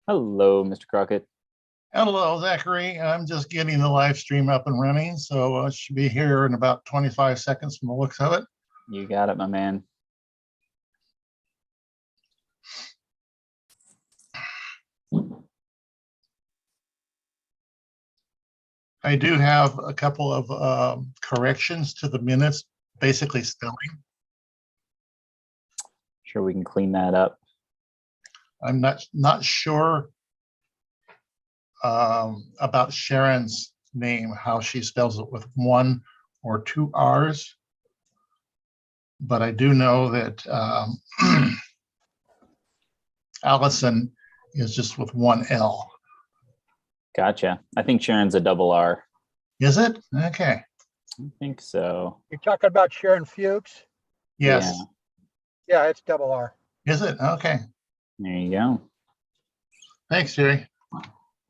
Hello, Mr. Crockett. Hello, Zachary. I'm just getting the live stream up and running, so I should be here in about 25 seconds from the looks of it. You got it, my man. I do have a couple of corrections to the minutes, basically spelling. Sure, we can clean that up. I'm not sure about Sharon's name, how she spells it with 1 or 2 R's. But I do know that Allison is just with 1 L. Gotcha. I think Sharon's a double R. Is it? Okay. I think so. You're talking about Sharon Fuchs? Yes. Yeah, it's double R. Is it? Okay. There you go. Thanks, Jerry.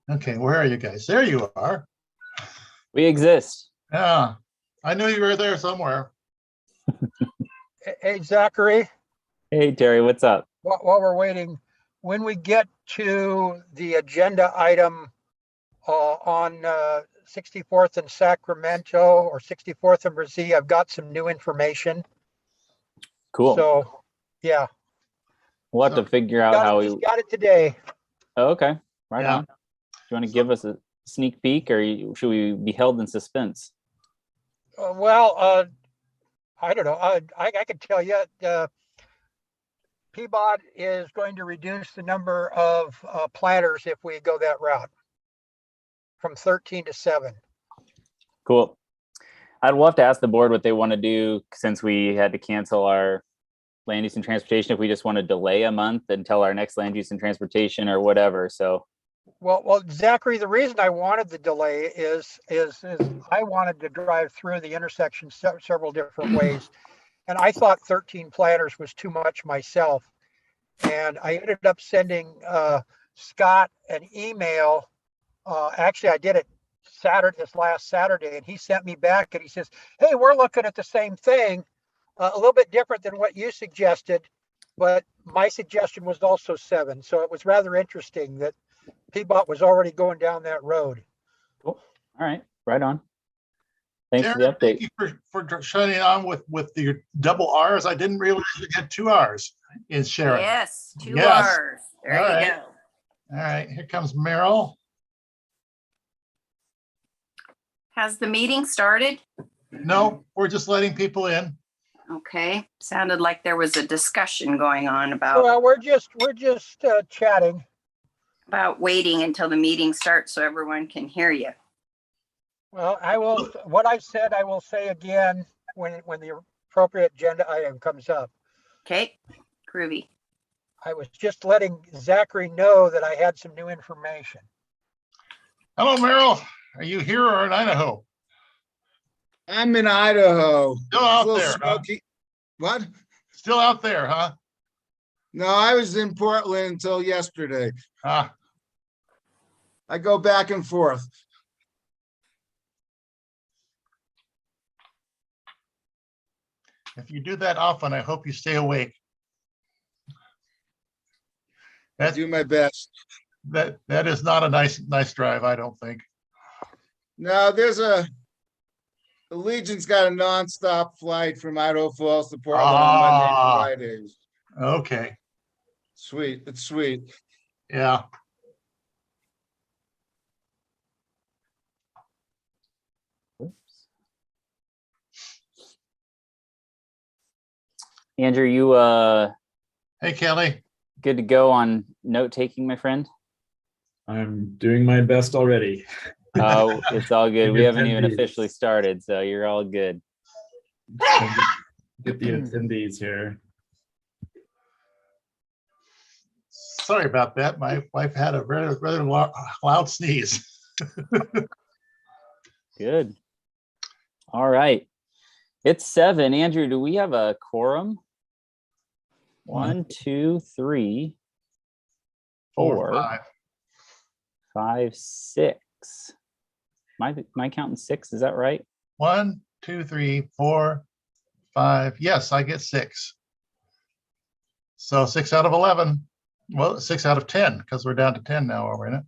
Okay, where are you guys? There you are. We exist. Yeah, I knew you were there somewhere. Hey, Zachary, Hey, Terry, what's up? while we're waiting, when we get to the agenda item on 64th and Sacramento or 64th and Brazil, I've got some new information. Cool. So, yeah. We'll have to figure out how we got it today. Oh, okay. Right Yeah. on. Do you want to give us a sneak peek, or should we be held in suspense? I don't know. I can tell you, Peabody is going to reduce the number of planters if we go that route from 13 to 7. Cool. We'll have to ask the board what they want to do, since we had to cancel our land use and transportation, if we just want to delay a month until our next land use and transportation or whatever. So Well, Zachary, the reason I wanted the delay is I wanted to drive through the intersection several different ways. And I thought 13 planters was too much myself. And I ended up sending Scott an email. Actually, I did it this last Saturday, and he sent me back and he says, hey, we're looking at the same thing, a little bit different than what you suggested, but my suggestion was also 7. So it was rather interesting that Peabody was already going down that road. cool. All right. Right on. Thanks Darren, for the update. thank you for shutting on with the double R's. I didn't realize you had 2 R's in Sharon. Yes, 2 Yes. R's. There All you right. go. All right, here comes Merrill. Has the meeting started? No, we're just letting people in. Okay, sounded like there was a discussion going on about Well, we're just chatting. waiting until the meeting starts so everyone can hear you. Well, what I said, I will say again when the appropriate agenda item comes up. Okay, groovy. I was just letting Zachary know that I had some new information. Hello, Merrill. Are you here or in Idaho? I'm in Idaho. Still out A little there, huh? smoky. What? Still out there, huh? No, I was in Portland until yesterday. Ah, I go back and forth. if you do that often, I hope you stay awake. I That's, do my best. that is not a nice drive, I don't think. No, Allegion's got a nonstop flight from Idaho Falls to Portland on Monday and Fridays. Okay, Sweet, it's sweet. yeah. Andrew, you Hey, Kelly. good to go on note taking, my friend? I'm doing my best already. Oh, it's all good. We Good haven't even attendees. officially started, so you're all good. Get the attendees here. Sorry about that. My wife had a rather loud sneeze. Good. All right. It's 7. Andrew, do we have a quorum? 1, 2, 3, 4, 5. 5, 6. My counting 6, is that right? 1, 2, 3, 4, 5. Yes, I get 6. So 6 out of 11. Well, 6 out of 10, because we're down to 10 now, are we not?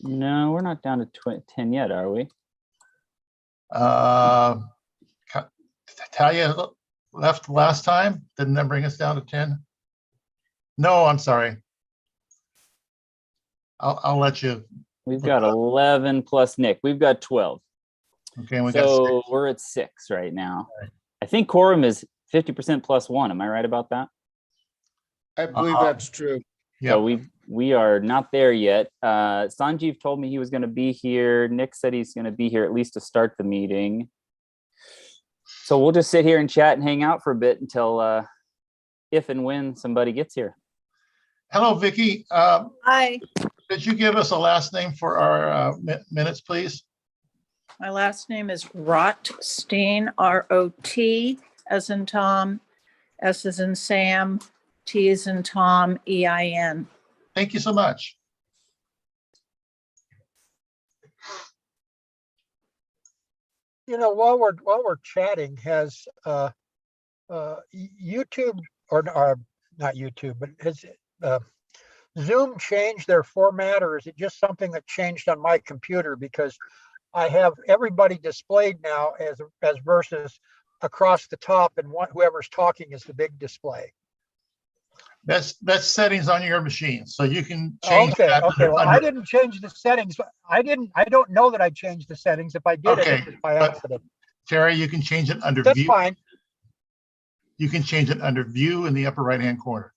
No, we're not down to 10 yet, are we? Talia left last time. Didn't that bring us down to 10? No, I'm sorry. I'll let you. We've got 11 plus Nick. We've got 12. Okay, we got So 6. we're at 6 right now. Right. I think quorum is 50% plus 1. Am I right about that? I believe that's true. So Yeah. we are not there yet. Sanjeev told me he was going to be here. Nick said he's going to be here at least to start the meeting. So we'll just sit here and chat and hang out for a bit until if and when somebody gets here. Hello, Vicky. Hi, Could you give us a last name for our minutes, please? my last name is Rotstein, R-O-T, as in Tom, S as in Sam, T as in Tom, E-I-N. Thank you so much. You know, while we're chatting, has YouTube or not YouTube, but has Zoom changed their format, or is it just something that changed on my computer? Because I have everybody displayed now as versus across the top, and whoever's talking is the big display. That's settings on your machine, so you can change Okay, that. okay. Well, I under- didn't change the settings. I don't know that I changed the settings. If I did, Okay, it was by but- accident. Terry, you can change it under That's view. fine. You can change it under view in the upper right-hand corner.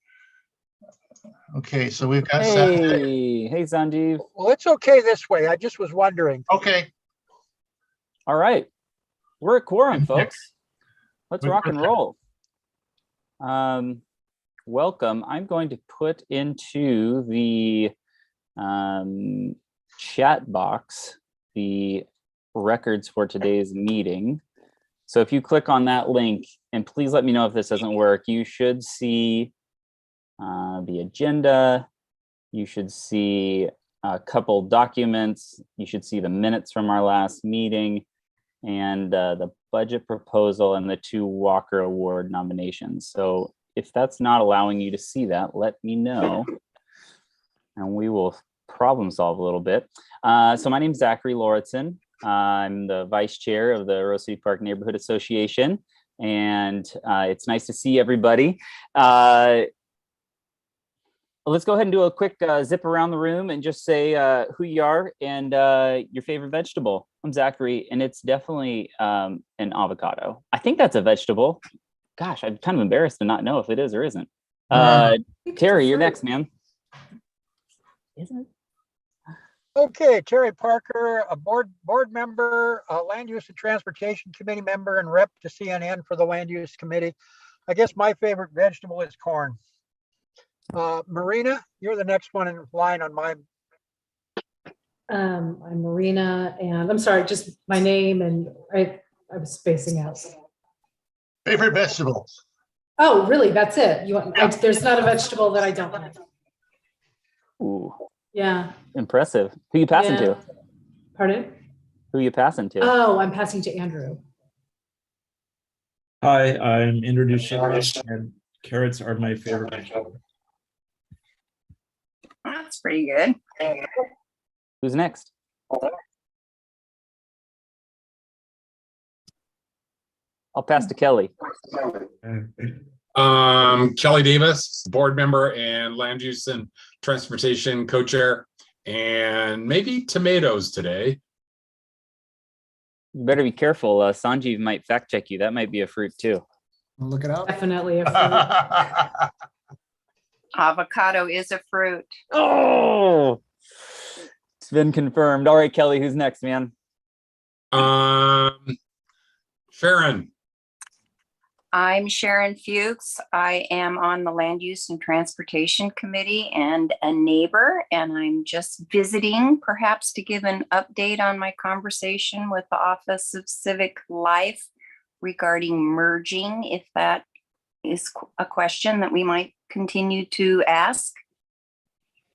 Okay, so we've got. Hey Sanjeev. Well, it's okay this way. I just was wondering. Okay, All right. We're at quorum, And Nick. folks. Let's With rock and Nick. roll. Welcome. I'm going to put into the chat box the records for today's meeting. So if you click on that link, and please let me know if this doesn't work, you should see the agenda. You should see a couple documents. You should see the minutes from our last meeting and the budget proposal and the 2 Walker Award nominations. So if that's not allowing you to see that, let me know and we will problem solve a little bit. So my name is Zachary Lauritsen. I'm the vice chair of the Rose City Park Neighborhood Association, and it's nice to see everybody. Let's go ahead and do a quick zip around the room and just say who you are and your favorite vegetable. I'm Zachary, and it's definitely an avocado. I think that's a vegetable. Gosh, I'm kind of embarrassed to not know if it is or isn't. Terry, you're next, man. Isn't it? Okay, Terry Parker, a board member, a Land Use and Transportation Committee member, and rep to CNN for the Land Use Committee. I guess my favorite vegetable is corn. Marina, you're the next one in line on my. I'm Marina, and I'm sorry, just my name, and I was spacing out. favorite vegetables. Oh, really? That's it? You want? Yeah. There's not a vegetable that I don't like. Ooh, Yeah. impressive. Who you passing Yeah. to? Pardon? Who you passing to? Oh, I'm passing to Andrew. Hi, I'm introducing and carrots are my favorite vegetable. That's pretty good. Who's next? I'll pass to Kelly. Kelly Davis, board member and land use and transportation co-chair, and maybe tomatoes today. You better be careful. Sanjeev might fact check you. That might be a fruit too. Look it up. Definitely a fruit. Avocado is a fruit. Oh, it's been confirmed. All right, Kelly, who's next, man? Sharon. I'm Sharon Fuchs. I am on the Land Use and Transportation Committee and a neighbor, and I'm just visiting perhaps to give an update on my conversation with the Office of Civic Life regarding merging, if that is a question that we might continue to ask.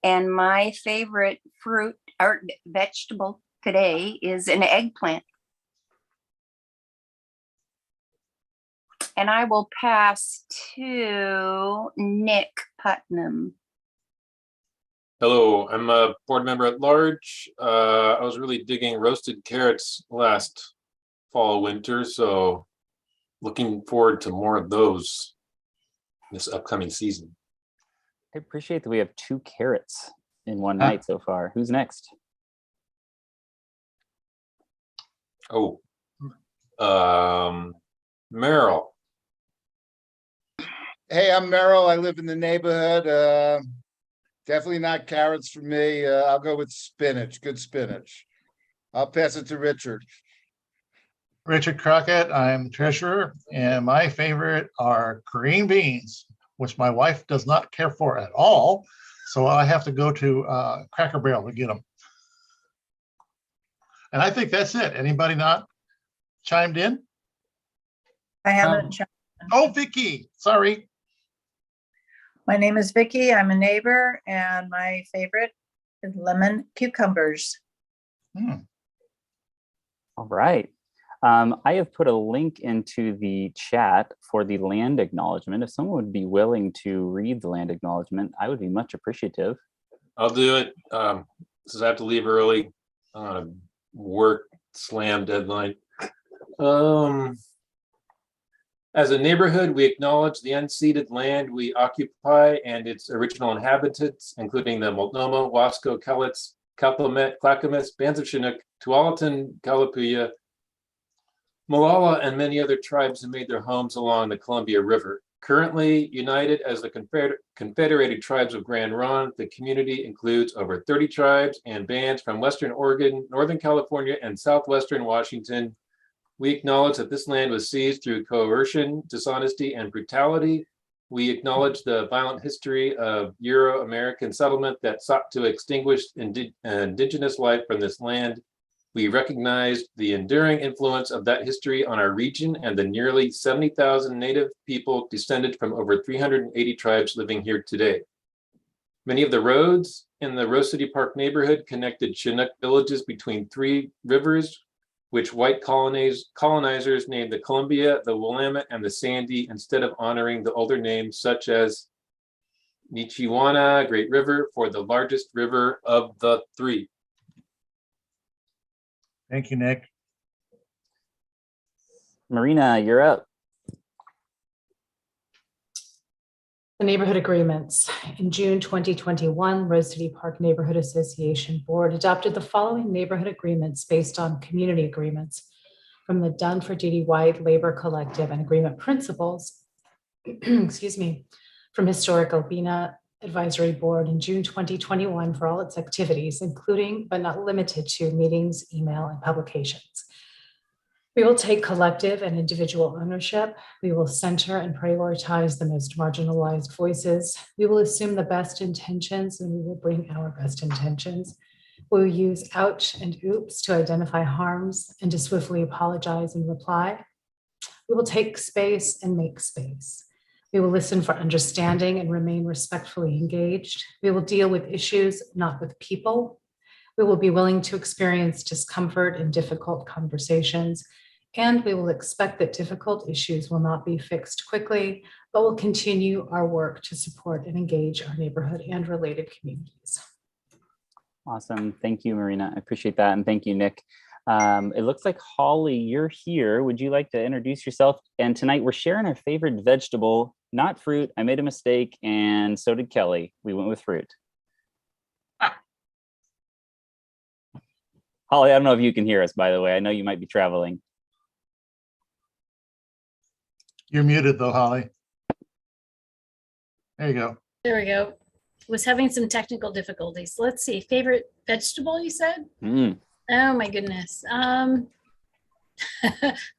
And my favorite fruit or vegetable today is an eggplant. And I will pass to Nick Putnam. Hello, I'm a board member at large. I was really digging roasted carrots last fall, winter, so looking forward to more of those this upcoming season. I appreciate that we have 2 carrots in one night so far. Who's next? Oh, Merrill. Hey, I'm Merrill. I live in the neighborhood. Definitely not carrots for me. I'll go with spinach, good spinach. I'll pass it to Richard. Richard Crockett, I'm the treasurer, and my favorite are green beans, which my wife does not care for at all. So I have to go to Cracker Barrel to get them. And I think that's it. Anybody not chimed in? I haven't. Oh, Vicky, sorry. My name is Vicky. I'm a neighbor, and my favorite is lemon cucumbers. All right. I have put a link into the chat for the land acknowledgement. If someone would be willing to read the land acknowledgement, I would be much appreciative. I'll do it. Since I have to leave early on a work slam deadline. As a neighborhood, we acknowledge the unceded land we occupy and its original inhabitants, including the Multnomah, Wasco, Cowlitz, Kalpamet, Clackamas, bands of Chinook, Tualatin, Kalapuya, Molalla, and many other tribes who made their homes along the Columbia River. Currently united as the Confederated Tribes of Grand Ronde, the community includes over 30 tribes and bands from Western Oregon, Northern California, and Southwestern Washington. We acknowledge that this land was seized through coercion, dishonesty, and brutality. We acknowledge the violent history of Euro-American settlement that sought to extinguish indigenous life from this land. We recognize the enduring influence of that history on our region and the nearly 70,000 Native people descended from over 380 tribes living here today. Many of the roads in the Rose City Park neighborhood connected Chinook villages between 3 rivers, which white colonizers named the Columbia, the Willamette, and the Sandy instead of honoring the older names such as Nichiwana, Great River, for the largest river of the 3. Thank you, Nick. Marina, you're up. The neighborhood agreements. In June 2021, Rose City Park Neighborhood Association Board adopted the following neighborhood agreements based on community agreements from the Done for D.D. White Labor Collective and Agreement Principles, excuse me, from Historic Albina Advisory Board in June 2021 for all its activities, including but not limited to meetings, email, and publications. We will take collective and individual ownership. We will center and prioritize the most marginalized voices. We will assume the best intentions and we will bring our best intentions. We will use ouch and oops to identify harms and to swiftly apologize and reply. We will take space and make space. We will listen for understanding and remain respectfully engaged. We will deal with issues, not with people. We will be willing to experience discomfort in difficult conversations, and we will expect that difficult issues will not be fixed quickly, but will continue our work to support and engage our neighborhood and related communities. Awesome. Thank you, Marina. I appreciate that. And thank you, Nick. It looks like Holly, you're here. Would you like to introduce yourself? And tonight we're sharing our favorite vegetable, not fruit. I made a mistake, and so did Kelly. We went with fruit. Holly, I don't know if you can hear us, by the way. I know you might be traveling. You're muted though, Holly. There you go. There we go. Was having some technical difficulties. Let's see. Favorite vegetable, you said? Oh my goodness. I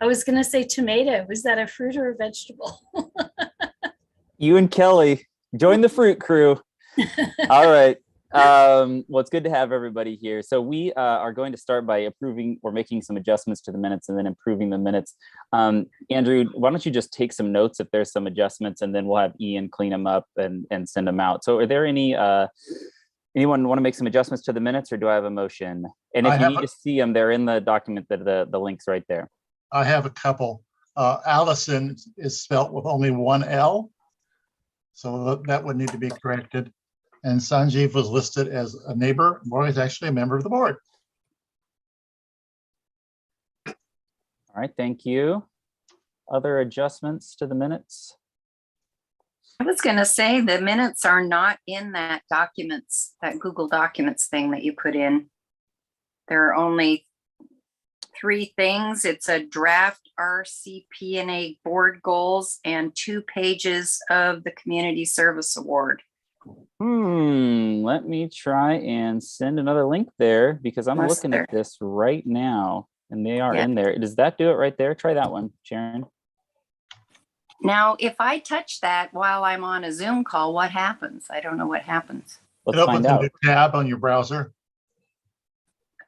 was going to say tomato. Was that a fruit or a vegetable? You and Kelly, join the fruit crew. All right. Well, it's good to have everybody here. So we are going to start by approving or making some adjustments to the minutes and then improving the minutes. Andrew, why don't you just take some notes if there's some adjustments, and then we'll have Ian clean them up and send them out. So are there any, anyone want to make some adjustments to the minutes, or do I have a motion? And if you need to see them, they're in the document, the link's right there. I have a couple. Allison is spelt with only one L. So that would need to be corrected. And Sanjeev was listed as a neighbor. Roy is actually a member of the board. All right, thank you. Other adjustments to the minutes? I was going to say the minutes are not in that documents, that Google Documents thing that you put in. There are only 3 things. It's a draft RCPNA board goals and 2 pages of the Community Service Award. Let me try and send another link there because I'm Yes, looking at this right now and they are Yeah. in there. Does that do it right there? Try that one, Sharon. Now, if I touch that while I'm on a Zoom call, what happens? I don't know what happens. Let's It opens find a out. new tab on your browser.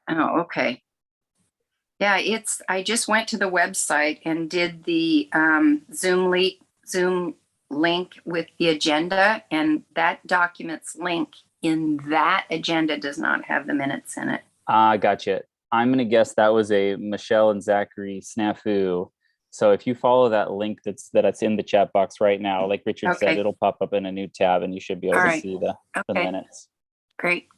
Oh, okay. Yeah, I just went to the website and did the Zoom link with the agenda, and that documents link in that agenda does not have the minutes in it. Gotcha. I'm going to guess that was a Michelle and Zachary snafu. So if you follow that link that's in the chat box right now, like Richard said, Okay. it'll pop up in a new tab and you should be able All to right. see the Okay. minutes. Great.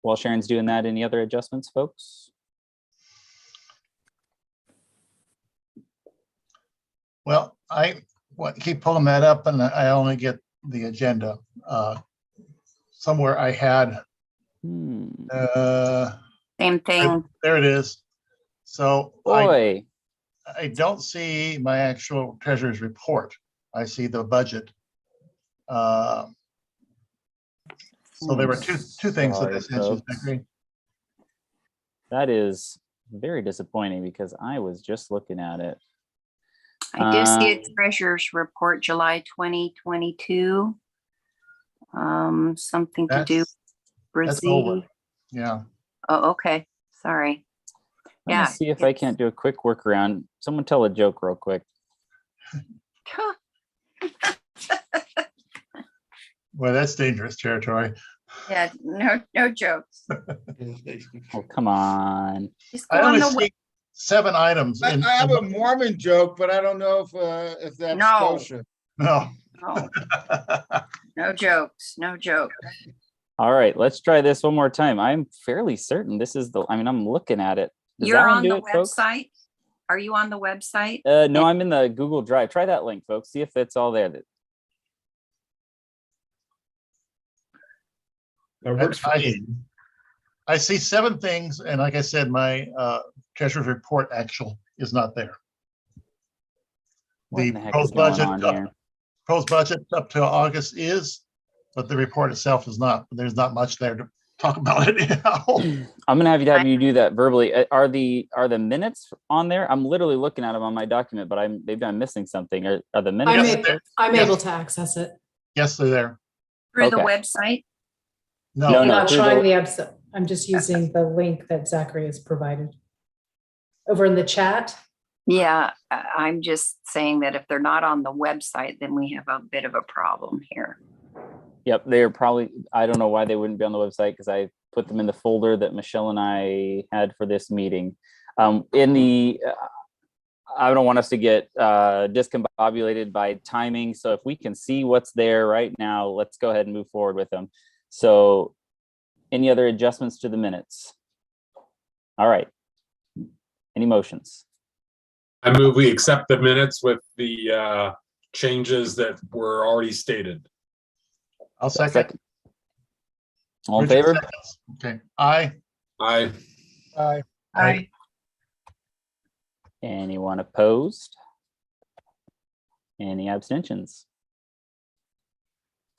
While Sharon's doing that, any other adjustments, folks? Well, I keep pulling that up and I only get the agenda. Somewhere I had, Same thing. there it is. So Boy, I don't see my actual treasurer's report. I see the budget. So there were two things that I sorry, sent you, folks. Zachary. That is very disappointing because I was just looking at it. I do see a treasurer's report, July 2022. Something to do That's Brazil. over. Yeah. Oh, okay. Sorry. Let me see if I can't do a quick workaround. Someone tell a joke real quick. Well, that's dangerous territory. Yeah, no jokes. Oh, come on. Just go I on only the see web. 7 items. I have a Mormon joke, but I don't know if that's No. kosher. No. No, no jokes. No jokes. All right, let's try this one more time. I'm fairly certain this is I'm looking at it. Does You're that one on do the it, folks? website? Are you on the website? No, I'm in the Google Drive. Try that link, folks. See if it's all there. That works for me. I see 7 things, and like I said, my treasurer's report actual is not there. What The in the heck proposed is going budget on here? proposed budget up to August is, but the report itself is not. There's not much there to talk about it now. I'm gonna have you do that verbally. Are the minutes on there? I'm literally looking at them on my document, but maybe I'm missing something. Are the minutes? I'm Yes. able to access it. Yes, they're there. Through the Okay. website? No, I'm not through trying the- the episode. I'm just using the link that Zachary has provided. Over in the chat. Yeah, I'm just saying that if they're not on the website, then we have a bit of a problem here. Yep, they're probably. I don't know why they wouldn't be on the website because I put them in the folder that Michelle and I had for this meeting. I don't want us to get discombobulated by timing. So if we can see what's there right now, let's go ahead and move forward with them. So any other adjustments to the minutes? All right. Any motions? I move we accept the minutes with the changes that were already stated. I'll second. All in Richard favor? seconds. Okay. Aye. Aye. Aye. Anyone opposed? Any abstentions?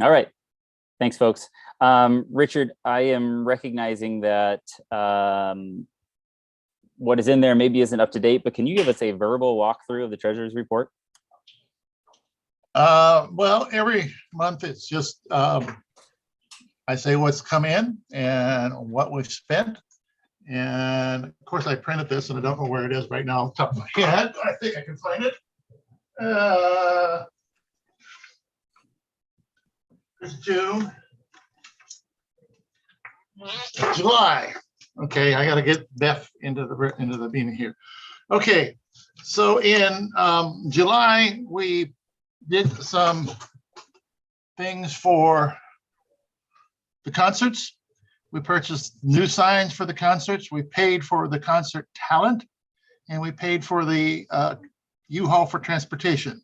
All right. Thanks, folks. Richard, I am recognizing that what is in there maybe isn't up to date, but can you give us a verbal walkthrough of the treasurer's report? Well, every month it's just I say what's come in and what we've spent. And of course, I printed this and I don't know where it is right now off the top of my head. I think I can find it. It's June. July. Okay, I got to get Beth into the meeting here. Okay, so in July, we did some things for the concerts. We purchased new signs for the concerts. We paid for the concert talent, and we paid for the U-Haul for transportation.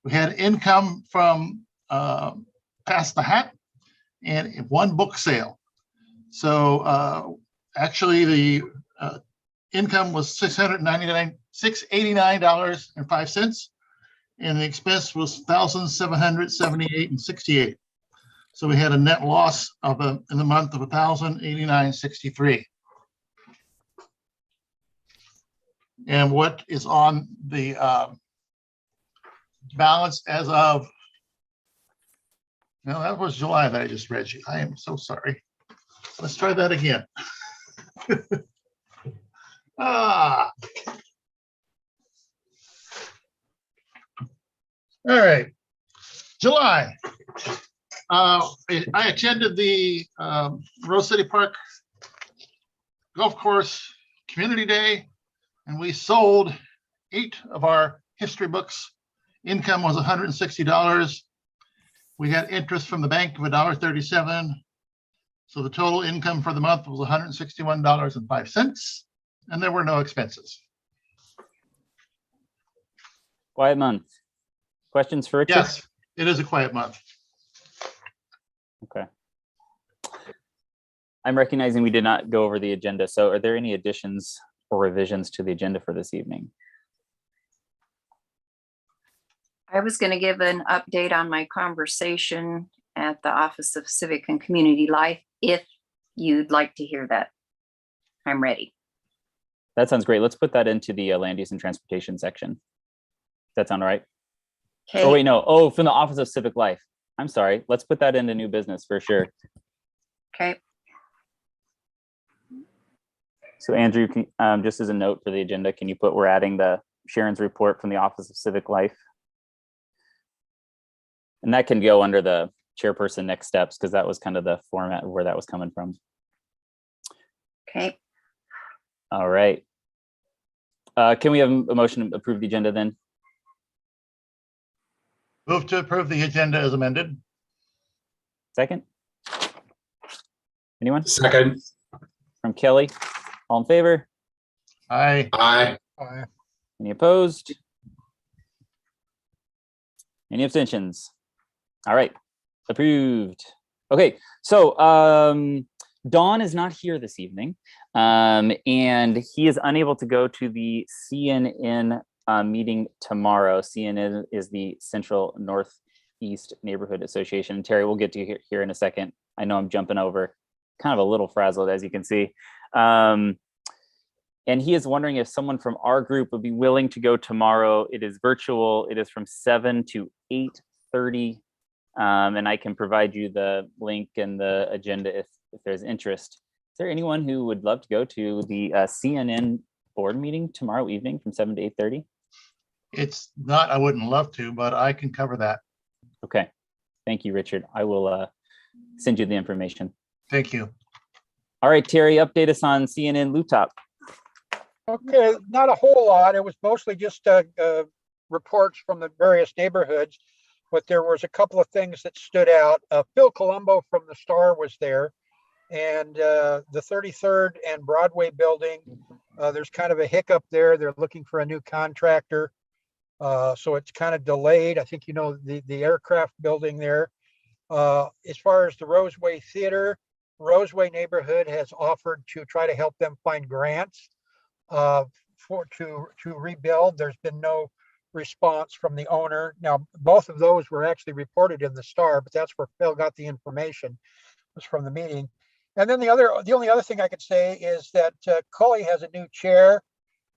We had income from Pass the Hat and one book sale. So actually the income was $689.05, and the expense was $1,778.68. So we had a net loss of in the month of $1,089.63. And what is on the balance as of, no, that was July that I just read you. I am so sorry. Let's try that again. All right. July. I attended the Rose City Park Golf Course Community Day, and we sold 8 of our history books. Income was $160. We got interest from the bank of $1.37. So the total income for the month was $161.05, and there were no expenses. Quiet month. Questions for Richard? Yes, it is a quiet month. Okay. I'm recognizing we did not go over the agenda. So are there any additions or revisions to the agenda for this evening? I was going to give an update on my conversation at the Office of Civic and Community Life. If you'd like to hear that, I'm ready. That sounds great. Let's put that into the land use and transportation section. Does that sound right? Okay. Oh, wait, no. Oh, from the Office of Civic Life. I'm sorry. Let's put that into new business for sure. Okay. So Andrew, just as a note for the agenda, can you put, we're adding the Sharon's report from the Office of Civic Life? And that can go under the chairperson next steps, because that was kind of the format of where that was coming from. Okay. All right. Can we have a motion to approve the agenda then? Move to approve the agenda as amended. Second? Anyone? Second. From Kelly? All in favor? Aye. Aye. Any opposed? Any abstentions? All right, approved. Okay, so Dawn is not here this evening, and he is unable to go to the CNN meeting tomorrow. CNN is the Central Northeast Neighborhood Association. And Terry, we'll get to you here in a second. I know I'm jumping over, kind of a little frazzled, as you can see. And he is wondering if someone from our group would be willing to go tomorrow. It is virtual. It is from 7 to 8:30. And I can provide you the link and the agenda if there's interest. Is there anyone who would love to go to the CNN board meeting tomorrow evening from 7 to 8:30? It's not, I wouldn't love to, but I can cover that. Okay. Thank you, Richard. I will send you the information. Thank you. All right, Terry, update us on CNN Lutop. Okay, not a whole lot. It was mostly just reports from the various neighborhoods, but there was a couple of things that stood out. Phil Colombo from the Star was there, and the 33rd and Broadway building, there's kind of a hiccup there. They're looking for a new contractor, so it's kind of delayed. I think you know the aircraft building there. As far as the Roseway Theater, Roseway neighborhood has offered to try to help them find grants to rebuild. There's been no response from the owner. Now, both of those were actually reported in the Star, but that's where Phil got the information, was from the meeting. And then the only other thing I could say is that Cully has a new chair,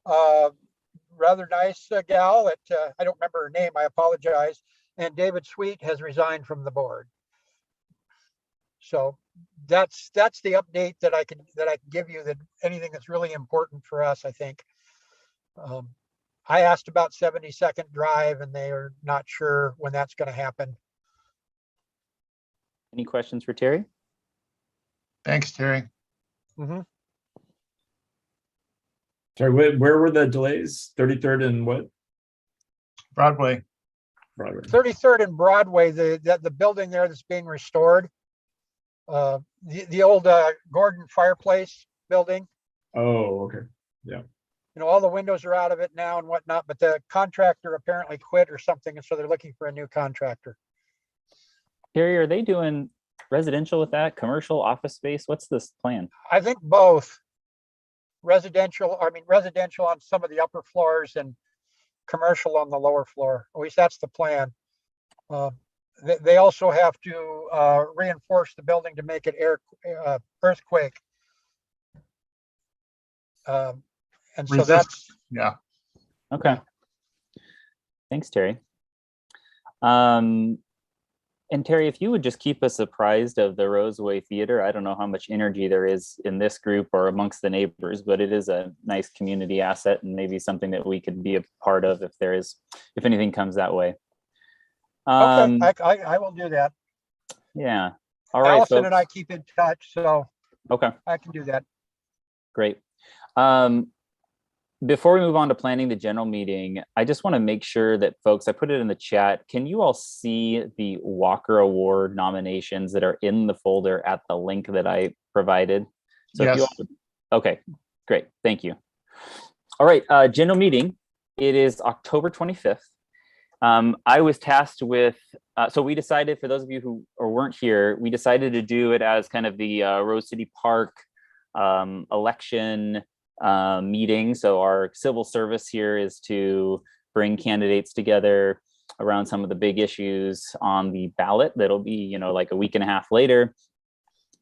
rather nice gal that I don't remember her name, I apologize. And David Sweet has resigned from the board. So that's the update that I can give you, that anything that's really important for us, I think. I asked about 72nd Drive, and they are not sure when that's going to happen. Any questions for Terry? Thanks, Terry. Sorry, where were the delays? 33rd and what? Broadway. Broadway. 33rd and Broadway, the building there that's being restored. The old Gordon fireplace building. Oh, okay. Yeah. You know, all the windows are out of it now and whatnot, but the contractor apparently quit or something, and so they're looking for a new contractor. Terry, are they doing residential with that, commercial, office space? What's this plan? I think both residential on some of the upper floors and commercial on the lower floor. At least that's the plan. They also have to reinforce the building to make it earthquake. And so that's, Yeah. Okay. Thanks, Terry. And Terry, if you would just keep us apprised of the Roseway Theater. I don't know how much energy there is in this group or amongst the neighbors, but it is a nice community asset and maybe something that we could be a part of if anything comes that way. okay, I will do that. Yeah. All right, Allison folks. and I keep in touch, so Okay. I can do that. Great. Before we move on to planning the general meeting, I just want to make sure that folks, I put it in the chat. Can you all see the Walker Award nominations that are in the folder at the link that I provided? So Yes. if you all, okay, great. Thank you. All right, general meeting. It is October 25th. I was tasked with, so we decided, for those of you who weren't here, we decided to do it as kind of the Rose City Park election meeting. So our civil service here is to bring candidates together around some of the big issues on the ballot. That'll be, like a week and a half later.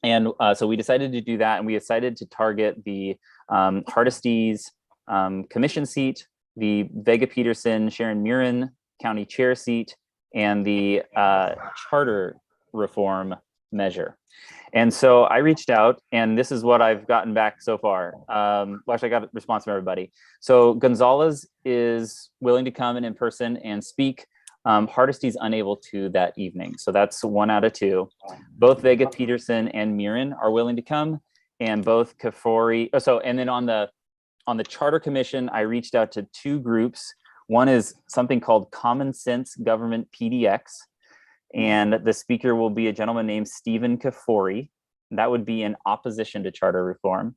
And so we decided to do that, and we decided to target the Hardesty's commission seat, the Vega Peterson Sharon Murin county chair seat, and the charter reform measure. And so I reached out, and this is what I've gotten back so far. Well, actually, I got a response from everybody. So Gonzalez is willing to come in person and speak. Hardesty's unable to that evening. So that's 1 out of 2. Both Vega Peterson and Murin are willing to come, and both Kafori. And then on the Charter Commission, I reached out to 2 groups. One is something called Common Sense Government PDX. And the speaker will be a gentleman named Stephen Kafori. That would be in opposition to charter reform.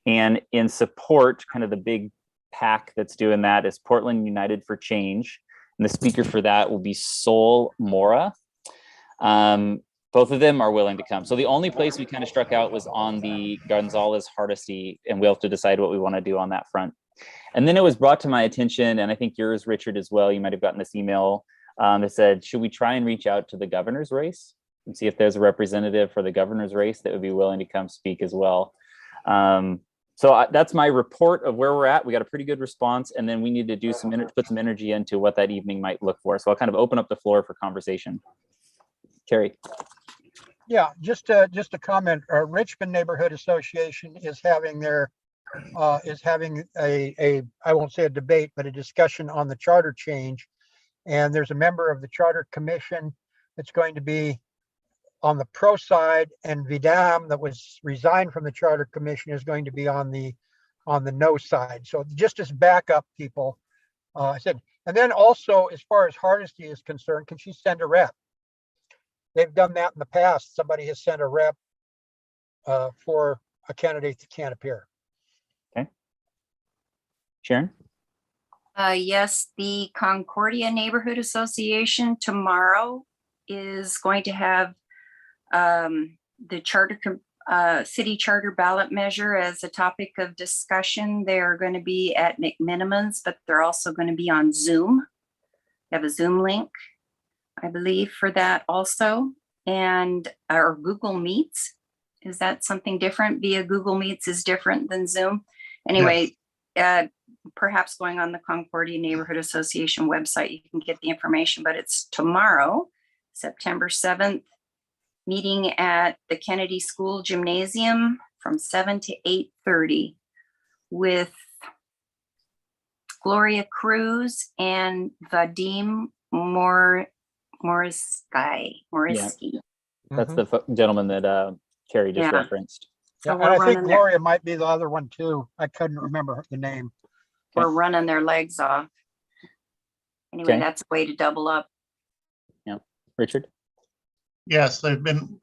And in support, kind of the big pack that's doing that is Portland United for Change. And the speaker for that will be Sol Mora. Both of them are willing to come. So the only place we kind of struck out was on the Gonzalez Hardesty, and we'll have to decide what we want to do on that front. And then it was brought to my attention, and I think yours, Richard, as well. You might have gotten this email that said, should we try and reach out to the governor's race and see if there's a representative for the governor's race that would be willing to come speak as well? So that's my report of where we're at. We got a pretty good response, and then we need to do put some energy into what that evening might look for. So I'll kind of open up the floor for conversation. Terry. Yeah, just a comment. Richmond Neighborhood Association is having a I won't say a debate, but a discussion on the charter change. And there's a member of the Charter Commission that's going to be on the pro side, and Vidam, that was resigned from the Charter Commission, is going to be on the no side. So just as backup people, I said. And then also, as far as Hardesty is concerned, can she send a rep? They've done that in the past. Somebody has sent a rep for a candidate that can't appear. Okay. Sharon? Yes, the Concordia Neighborhood Association tomorrow is going to have the city charter ballot measure as a topic of discussion. They're going to be at McMinimans, but they're also going to be on Zoom. They have a Zoom link, I believe, for that also, and or Google Meets. Is that something different? Via Google Meets is different than Zoom. Anyway, perhaps going on the Concordia Neighborhood Association website, you can get the information, but it's tomorrow, September 7th, meeting at the Kennedy School Gymnasium from 7 to 8:30 with Gloria Cruz and Vadim Morisky. That's the gentleman that Carrie just referenced. So yeah, and I think Gloria might be the other one too. I couldn't remember the name. We're running their legs off. Anyway, that's a way to double up. Richard? Yes, there's been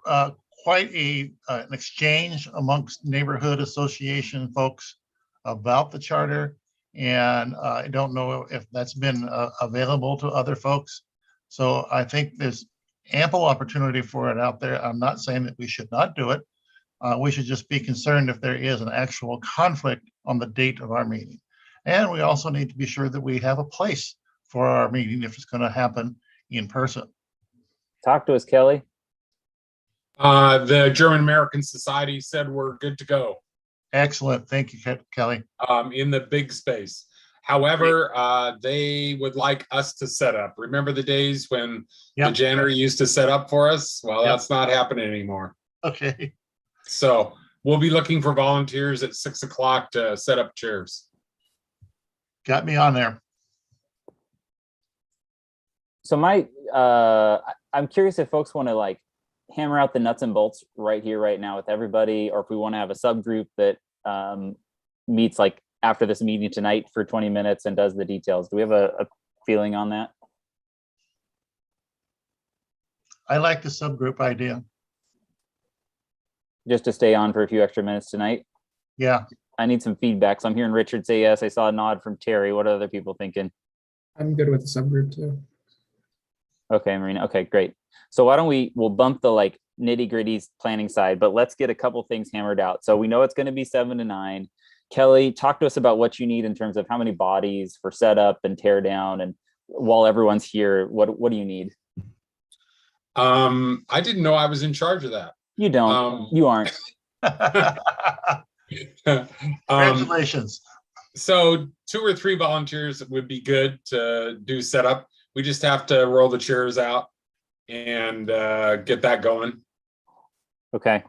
quite an exchange amongst neighborhood association folks about the charter. And I don't know if that's been available to other folks. So I think there's ample opportunity for it out there. I'm not saying that we should not do it. We should just be concerned if there is an actual conflict on the date of our meeting. And we also need to be sure that we have a place for our meeting if it's going to happen in person. Talk to us, Kelly. The German American Society said we're good to go. Excellent. Thank you, Kelly. In the big space. However, they would like us to set up. Remember the days when the janitor used to set up for us? Well, that's not happening anymore. Okay. So we'll be looking for volunteers at 6 o'clock to set up chairs. Got me on there. So I'm curious if folks want to like hammer out the nuts and bolts right here, right now with everybody, or if we want to have a subgroup that meets like after this meeting tonight for 20 minutes and does the details. Do we have a feeling on that? I like the subgroup idea. Just to stay on for a few extra minutes tonight? Yeah. I need some feedback. So I'm hearing Richard say yes. I saw a nod from Terry. What are other people thinking? I'm good with the subgroup too. Okay, Marina. Okay, great. So why don't we'll bump the like nitty gritty planning side, but let's get a couple things hammered out. So we know it's going to be 7 to 9. Kelly, talk to us about what you need in terms of how many bodies for setup and tear down. And while everyone's here, what do you need? I didn't know I was in charge of that. You don't. You aren't. Congratulations. So 2 or 3 volunteers would be good to do setup. We just have to roll the chairs out and get that going. Okay.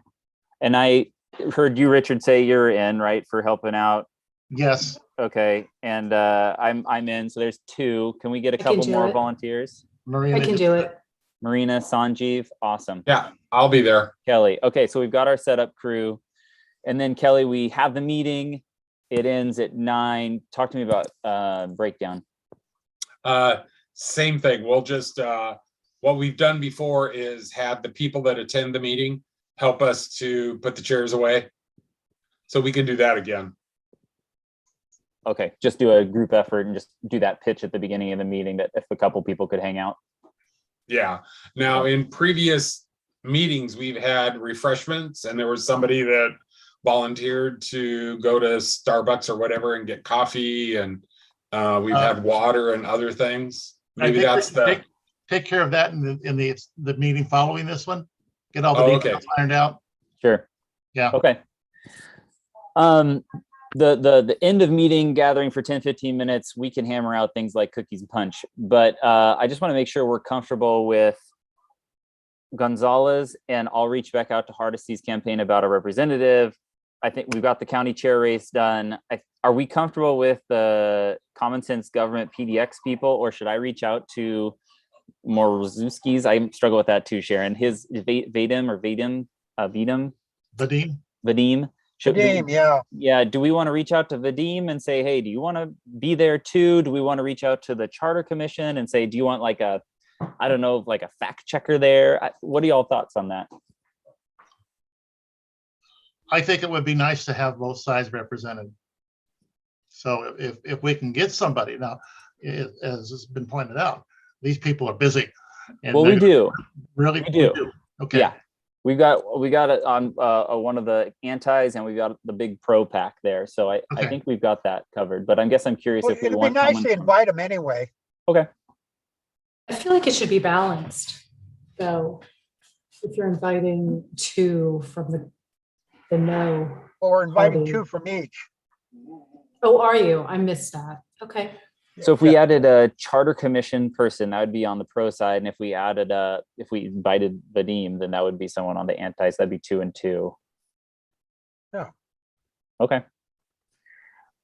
And I heard you, Richard, say you're in, right, for helping out. Yes. Okay. And I'm in. So there's 2. Can we get a couple more volunteers? Marina, I can do it. Marina, Sanjeev, awesome. Yeah, I'll be there. Kelly. Okay, so we've got our setup crew. And then Kelly, we have the meeting. It ends at 9. Talk to me about breakdown. Same thing. We'll just, what we've done before is have the people that attend the meeting help us to put the chairs away. So we can do that again. Okay, just do a group effort and just do that pitch at the beginning of the meeting that if a couple people could hang out. Yeah. Now, in previous meetings, we've had refreshments and there was somebody that volunteered to go to Starbucks or whatever and get coffee, and we've had water and other things. Maybe that's take care of that in the meeting following this one. Get all the details ironed out. Sure. Yeah. Okay. The end of meeting gathering for 10-15 minutes, we can hammer out things like cookies and punch, but I just want to make sure we're comfortable with Gonzalez, and I'll reach back out to Hardesty's campaign about a representative. I think we've got the county chair race done. Are we comfortable with the Common Sense Government PDX people, or should I reach out to Morozewski's? I struggle with that too, Sharon. His Vadim. Vadim, yeah. Yeah. Do we want to reach out to Vadim and say, hey, do you want to be there too? Do we want to reach out to the Charter Commission and say, do you want like a fact checker there? What are y'all thoughts on that? I think it would be nice to have both sides represented. So if we can get somebody now, as has been pointed out, these people are busy. And well, we do. Really, we do. Okay. Yeah. We got it on one of the antis, and we got the big pro pack there. So I think we've got that covered. But I'm curious if we want. It'd be nice to invite them anyway. Okay. I feel like it should be balanced, though. If you're inviting 2 from the no, or inviting party. 2 from each. Oh, are you? I missed that. Okay. So if we added a Charter Commission person, that would be on the pro side, and if we invited Vadim, then that would be someone on the antis. That'd be 2 and 2. Yeah. Okay.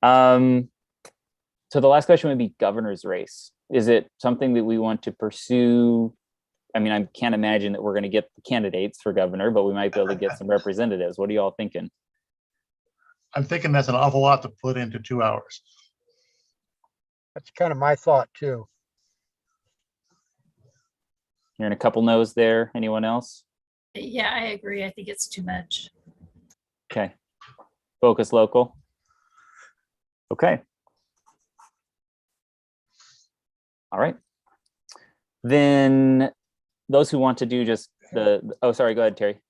So the last question would be governor's race. Is it something that we want to pursue? I mean, I can't imagine that we're going to get the candidates for governor, but we might be able to get some representatives. What are y'all thinking? I'm thinking that's an awful lot to put into 2 hours. That's kind of my thought too. Hearing a couple no's there. Anyone else? Yeah, I agree. I think it's too much. Okay. Focus local. Okay. All right. Then those who want to do just oh, sorry, go ahead, Terry.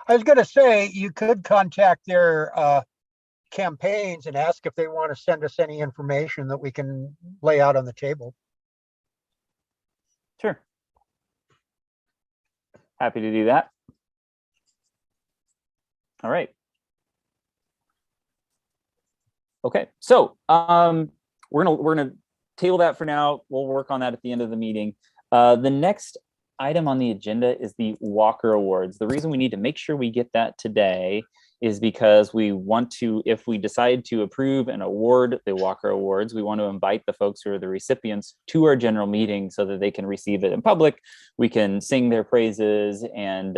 I was going to say, you could contact their campaigns and ask if they want to send us any information that we can lay out on the table. Sure. Happy to do that. All right. Okay, so we're gonna table that for now. We'll work on that at the end of the meeting. The next item on the agenda is the Walker Awards. The reason we need to make sure we get that today is because we want to, if we decide to approve and award the Walker Awards, we want to invite the folks who are the recipients to our general meeting so that they can receive it in public. We can sing their praises and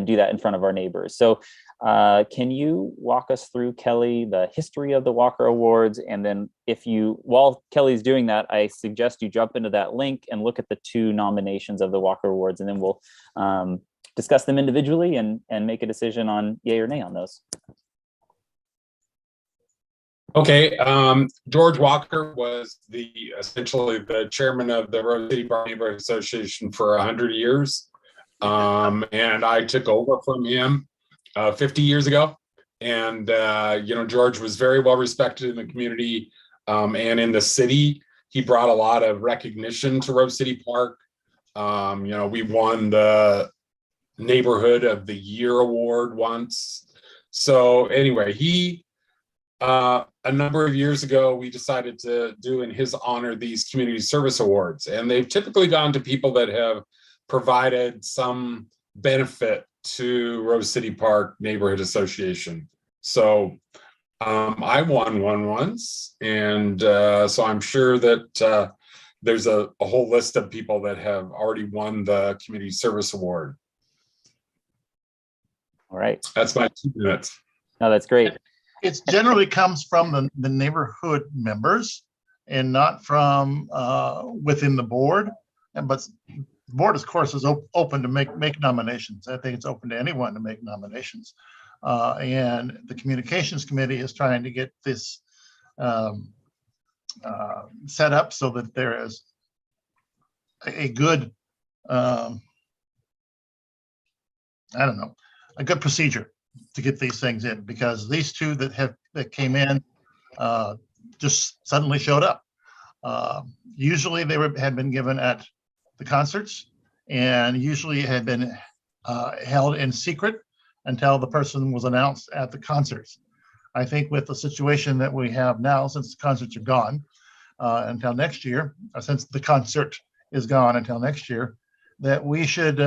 do that in front of our neighbors. So can you walk us through, Kelly, the history of the Walker Awards? And then while Kelly's doing that, I suggest you jump into that link and look at the 2 nominations of the Walker Awards, and then we'll discuss them individually and make a decision on yay or nay on those. Okay, George Walker was essentially the chairman of the Rose City Park Neighborhood Association for 100 years. And I took over from him 50 years ago. And, George was very well respected in the community and in the city. He brought a lot of recognition to Rose City Park. We won the Neighborhood of the Year award once. So anyway, a number of years ago, we decided to do in his honor these community service awards. And they've typically gone to people that have provided some benefit to Rose City Park Neighborhood Association. So I won one once, and so I'm sure that there's a whole list of people that have already won the Community Service Award. All right. That's my 2 minutes. No, that's great. It generally comes from the neighborhood members and not from within the board. But the board, of course, is open to make nominations. I think it's open to anyone to make nominations. And the communications committee is trying to get this set up so that there is a good, a good procedure to get these things in, because these 2 that came in just suddenly showed up. Usually they had been given at the concerts, and usually had been held in secret until the person was announced at the concerts. I think with the situation that we have now, since the concerts are gone until next year, or since the concert is gone until next year, that we should,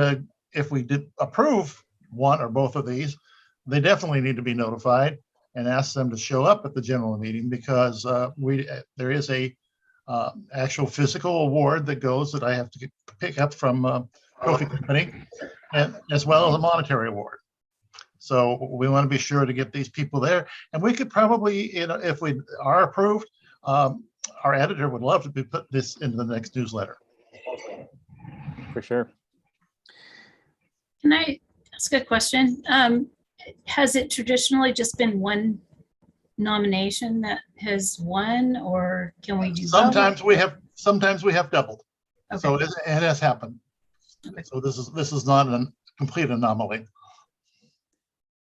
if we did approve one or both of these, they definitely need to be notified and ask them to show up at the general meeting, because there is a actual physical award that goes that I have to pick up from Trophy Company, and as well as a monetary award. So we want to be sure to get these people there, and we could probably, if we are approved, our editor would love to put this into the next newsletter. For sure. Can I ask a question? Has it traditionally just been one nomination that has won, or can we do Sometimes both? sometimes we have doubled. Okay. So it has happened. Okay. So this is not a complete anomaly.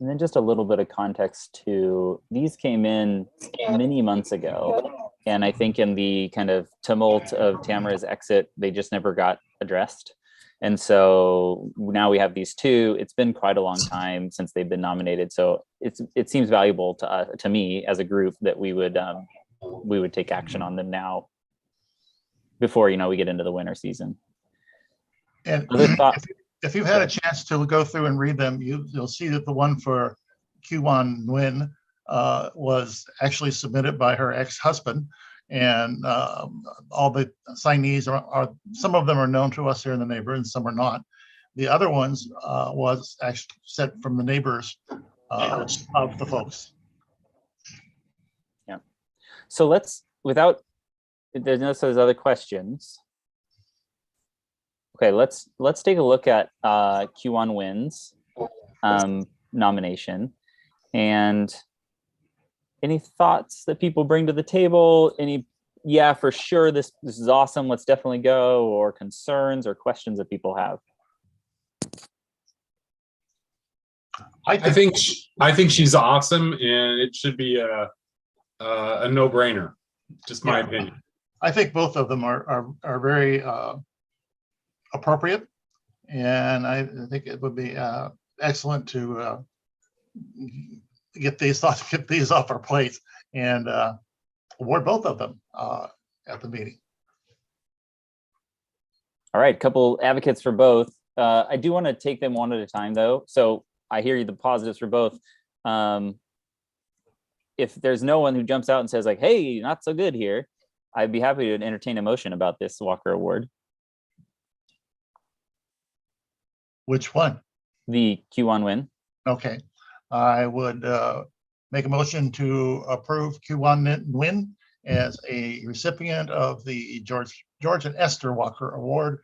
And then just a little bit of context too. These came in many months ago, and I think in the kind of tumult of Tamara's exit, they just never got addressed. And so now we have these 2. It's been quite a long time since they've been nominated. So it seems valuable to me as a group that we would take action on them now, before we get into the winter season. And if you've had a chance to go through and read them, you'll see that the one for Q1 Nguyen was actually submitted by her ex-husband. And all the signees are some of them are known to us here in the neighborhood, and some are not. The other ones was actually sent from the neighbors of the folks. Yeah. So let's, without, there's other questions. Okay, let's take a look at Q1 wins nomination, and any thoughts that people bring to the table. Any, yeah, for sure, this is awesome, let's definitely go, or concerns or questions that people have. I think she's awesome, and it should be a no-brainer. Just my opinion. I think both of them are very appropriate, and I think it would be excellent to get these off our plates and award both of them at the meeting. All right, couple advocates for both. I do want to take them one at a time, though. So I hear you, the positives for both. If there's no one who jumps out and says like, hey, not so good here, I'd be happy to entertain a motion about this Walker Award. Which one? The Q1 win. Okay, I would make a motion to approve Q1 win as a recipient of the George and Esther Walker Award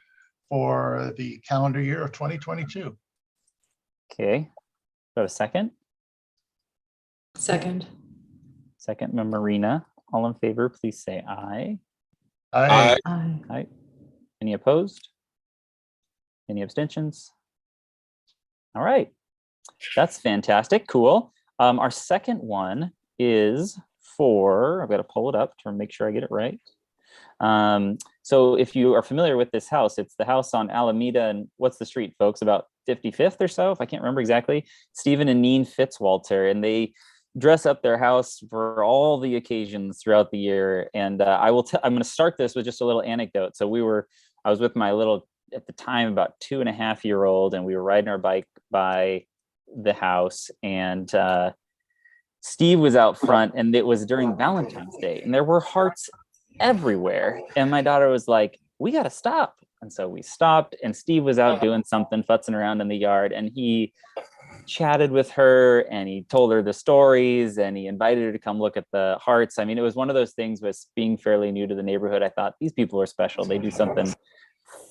for the calendar year of 2022. Okay, do I have a second? Second. Second, Marina. All in favor, please say aye. Aye. Aye. Aye. Any opposed? Any abstentions? All right, that's fantastic. Cool. Our second one is for, I've got to pull it up to make sure I get it right. So if you are familiar with this house, it's the house on Alameda and what's the street, folks? About 55th or so, if I can't remember exactly. Stephen and Neen Fitzwalter, and they dress up their house for all the occasions throughout the year. And I'm going to start this with just a little anecdote. So I was with my little, at the time, about 2.5-year-old, and we were riding our bike by the house, and Steve was out front, and it was during Valentine's Day, and there were hearts everywhere. And my daughter was like, we got to stop. And so we stopped, and Steve was out doing something, futzing around in the yard, and he chatted with her, and he told her the stories, and he invited her to come look at the hearts. I mean, it was one of those things with being fairly new to the neighborhood. I thought, these people are special. They do something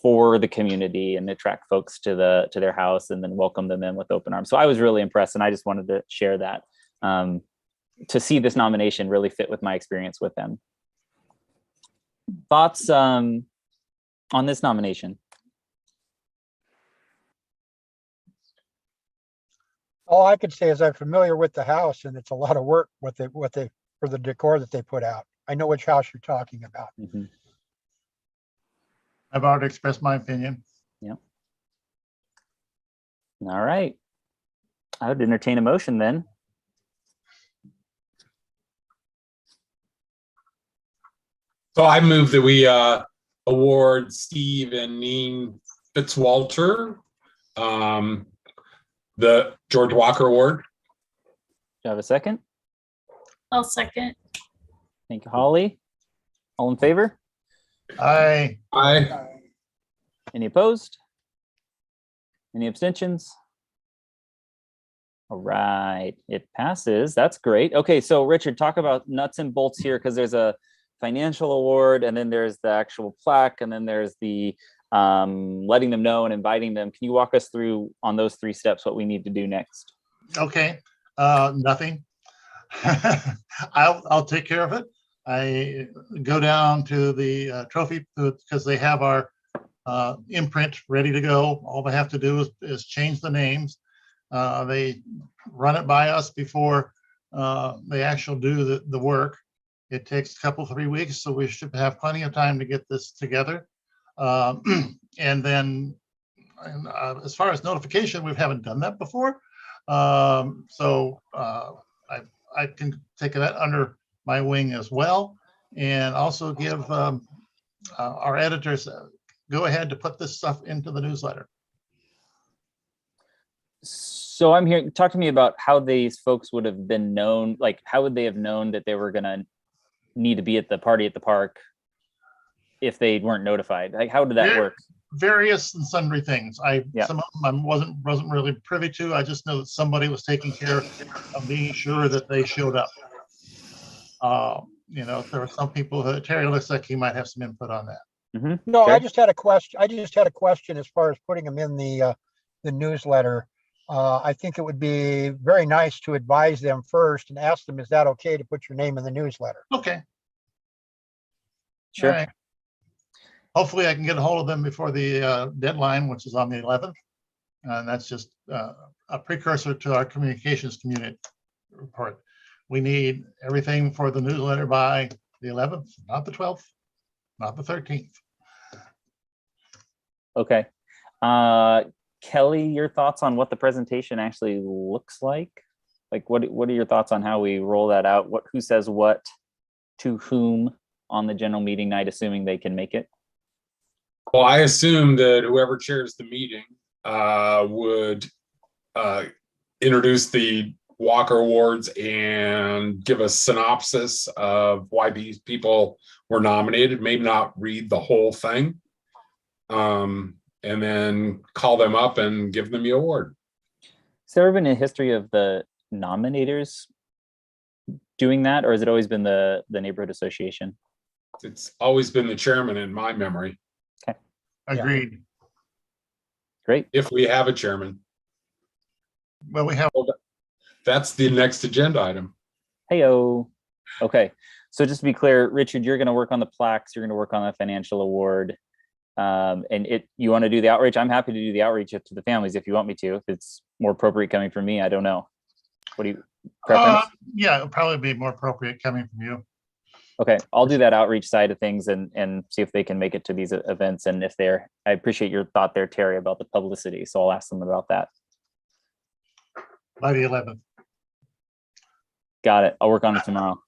for the community and attract folks to their house and then welcome them in with open arms. So I was really impressed, and I just wanted to share that. To see this nomination really fit with my experience with them. Thoughts on this nomination? All I could say is I'm familiar with the house, and it's a lot of work for the decor that they put out. I know which house you're talking about. Mm-hmm. I've already expressed my opinion. Yep. All right. I would entertain a motion then. So I move that we award Steve and Neen Fitzwalter the George Walker Award. Do I have a second? I'll second. Thank you, Holly. All in favor? Aye. Aye. Any opposed? Any abstentions? All right, it passes. That's great. Okay, so Richard, talk about nuts and bolts here, because there's a financial award, and then there's the actual plaque, and then there's the letting them know and inviting them. Can you walk us through on those 3 steps what we need to do next? Okay, nothing. I'll take care of it. I go down to the trophy because they have our imprint ready to go. All they have to do is change the names. They run it by us before they actually do the work. It takes a couple, 3 weeks, so we should have plenty of time to get this together. And then as far as notification, we haven't done that before. So I can take that under my wing as well, and also give our editors go ahead to put this stuff into the newsletter. So I'm here, talk to me about how these folks would have been known, like how would they have known that they were gonna need to be at the party at the park if they weren't notified? Like, how did that work? Various and sundry things. Some of them I wasn't really privy to. I just know that somebody was taking care of being sure that they showed up. You know, there were some people that Terry looks like he might have some input on that. No, I Okay. just had a question. I just had a question as far as putting them in the newsletter. I think it would be very nice to advise them first and ask them, is that okay to put your name in the newsletter? Okay. Sure. All right. Hopefully I can get a hold of them before the deadline, which is on the 11th. And that's just a precursor to our communications community report. We need everything for the newsletter by the 11th, not the 12th, not the 13th. Okay. Kelly, your thoughts on what the presentation actually looks like? Like, what are your thoughts on how we roll that out? Who says what to whom on the general meeting night, assuming they can make it? Well, I assume that whoever chairs the meeting would introduce the Walker Awards and give a synopsis of why these people were nominated, maybe not read the whole thing, and then call them up and give them the award. Has there ever been a history of the nominators doing that, or has it always been the neighborhood association? It's always been the chairman in my memory. Okay. Agreed. Great. If we have a chairman. Well, we have. That's the next agenda item. Heyo. Okay. So just to be clear, Richard, you're going to work on the plaques. You're going to work on the financial award. And you want to do the outreach? I'm happy to do the outreach to the families if you want me to. If it's more appropriate coming from me, I don't know. What do you preference? Yeah, it'll probably be more appropriate coming from you. Okay, I'll do that outreach side of things and see if they can make it to these events. And if I appreciate your thought there, Terry, about the publicity. So I'll ask them about that. By the 11th. Got it. I'll work on it tomorrow.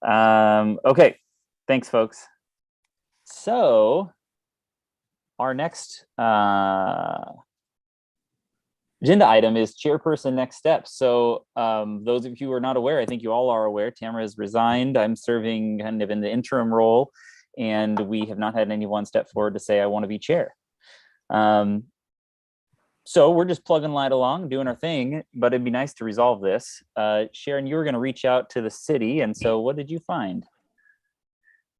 Okay, thanks, folks. So our next agenda item is chairperson next steps. So those of you who are not aware, I think you all are aware, Tamara has resigned. I'm serving kind of in the interim role, and we have not had anyone step forward to say, I want to be chair. So we're just plugging right along, doing our thing, but it'd be nice to resolve this. Sharon, you were going to reach out to the city. And so what did you find?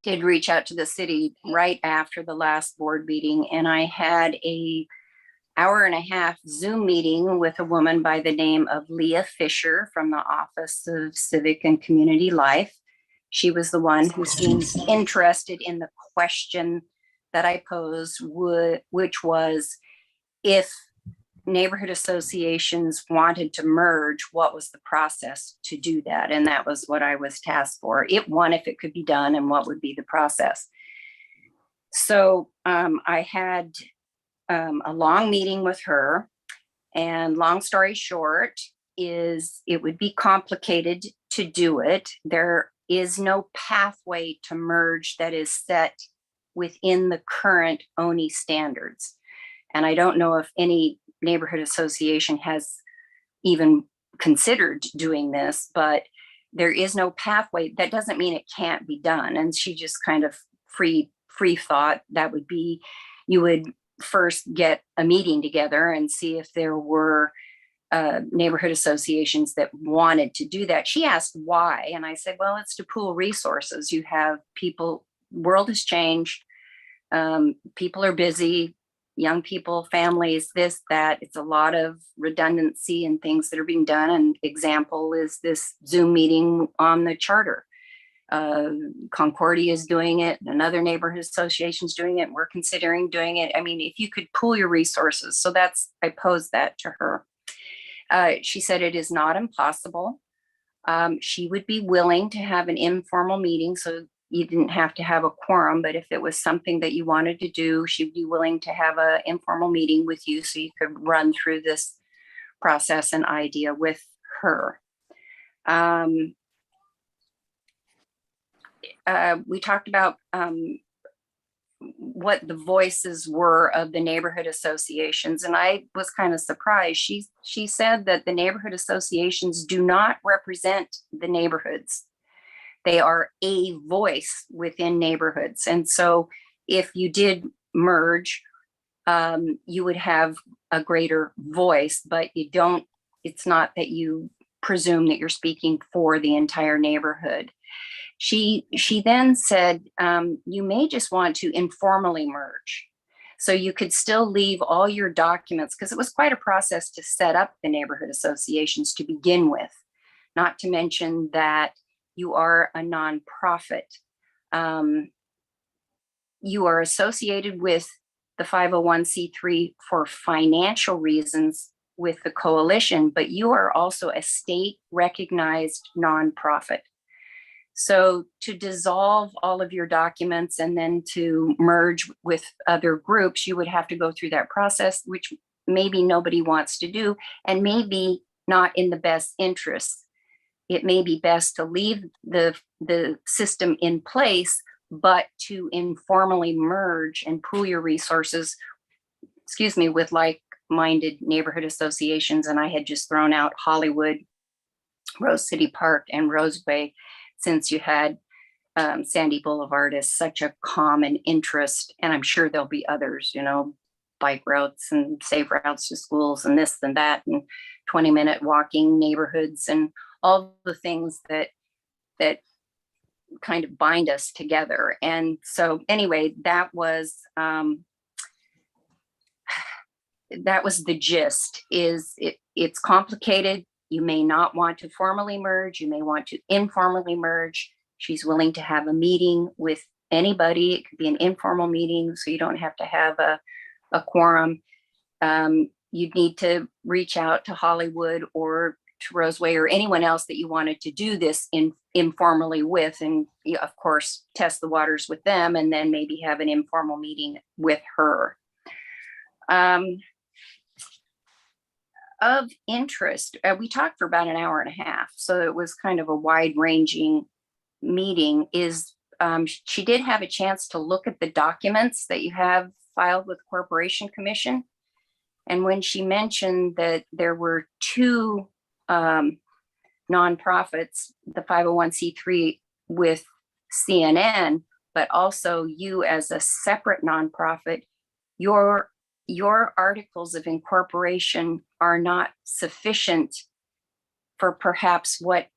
Did reach out to the city right after the last board meeting, and I had a hour-and-a-half Zoom meeting with a woman by the name of Leah Fisher from the Office of Civic and Community Life. She was the one who seemed interested in the question that I posed, which was, if neighborhood associations wanted to merge, what was the process to do that? And that was what I was tasked for. If it could be done, and what would be the process. So I had a long meeting with her, and long story short is it would be complicated to do it. There is no pathway to merge that is set within the current ONI standards. And I don't know if any neighborhood association has even considered doing this, but there is no pathway. That doesn't mean it can't be done. And she just kind of free thought that would be, you would first get a meeting together and see if there were neighborhood associations that wanted to do that. She asked why, and I said, well, it's to pool resources. You have people, world has changed, people are busy, young people, families, this, that. It's a lot of redundancy and things that are being done. And example is this Zoom meeting on the charter. Concordia is doing it, another neighborhood association is doing it. We're considering doing it. I mean, if you could pool your resources. So I posed that to her. She said it is not impossible. She would be willing to have an informal meeting, so you didn't have to have a quorum, but if it was something that you wanted to do, she'd be willing to have an informal meeting with you so you could run through this process and idea with her. We talked about what the voices were of the neighborhood associations, and I was kind of surprised. She said that the neighborhood associations do not represent the neighborhoods. They are a voice within neighborhoods. And so if you did merge, you would have a greater voice, but it's not that you presume that you're speaking for the entire neighborhood. She then said, you may just want to informally merge. So you could still leave all your documents, because it was quite a process to set up the neighborhood associations to begin with, not to mention that you are a nonprofit. You are associated with the 501c3 for financial reasons with the coalition, but you are also a state recognized nonprofit. So to dissolve all of your documents and then to merge with other groups, you would have to go through that process, which maybe nobody wants to do, and maybe not in the best interest. It may be best to leave the system in place, but to informally merge and pool your resources, with like-minded neighborhood associations. And I had just thrown out Hollywood, Rose City Park, and Roseway, since you had Sandy Boulevard as such a common interest. And I'm sure there'll be others, bike routes and safe routes to schools and this and that, and 20-minute walking neighborhoods and all the things that kind of bind us together. And so anyway, that was the gist. It's complicated. You may not want to formally merge. You may want to informally merge. She's willing to have a meeting with anybody. It could be an informal meeting, so you don't have to have a quorum. You'd need to reach out to Hollywood or to Roseway or anyone else that you wanted to do this informally with, and of course test the waters with them, and then maybe have an informal meeting with her. Of interest, we talked for about an hour and a half, so it was kind of a wide-ranging meeting. She did have a chance to look at the documents that you have filed with Corporation Commission, and when she mentioned that there were two nonprofits, the 501c3 with CNN, but also you as a separate nonprofit, your articles of incorporation are not sufficient for perhaps what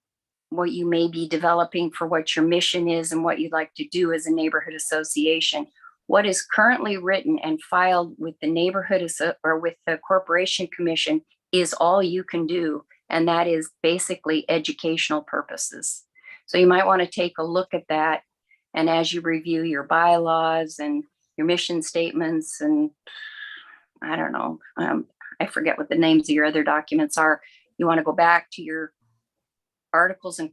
you may be developing for what your mission is and what you'd like to do as a neighborhood association. What is currently written and filed with the neighborhood or with the Corporation Commission is all you can do. And that is basically educational purposes. So you might want to take a look at that. And as you review your bylaws and your mission statements, and I don't know, I forget what the names of your other documents are. You want to go back to your articles of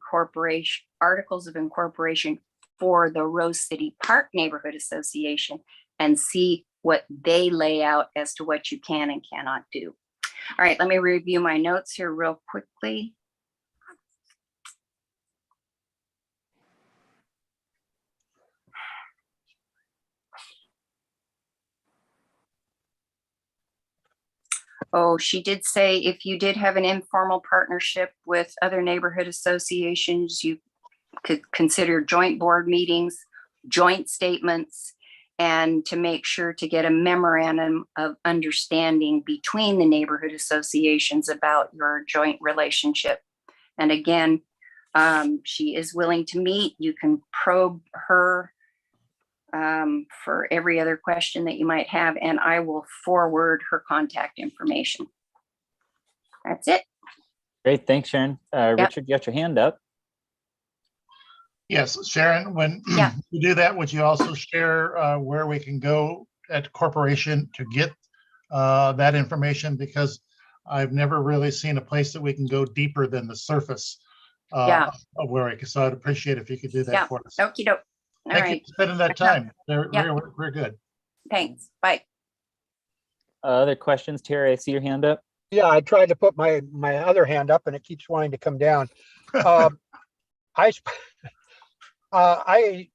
incorporation for the Rose City Park Neighborhood Association and see what they lay out as to what you can and cannot do. All right, let me review my notes here real quickly. Oh, she did say if you did have an informal partnership with other neighborhood associations, you could consider joint board meetings, joint statements, and to make sure to get a memorandum of understanding between the neighborhood associations about your joint relationship. And again, she is willing to meet. You can probe her for every other question that you might have, and I will forward her contact information. That's it. Great, thanks, Sharon. Richard, you got your hand up. Yes, Sharon, when you do that, would you also share where we can go at Corporation to get that information? Because I've never really seen a place that we can go deeper than the surface of where I can. So I'd appreciate if you could do that for us. Okie doke. Thank you for spending that time. We're good. Thanks. Bye. Other questions, Terry? I see your hand up. Yeah, I tried to put my other hand up and it keeps wanting to come down. I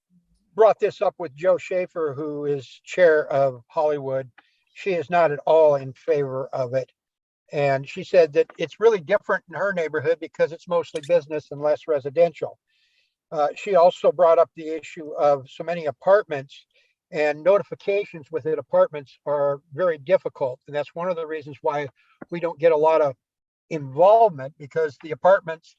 brought this up with Joe Schaefer, who is chair of Hollywood. She is not at all in favor of it. And she said that it's really different in her neighborhood because it's mostly business and less residential. She also brought up the issue of so many apartments, and notifications within apartments are very difficult. And that's one of the reasons why we don't get a lot of involvement, because the apartments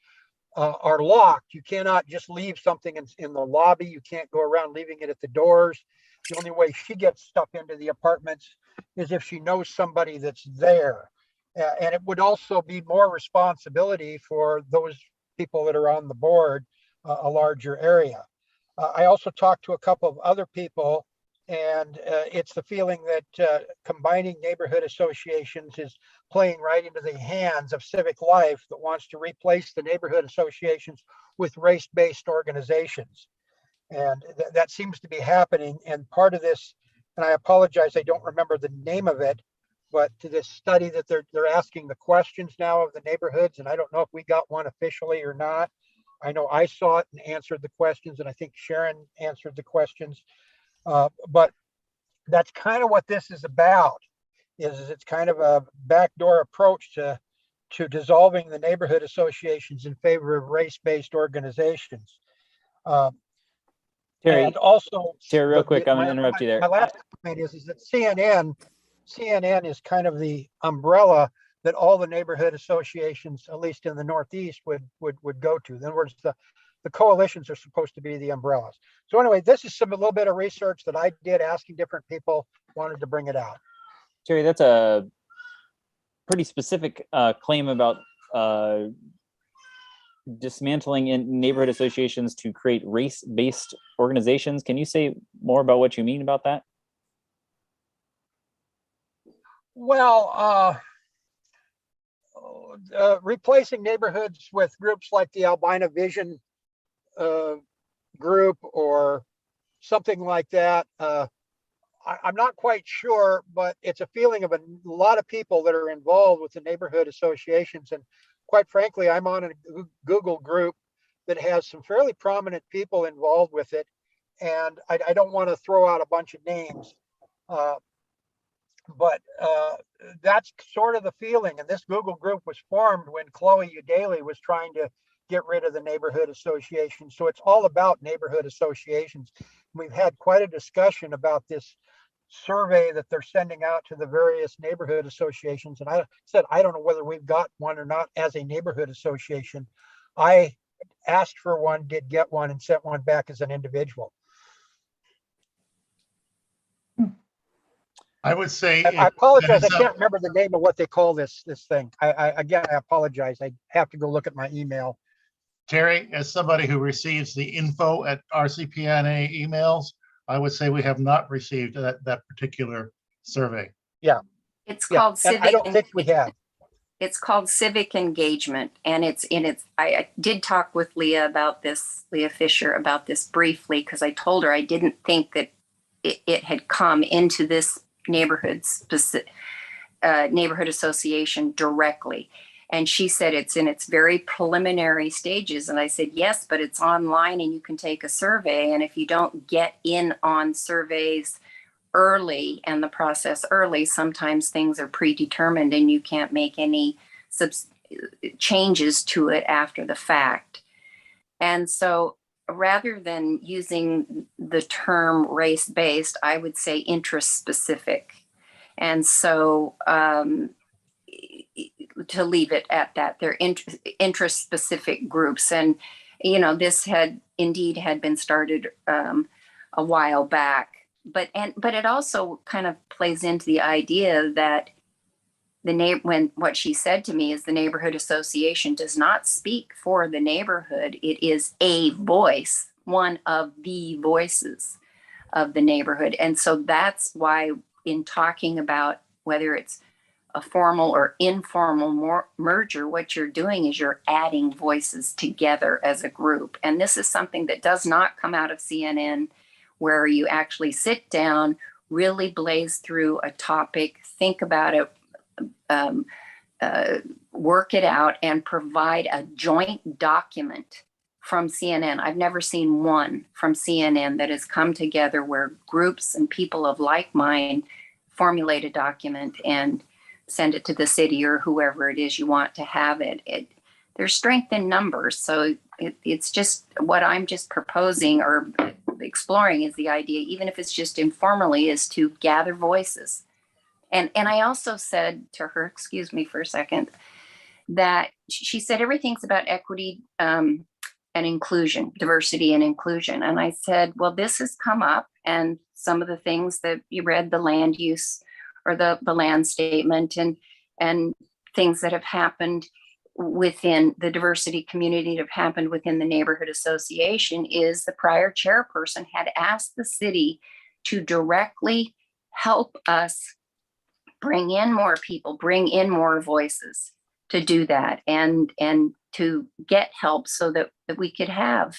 are locked. You cannot just leave something in the lobby. You can't go around leaving it at the doors. The only way she gets stuff into the apartments is if she knows somebody that's there. And it would also be more responsibility for those people that are on the board, a larger area. I also talked to a couple of other people, and it's the feeling that combining neighborhood associations is playing right into the hands of civic life that wants to replace the neighborhood associations with race-based organizations. And that seems to be happening. And part of this, and I apologize, I don't remember the name of it, but to this study that they're asking the questions now of the neighborhoods, and I don't know if we got one officially or not. I know I saw it and answered the questions, and I think Sharon answered the questions. But that's kind of what this is about. Is it's kind of a backdoor approach to dissolving the neighborhood associations in favor of race-based organizations. Terry, and also, Terry, real quick, I'm gonna interrupt you there. My last comment is that CNN is kind of the umbrella that all the neighborhood associations, at least in the Northeast, would go to. In other words, the coalitions are supposed to be the umbrellas. So anyway, this is a little bit of research that I did asking different people, wanted to bring it out. Terry, that's a pretty specific claim about dismantling in neighborhood associations to create race-based organizations. Can you say more about what you mean about that? Well, replacing neighborhoods with groups like the Albina Vision group or something like that. I'm not quite sure, but it's a feeling of a lot of people that are involved with the neighborhood associations. And quite frankly, I'm on a Google group that has some fairly prominent people involved with it. And I don't want to throw out a bunch of names, but that's sort of the feeling. And this Google group was formed when Chloe Udaley was trying to get rid of the neighborhood association. So it's all about neighborhood associations. We've had quite a discussion about this survey that they're sending out to the various neighborhood associations. And I said, I don't know whether we've got one or not as a neighborhood association. I asked for one, did get one, and sent one back as an individual. I would say. I apologize. I can't remember the name of what they call this thing. Again, I apologize. I have to go look at my email. Terry, as somebody who receives the info at RCPNA emails, I would say we have not received that particular survey. Yeah. It's called civic. I don't think we have. It's called civic engagement, and I did talk with Leah about this, Leah Fisher, about this briefly, because I told her I didn't think that it had come into this neighborhood association directly. And she said it's in its very preliminary stages. And I said, yes, but it's online and you can take a survey. And if you don't get in on surveys early and the process early, sometimes things are predetermined and you can't make any changes to it after the fact. And so rather than using the term race-based, I would say interest-specific. And so to leave it at that, they're interest-specific groups. And, this had been started a while back. But it also kind of plays into the idea that what she said to me is the neighborhood association does not speak for the neighborhood. It is a voice, one of the voices of the neighborhood. And so that's why in talking about whether it's a formal or informal merger, what you're doing is you're adding voices together as a group. And this is something that does not come out of CNN, where you actually sit down, really blaze through a topic, think about it, work it out, and provide a joint document from CNN. I've never seen one from CNN that has come together where groups and people of like mind formulate a document and send it to the city or whoever it is you want to have it. There's strength in numbers. So it's just what I'm just proposing or exploring is the idea, even if it's just informally, is to gather voices. And I also said to her, excuse me for a second, that she said everything's about equity and inclusion, diversity and inclusion. And I said, well, this has come up, and some of the things that you read, the land use or the land statement, and things that have happened within the diversity community that have happened within the neighborhood association, is the prior chairperson had asked the city to directly help us bring in more people, bring in more voices to do that, and to get help so that we could have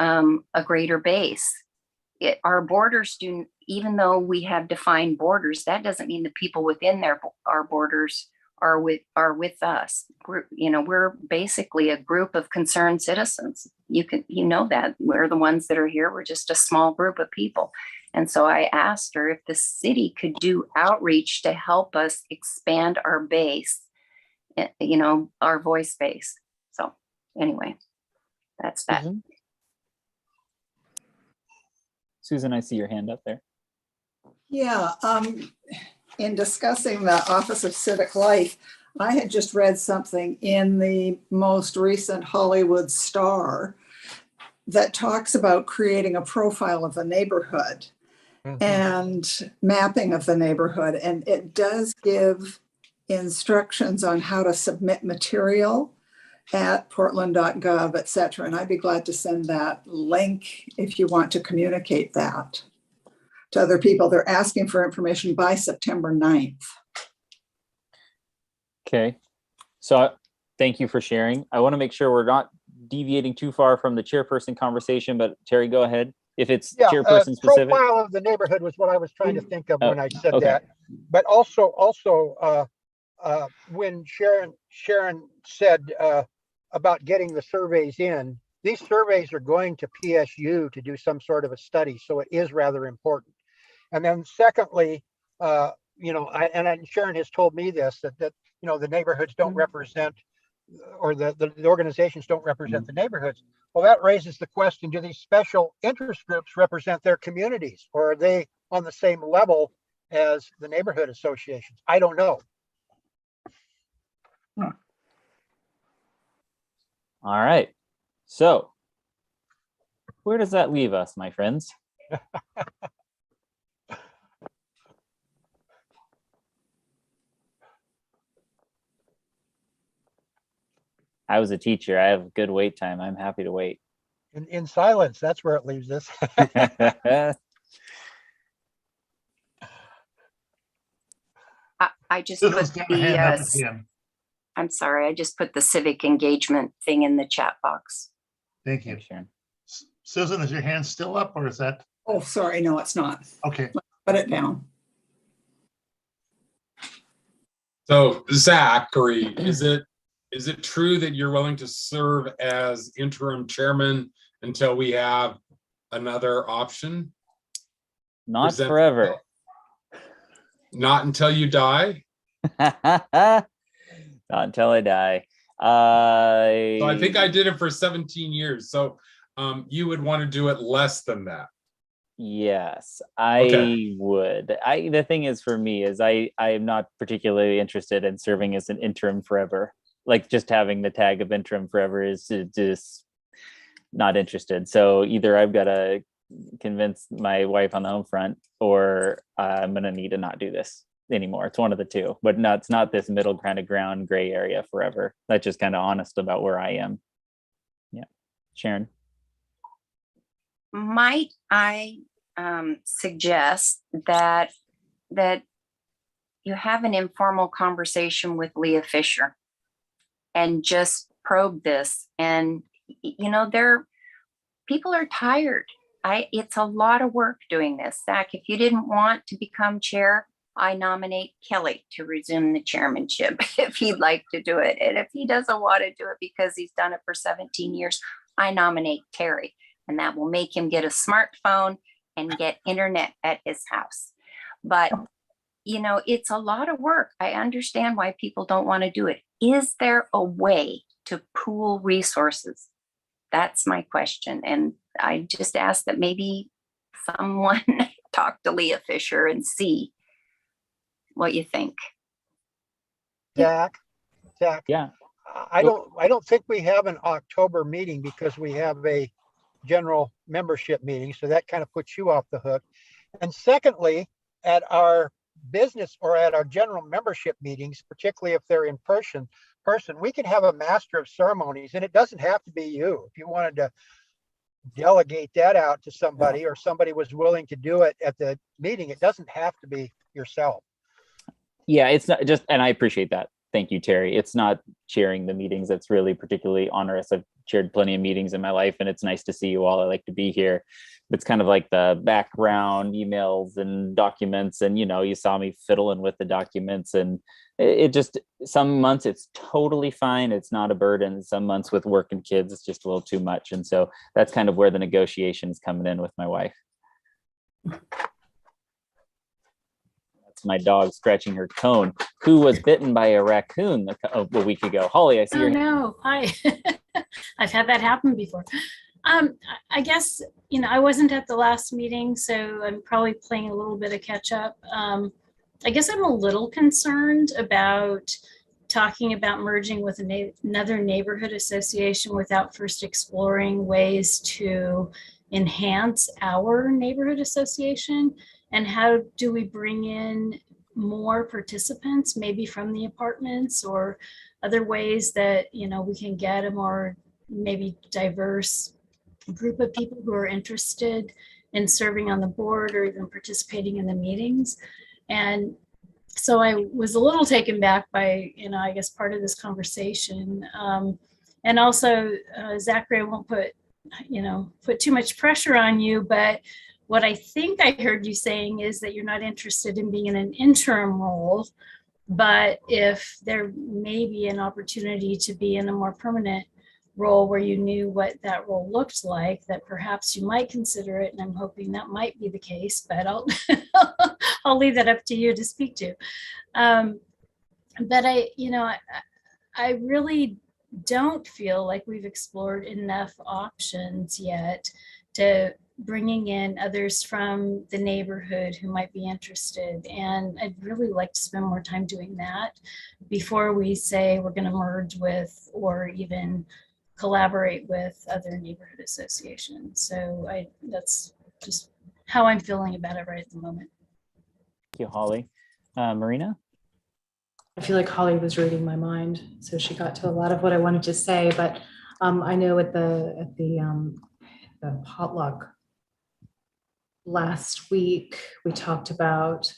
a greater base. Our borders do, even though we have defined borders, that doesn't mean the people within our borders are with us. We're basically a group of concerned citizens. You know that we're the ones that are here. We're just a small group of people. And so I asked her if the city could do outreach to help us expand our base, our voice base. So anyway, that's that. Susan, I see your hand up there. Yeah, in discussing the Office of Civic Life, I had just read something in the most recent Hollywood Star that talks about creating a profile of the neighborhood and mapping of the neighborhood. And it does give instructions on how to submit material at portland.gov, et cetera. And I'd be glad to send that link if you want to communicate that to other people. They're asking for information by September 9th. Okay. So thank you for sharing. I want to make sure we're not deviating too far from the chairperson conversation, but Terry, go ahead. If it's chairperson specific. Profile of the neighborhood was what I was trying to think of when I said that. But also when Sharon said about getting the surveys in, these surveys are going to PSU to do some sort of a study, so it is rather important. And then secondly, Sharon has told me this, that the neighborhoods don't represent, or the organizations don't represent the neighborhoods. Well, that raises the question, do these special interest groups represent their communities, or are they on the same level as the neighborhood associations? I don't know. All right. So where does that leave us, my friends? I was a teacher. I have good wait time. I'm happy to wait. In silence, that's where it leaves us. I just put I'm sorry, I just put the civic engagement thing in the chat box. Thank you. Thanks, Sharon. Susan, is your hand still up, or is that? Oh, sorry, no, it's not. Okay. Put it down. So Zachary, is it true that you're willing to serve as interim chairman until we have another option? Not forever. Not until you die? Not until I die. So I think I did it for 17 years. So you would want to do it less than that. Yes, I would. The thing is, for me, is I am not particularly interested in serving as an interim forever. Like, just having the tag of interim forever is just not interested. So either I've got to convince my wife on the home front, or I'm going to need to not do this anymore. It's one of the two, but it's not this middle kind of ground gray area forever. That's just kind of honest about where I am. Yeah. Sharon. Might I suggest that you have an informal conversation with Leah Fisher and just probe this? And people are tired. It's a lot of work doing this. Zach, if you didn't want to become chair, I nominate Kelly to resume the chairmanship if he'd like to do it. And if he doesn't want to do it because he's done it for 17 years, I nominate Terry. And that will make him get a smartphone and get internet at his house. But, it's a lot of work. I understand why people don't want to do it. Is there a way to pool resources? That's my question. And I just ask that maybe someone talk to Leah Fisher and see what you think. Zach. Yeah. I don't think we have an October meeting because we have a general membership meeting. So that kind of puts you off the hook. And secondly, at our business or at our general membership meetings, particularly if they're in person, we can have a master of ceremonies, and it doesn't have to be you. If you wanted to delegate that out to somebody, or somebody was willing to do it at the meeting, it doesn't have to be yourself. Yeah, it's not just, and I appreciate that. Thank you, Terry. It's not chairing the meetings that's really particularly onerous. I've chaired plenty of meetings in my life, and it's nice to see you all. I like to be here. It's kind of like the background emails and documents, and you saw me fiddling with the documents, and it just, some months it's totally fine. It's not a burden. Some months with work and kids, it's just a little too much. And so that's kind of where the negotiation is coming in with my wife. My dog scratching her cone, who was bitten by a raccoon a week ago. Holly, I see your hand. No, hi. I've had that happen before. I guess, I wasn't at the last meeting, so I'm probably playing a little bit of catch up. I guess I'm a little concerned about talking about merging with another neighborhood association without first exploring ways to enhance our neighborhood association. And how do we bring in more participants, maybe from the apartments or other ways that, we can get a more maybe diverse group of people who are interested in serving on the board or even participating in the meetings. And so I was a little taken back by, I guess part of this conversation. And also, Zachary, I won't put too much pressure on you, but what I think I heard you saying is that you're not interested in being in an interim role, but if there may be an opportunity to be in a more permanent role where you knew what that role looked like, that perhaps you might consider it. And I'm hoping that might be the case, but I'll leave that up to you to speak to. But I really don't feel like we've explored enough options yet to bringing in others from the neighborhood who might be interested. And I'd really like to spend more time doing that before we say we're going to merge with or even collaborate with other neighborhood associations. So that's just how I'm feeling about it right at the moment. Thank you, Holly. Marina? I feel like Holly was reading my mind, so she got to a lot of what I wanted to say. But I know at the potluck last week, we talked about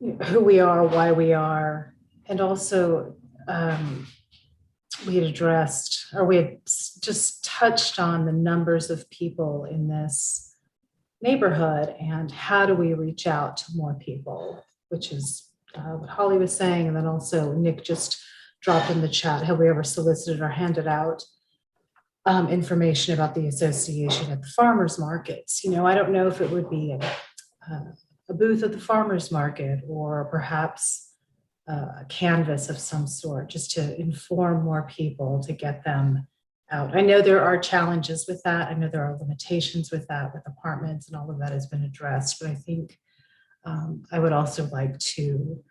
who we are, why we are, and also we had addressed, or we had just touched on the numbers of people in this neighborhood and how do we reach out to more people, which is what Holly was saying. And then also Nick just dropped in the chat, have we ever solicited or handed out information about the association at the farmers markets? I don't know if it would be a booth at the farmers market or perhaps a canvas of some sort, just to inform more people, to get them out. I know there are challenges with that. I know there are limitations with that, with apartments, and all of that has been addressed. But I think I would also like to,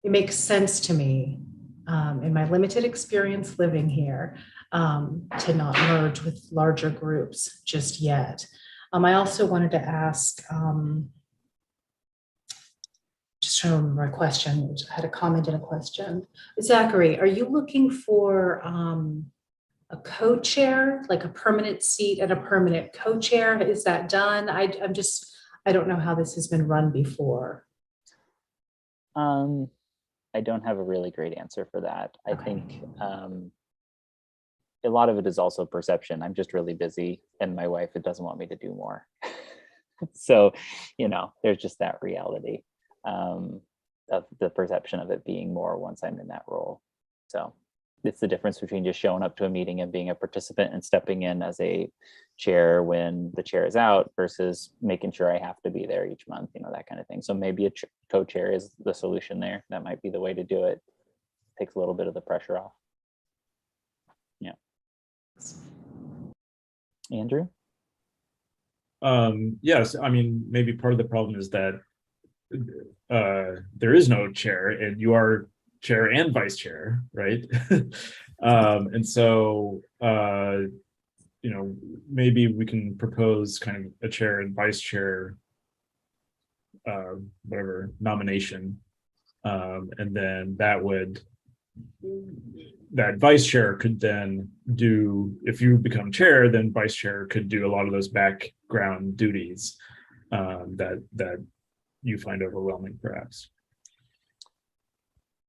it makes sense to me in my limited experience living here to not merge with larger groups just yet. I also wanted to ask, just trying to remember a question. I had a comment and a question. Zachary, are you looking for a co-chair, like a permanent seat and a permanent co-chair? Is that done? I don't know how this has been run before. I don't have a really great answer for that. I think a lot of it is also perception. I'm just really busy, and my wife doesn't want me to do more. So, there's just that reality of the perception of it being more once I'm in that role. So it's the difference between just showing up to a meeting and being a participant and stepping in as a chair when the chair is out versus making sure I have to be there each month, that kind of thing. So maybe a co-chair is the solution there. That might be the way to do it. Takes a little bit of the pressure off. Yeah. Andrew? Yes, maybe part of the problem is that there is no chair, and you are chair and vice chair, right? And so maybe we can propose kind of a chair and vice chair, whatever nomination, and then that vice chair could then do, if you become chair, then vice chair could do a lot of those background duties that you find overwhelming, perhaps.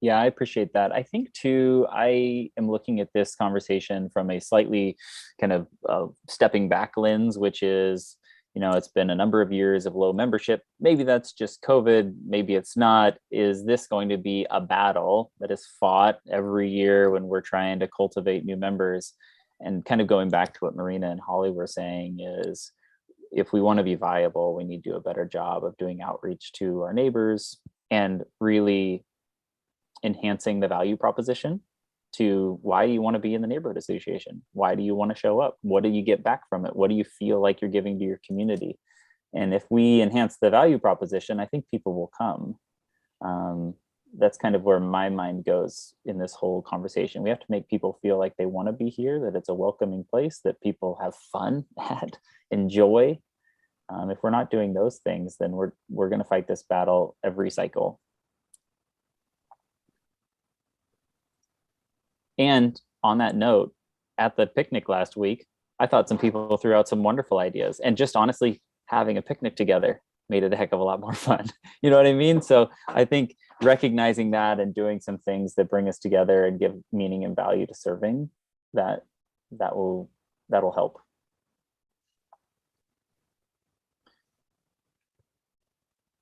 Yeah, I appreciate that. I think too, I am looking at this conversation from a slightly kind of stepping back lens, which is, it's been a number of years of low membership. Maybe that's just COVID. Maybe it's not. Is this going to be a battle that is fought every year when we're trying to cultivate new members? And kind of going back to what Marina and Holly were saying is, if we want to be viable, we need to do a better job of doing outreach to our neighbors and really enhancing the value proposition to why do you want to be in the neighborhood association? Why do you want to show up? What do you get back from it? What do you feel like you're giving to your community? And if we enhance the value proposition, I think people will come. That's kind of where my mind goes in this whole conversation. We have to make people feel like they want to be here, that it's a welcoming place, that people have fun at, enjoy. If we're not doing those things, then we're going to fight this battle every cycle. And on that note, at the picnic last week, I thought some people threw out some wonderful ideas, and just honestly having a picnic together made it a heck of a lot more fun. You know what I mean? So I think recognizing that and doing some things that bring us together and give meaning and value to serving, that'll help.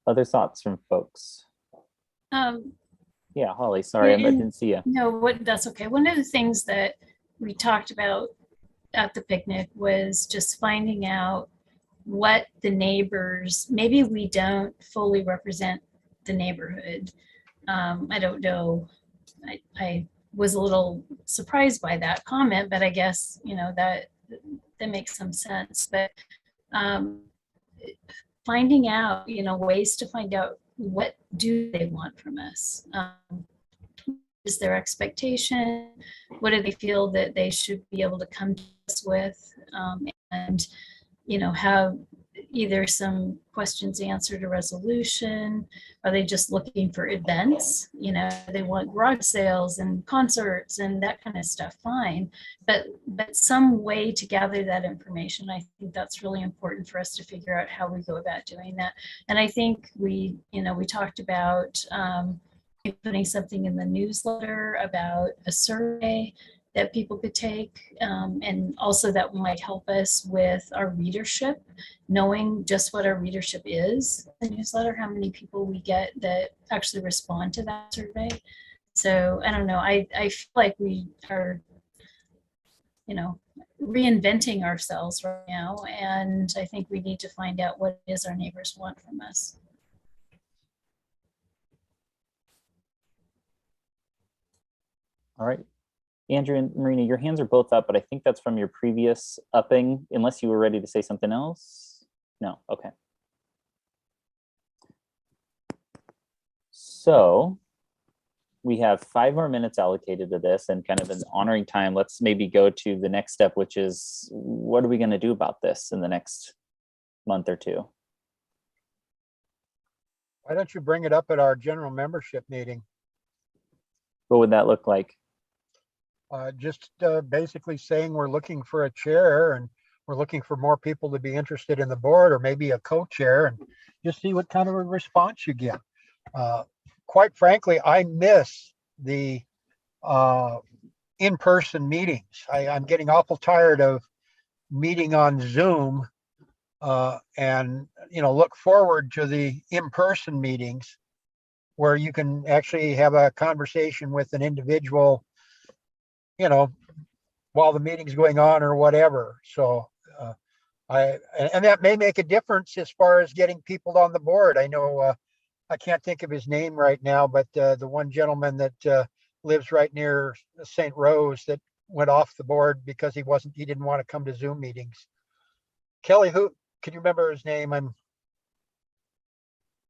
Other thoughts from folks? Yeah, Holly, sorry, I didn't see you. No, that's okay. One of the things that we talked about at the picnic was just finding out what the neighbors, maybe we don't fully represent the neighborhood. I don't know. I was a little surprised by that comment, but I guess, that makes some sense. But finding out, ways to find out what do they want from us. Is their expectation? What do they feel that they should be able to come to us with? And, have either some questions answered, a resolution. Are they just looking for events? They want garage sales and concerts and that kind of stuff, fine. But some way to gather that information. I think that's really important for us to figure out how we go about doing that. And I think we talked about putting something in the newsletter about a survey that people could take, and also that might help us with our readership, knowing just what our readership is, the newsletter, how many people we get that actually respond to that survey. So I don't know, I feel like we are, reinventing ourselves right now, and I think we need to find out what it is our neighbors want from us. All right. Andrew and Marina, your hands are both up, but I think that's from your previous upping, unless you were ready to say something else. No, okay. So we have 5 more minutes allocated to this, and kind of an honoring time. Let's maybe go to the next step, which is, what are we going to do about this in the next month or two? Why don't you bring it up at our general membership meeting? What would that look like? Just basically saying we're looking for a chair and we're looking for more people to be interested in the board, or maybe a co-chair, and just see what kind of a response you get. Quite frankly, I miss the in-person meetings. I'm getting awful tired of meeting on Zoom, and look forward to the in-person meetings where you can actually have a conversation with an individual, while the meeting's going on or whatever. So and that may make a difference as far as getting people on the board. I know I can't think of his name right now, but the one gentleman that lives right near St. Rose that went off the board because he didn't want to come to Zoom meetings. Kelly, who can you remember his name?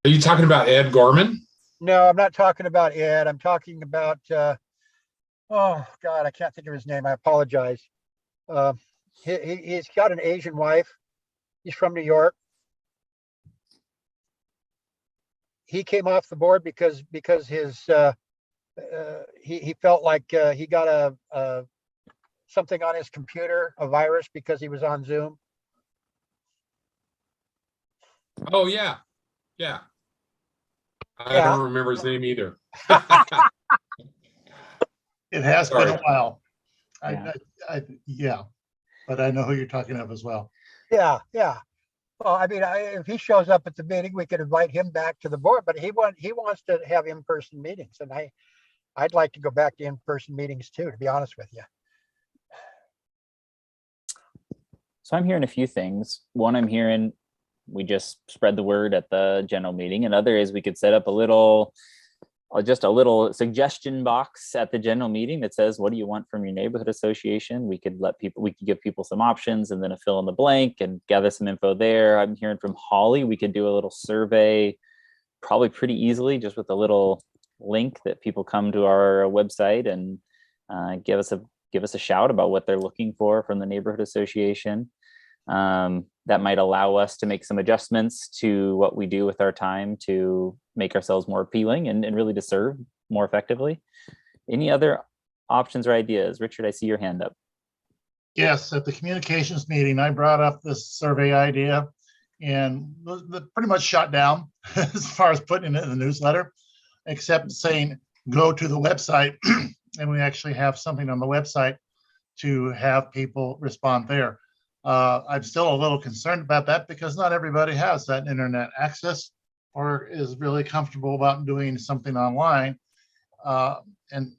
Are you talking about Ed Gorman? No, I'm not talking about Ed. I'm talking about, oh God, I can't think of his name. I apologize. He's got an Asian wife. He's from New York. He came off the board because his he felt like he got a something on his computer, a virus, because he was on Zoom. Oh yeah, yeah. I Yeah. don't remember his name either. It has been Sorry. a while. Yeah. Yeah, but I know who you're talking of as well. Yeah, yeah. Well, I mean, if he shows up at the meeting, we could invite him back to the board. But he wants to have in-person meetings, and I'd like to go back to in-person meetings too, to be honest with you. So I'm hearing a few things. One, I'm hearing we just spread the word at the general meeting. Another is we could set up just a little suggestion box at the general meeting that says, what do you want from your neighborhood association? We could give people some options and then a fill in the blank and gather some info there. I'm hearing from Holly, we could do a little survey probably pretty easily, just with a little link that people come to our website and give us a shout about what they're looking for from the neighborhood association. That might allow us to make some adjustments to what we do with our time to make ourselves more appealing and really to serve more effectively. Any other options or ideas? Richard, I see your hand up. Yes, at the communications meeting, I brought up this survey idea and was pretty much shot down as far as putting it in the newsletter, except saying, go to the website. And we actually have something on the website to have people respond there. I'm still a little concerned about that because not everybody has that internet access or is really comfortable about doing something online. And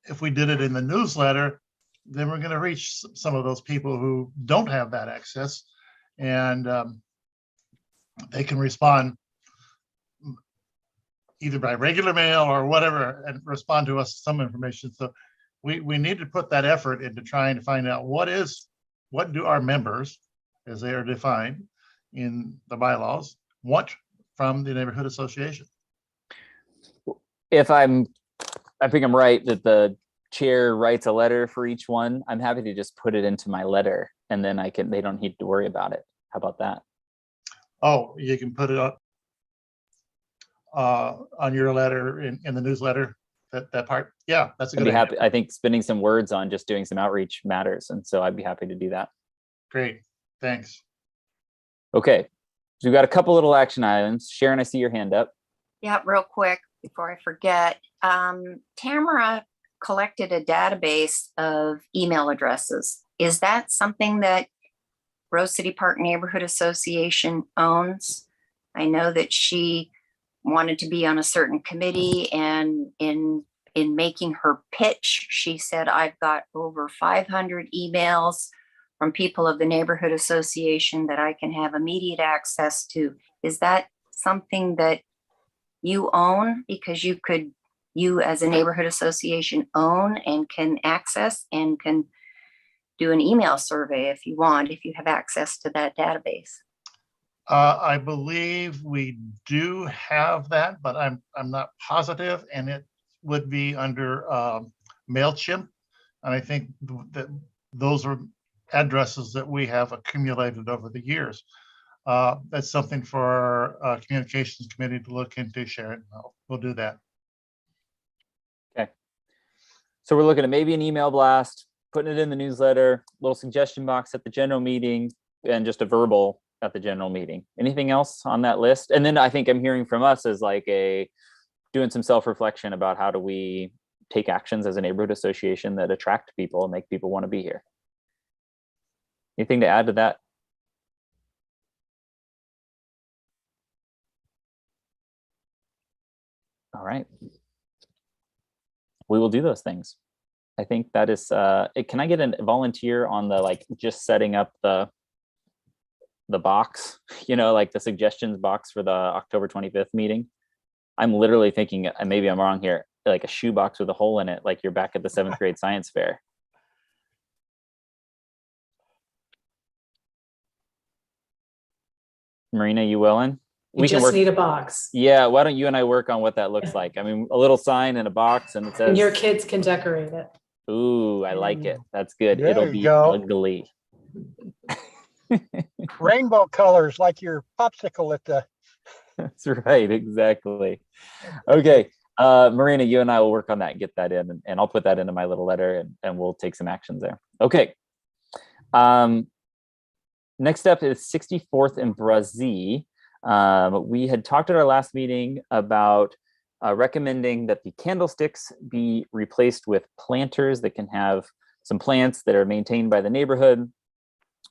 if we did it in the newsletter, then we're going to reach some of those people who don't have that access, and they can respond either by regular mail or whatever and respond to us some information. So we need to put that effort into trying to find out what do our members, as they are defined in the bylaws, want from the neighborhood association. I think I'm right that the chair writes a letter for each one. I'm happy to just put it into my letter and then they don't need to worry about it. How about that? Oh, you can put it up on your letter in the newsletter, that part. Yeah, that's a good idea. I think spending some words on just doing some outreach matters. And so I'd be happy to do that. Great, thanks. Okay, so we've got a couple little action items. Sharon, I see your hand up. Yeah, real quick before I forget. Tamara collected a database of email addresses. Is that something that Rose City Park Neighborhood Association owns? I know that she wanted to be on a certain committee, and in making her pitch, she said, I've got over 500 emails from people of the neighborhood association that I can have immediate access to. Is that something that you own? Because you as a neighborhood association own and can access and can do an email survey if you want, if you have access to that database. I believe we do have that, but I'm not positive, and it would be under MailChimp. And I think that those are addresses that we have accumulated over the years. That's something for our communications committee to look into, Sharon. We'll do that. Okay. So we're looking at maybe an email blast, putting it in the newsletter, little suggestion box at the general meeting, and just a verbal at the general meeting. Anything else on that list? And then I think I'm hearing from us as like doing some self-reflection about how do we take actions as a neighborhood association that attract people and make people want to be here. Anything to add to that? All right. We will do those things. I think that is, can I get a volunteer on the, just setting up the box, like the suggestions box for the October 25th meeting? I'm literally thinking, and maybe I'm wrong here, like a shoebox with a hole in it, like you're back at the 7th grade science fair. Marina, you willing? You We can just work. need a box. Yeah, why don't you and I work on what that looks like? I mean, a little sign in a box and it And says, your kids can decorate it. ooh, I like it. That's good. There It'll you be go. ugly. Rainbow colors like your popsicle at the. That's right, exactly. Okay, Marina, you and I will work on that and get that in, and I'll put that into my little letter, and we'll take some actions there. Okay. Next up is 64th and Brazil. We had talked at our last meeting about recommending that the candlesticks be replaced with planters that can have some plants that are maintained by the neighborhood.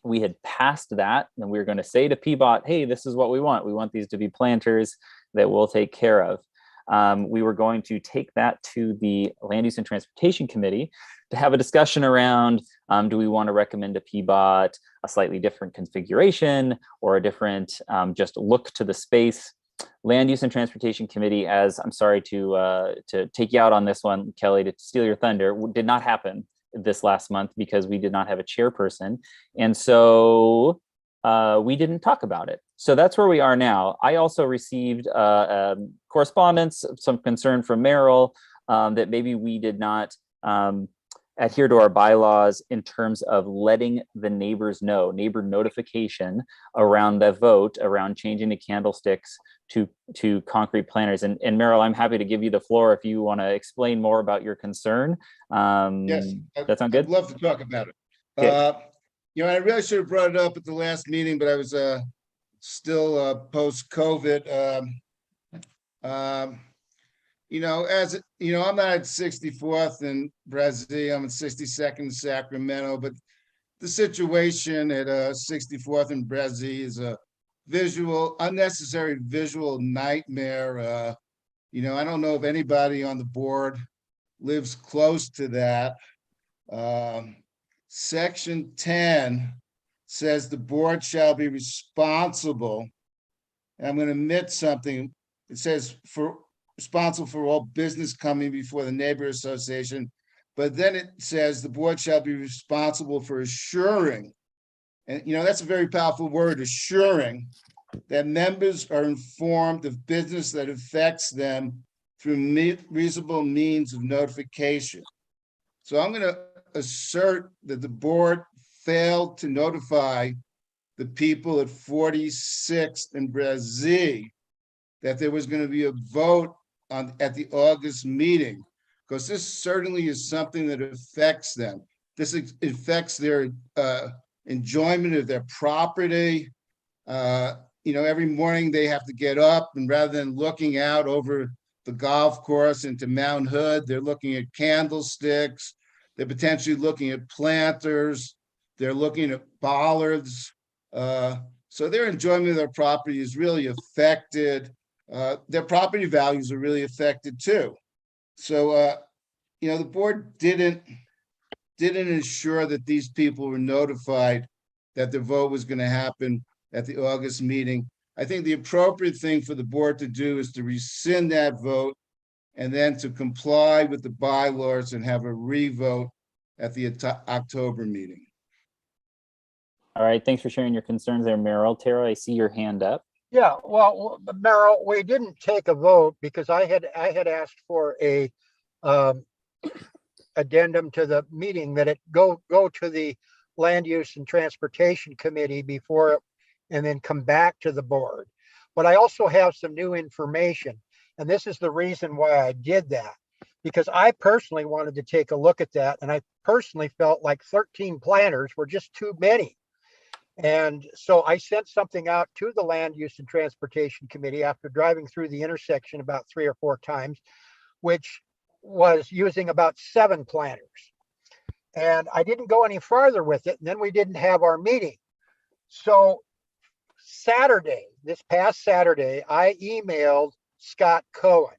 We had passed that, and we were going to say to PBOT, hey, this is what we want. We want these to be planters that we'll take care of. We were going to take that to the Land Use and Transportation Committee to have a discussion around, do we want to recommend to PBOT a slightly different configuration or a different just look to the space. Land Use and Transportation Committee, as I'm sorry to take you out on this one, Kelly, to steal your thunder, did not happen this last month because we did not have a chairperson. And so we didn't talk about it. So that's where we are now. I also received correspondence, some concern from Merrill that maybe we did not adhere to our bylaws in terms of letting the neighbors know, neighbor notification around the vote around changing the candlesticks to concrete planters. And Merrill, I'm happy to give you the floor if you want to explain more about your concern. Yes, that sound good? I'd love to talk about it. Okay. You know, I really should have brought it up at the last meeting, but I was still post-COVID. You know, as you know, I'm not at 64th in Brazil. I'm at 62nd in Sacramento, but the situation at 64th in Brazil is a unnecessary visual nightmare. You know, I don't know if anybody on the board lives close to that. Section 10 says the board shall be responsible. And I'm going to omit something. It says responsible for all business coming before the neighbor association. But then it says the board shall be responsible for assuring. And, you know, that's a very powerful word, assuring, that members are informed of business that affects them through reasonable means of notification. So I'm going to assert that the board failed to notify the people at 46th in Brazil that there was going to be a vote at the August meeting, because this certainly is something that affects them. This affects their enjoyment of their property. You know, every morning they have to get up, and rather than looking out over the golf course into Mount Hood, they're looking at candlesticks. They're potentially looking at planters. They're looking at bollards. So their enjoyment of their property is really affected. Their property values are really affected too. So, you know, the board didn't ensure that these people were notified that the vote was going to happen at the August meeting. I think the appropriate thing for the board to do is to rescind that vote and then to comply with the bylaws and have a revote at the October meeting. All right, thanks for sharing your concerns there, Merrill. Tara, I see your hand up. Yeah, well, Merrill, we didn't take a vote because I had asked for a addendum to the meeting that it go to the Land Use and Transportation Committee before it, and then come back to the board. But I also have some new information, and this is the reason why I did that, because I personally wanted to take a look at that, and I personally felt like 13 planters were just too many. And so I sent something out to the Land Use and Transportation Committee after driving through the intersection about 3 or 4 times, which was using about 7 planters. And I didn't go any farther with it. And then we didn't have our meeting. So Saturday, this past Saturday, I emailed Scott Cohen.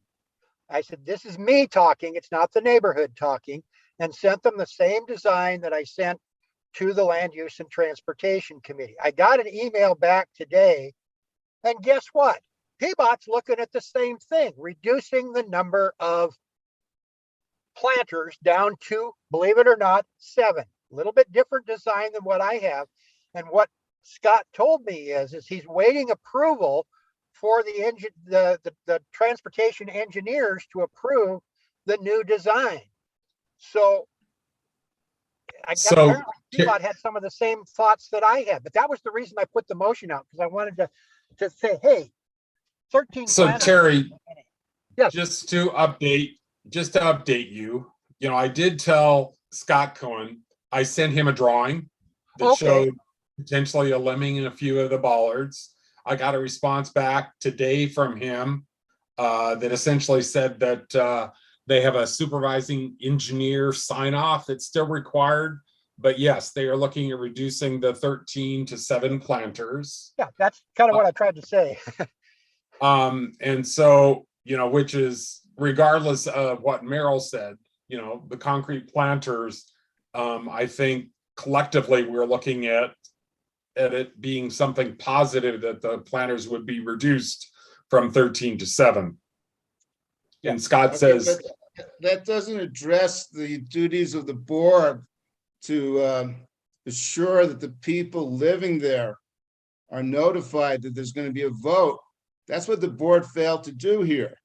I said, this is me talking. It's not the neighborhood talking, and sent them the same design that I sent to the Land Use and Transportation Committee. I got an email back today, and guess what? PBOT's looking at the same thing, reducing the number of planters down to, believe it or not, 7. A little bit different design than what I have. And what Scott told me is he's waiting approval for the transportation engineers to approve the new design. So I guess So, apparently CDOT had some of the same thoughts that I had, but that was the reason I put the motion out, because I wanted to say, hey, 13 so planners. Terry, Yes. just to update you, I did tell Scott Cohen, I sent him a drawing that Okay. showed potentially a lemming in a few of the bollards. I got a response back today from him that essentially said that they have a supervising engineer sign off that's still required. But yes, they are looking at reducing the 13 to 7 planters. Yeah, that's kind of what I tried to say. And so, which is regardless of what Merrill said, the concrete planters, I think collectively we're looking at it being something positive that the planters would be reduced from 13 to 7. And Scott Okay, says but that doesn't address the duties of the board to assure that the people living there are notified that there's going to be a vote. That's what the board failed to do here.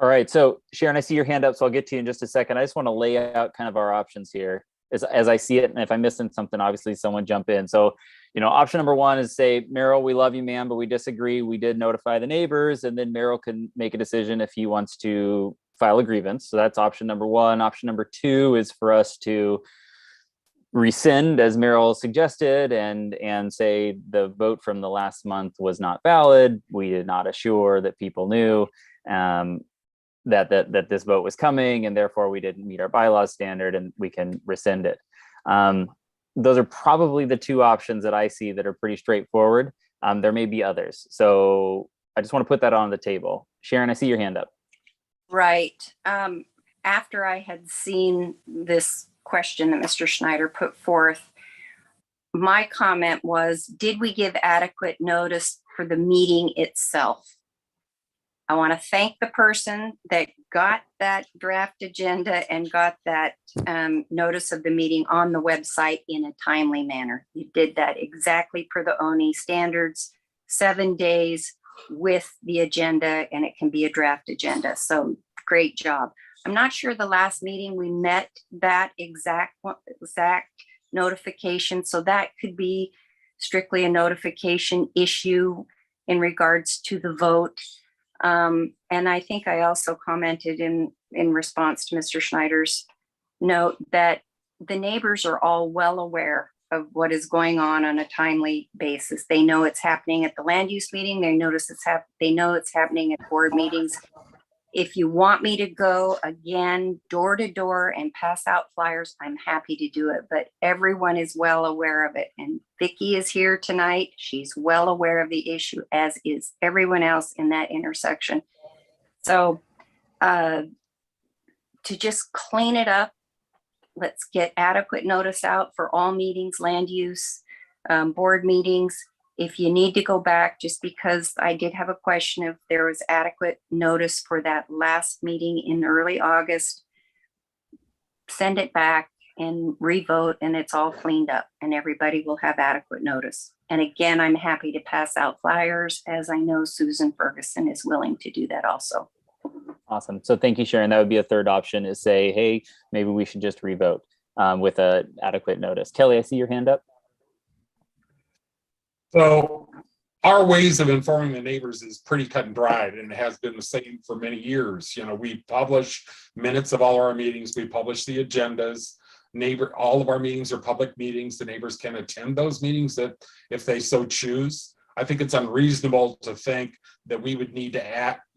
All right, so Sharon, I see your hand up, so I'll get to you in just a second. I just want to lay out kind of our options here as I see it, and if I'm missing something, obviously someone jump in. So, option number one is say, Merrill, we love you, ma'am, but we disagree. We did notify the neighbors, and then Merrill can make a decision if he wants to file a grievance. So that's option number one. Option number two is for us to rescind, as Merrill suggested, and say the vote from the last month was not valid. We did not assure that people knew that this vote was coming, and therefore we didn't meet our bylaws standard, and we can rescind it. Those are probably the two options that I see that are pretty straightforward. There may be others. So I just want to put that on the table. Sharon, I see your hand up. Right. After I had seen this question that Mr. Schneider put forth, my comment was, did we give adequate notice for the meeting itself? I want to thank the person that got that draft agenda and got that notice of the meeting on the website in a timely manner. You did that exactly per the ONI standards, 7 days with the agenda, and it can be a draft agenda. So great job. I'm not sure the last meeting we met that exact notification. So that could be strictly a notification issue in regards to the vote. And I think I also commented in response to Mr. Schneider's note that the neighbors are all well aware of what is going on a timely basis. They know it's happening at the land use meeting. They know it's happening at board meetings. If you want me to go again door to door and pass out flyers, I'm happy to do it, but everyone is well aware of it. And Vicki is here tonight. She's well aware of the issue, as is everyone else in that intersection. So to just clean it up, let's get adequate notice out for all meetings, land use, board meetings. If you need to go back, just because I did have a question if there was adequate notice for that last meeting in early August, send it back and revote, and it's all cleaned up and everybody will have adequate notice. And again, I'm happy to pass out flyers, as I know Susan Ferguson is willing to do that also. Awesome. So thank you, Sharon. That would be a third option, is say, hey, maybe we should just revote with a adequate notice. Kelly, I see your hand up. So our ways of informing the neighbors is pretty cut and dried, and it has been the same for many years. We publish minutes of all our meetings. We publish the agendas. All of our meetings are public meetings. The neighbors can attend those meetings if they so choose. I think it's unreasonable to think that we would need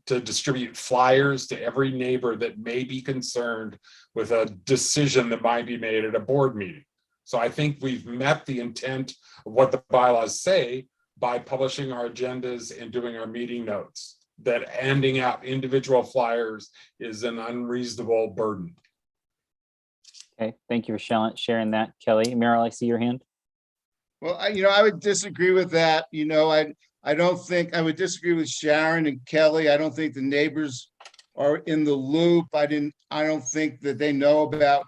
to distribute flyers to every neighbor that may be concerned with a decision that might be made at a board meeting. So I think we've met the intent of what the bylaws say by publishing our agendas and doing our meeting notes. That handing out individual flyers is an unreasonable burden. Okay, thank you for sharing that, Kelly. Merrill, I see your hand. Well, I would disagree with that. I don't think I would disagree with Sharon and Kelly. I don't think the neighbors are in the loop. I don't think that they know about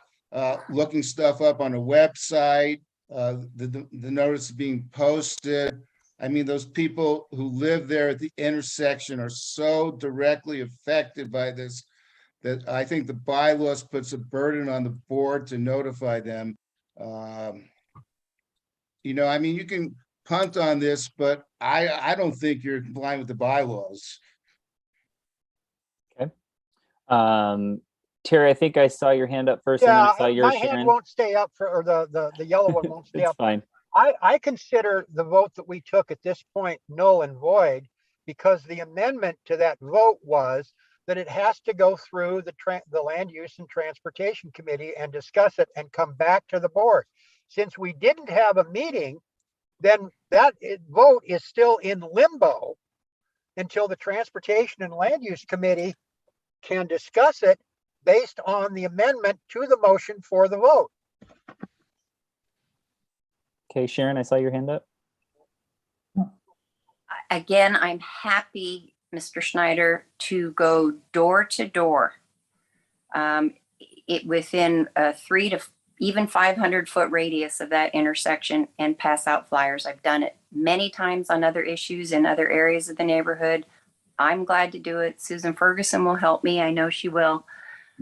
looking stuff up on a website, the notice being posted. I mean, those people who live there at the intersection are so directly affected by this that I think the bylaws puts a burden on the board to notify them. You know, I mean, you can punt on this, but I don't think you're complying with the bylaws. Okay. Terry, I think I saw your hand up first, and then I Yeah, saw yours, my hand Sharon. won't stay up for, or the yellow one won't stay It's up. fine. I consider the vote that we took at this point null and void, because the amendment to that vote was that it has to go through the Land Use and Transportation Committee and discuss it and come back to the board. Since we didn't have a meeting, then that vote is still in limbo until the Transportation and Land Use Committee can discuss it based on the amendment to the motion for the vote. Okay, Sharon, I saw your hand up. Again, I'm happy, Mr. Schneider, to go door to door. Within a 3 to even 500-foot radius of that intersection and pass out flyers. I've done it many times on other issues in other areas of the neighborhood. I'm glad to do it. Susan Ferguson will help me. I know she will.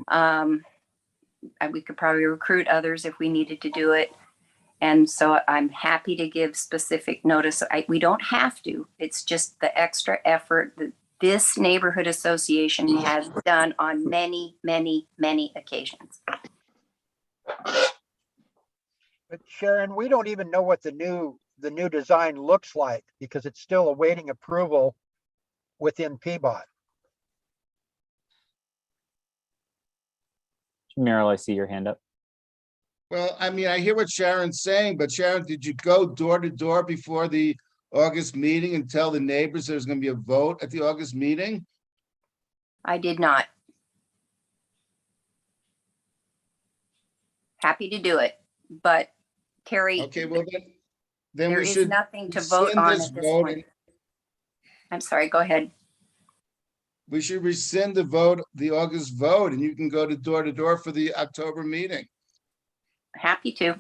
We could probably recruit others if we needed to do it. And so I'm happy to give specific notice. We don't have to. It's just the extra effort that this neighborhood association has done on many, many, many occasions. But Sharon, we don't even know what the new design looks like because it's still awaiting approval within PBOT. Meryl, I see your hand up. Well, I mean, I hear what Sharon's saying, but Sharon, did you go door to door before the August meeting and tell the neighbors there's going to be a vote at the August meeting? I did not. Happy to do it, but Terry, Okay, well then there we is should nothing to vote rescind on this at this vote point. and I'm sorry, go ahead. we should rescind the vote, the August vote, and you can go to door for the October meeting. Happy to.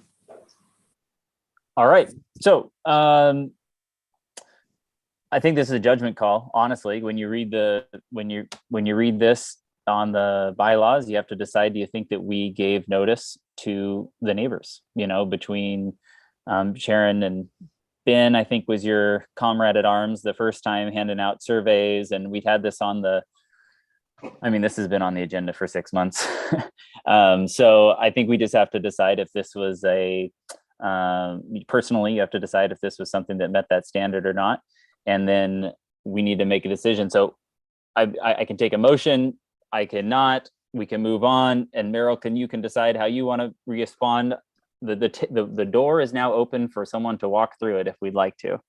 All right. So I think this is a judgment call. Honestly, when you read when you read this on the bylaws, you have to decide, do you think that we gave notice to the neighbors, you know, between Sharon and Ben, I think, was your comrade at arms the first time, handing out surveys, and we've had this on the, I mean, this has been on the agenda for 6 months. So I think we just have to decide if this was personally, you have to decide if this was something that met that standard or not. And then we need to make a decision. So I can take a motion, I cannot, we can move on. And Meryl, you can decide how you want to respond. The door is now open for someone to walk through it if we'd like to.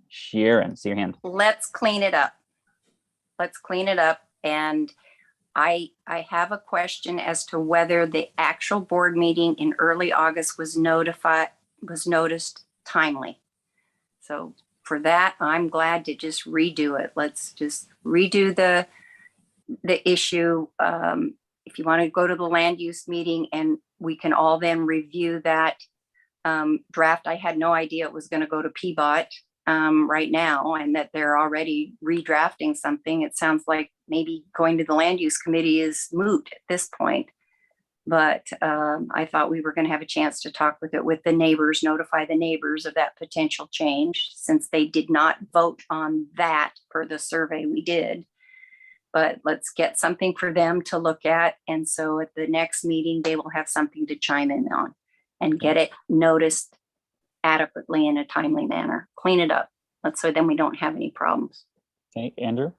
Sharon, see your hand. Let's clean it up. Let's clean it up. And I have a question as to whether the actual board meeting in early August was noticed timely. So for that, I'm glad to just redo it. Let's just redo the issue. If you want to go to the land use meeting, and we can all then review that draft. I had no idea it was going to go to PBOT right now, and that they're already redrafting something. It sounds like maybe going to the land use committee is moot at this point. But I thought we were going to have a chance to talk with the neighbors, notify the neighbors of that potential change, since they did not vote on that per the survey we did. But let's get something for them to look at. And so at the next meeting, they will have something to chime in on and get it noticed adequately in a timely manner. Clean it up. So then we don't have any problems. Okay, Andrew?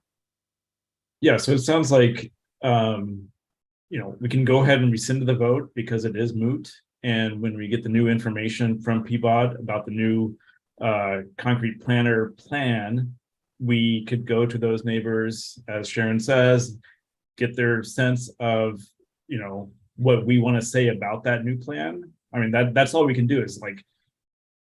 Yeah, so it sounds like, we can go ahead and rescind the vote because it is moot. And when we get the new information from PBOT about the new concrete planner plan, we could go to those neighbors, as Sharon says, get their sense of, what we want to say about that new plan. I mean, that's all we can do is like,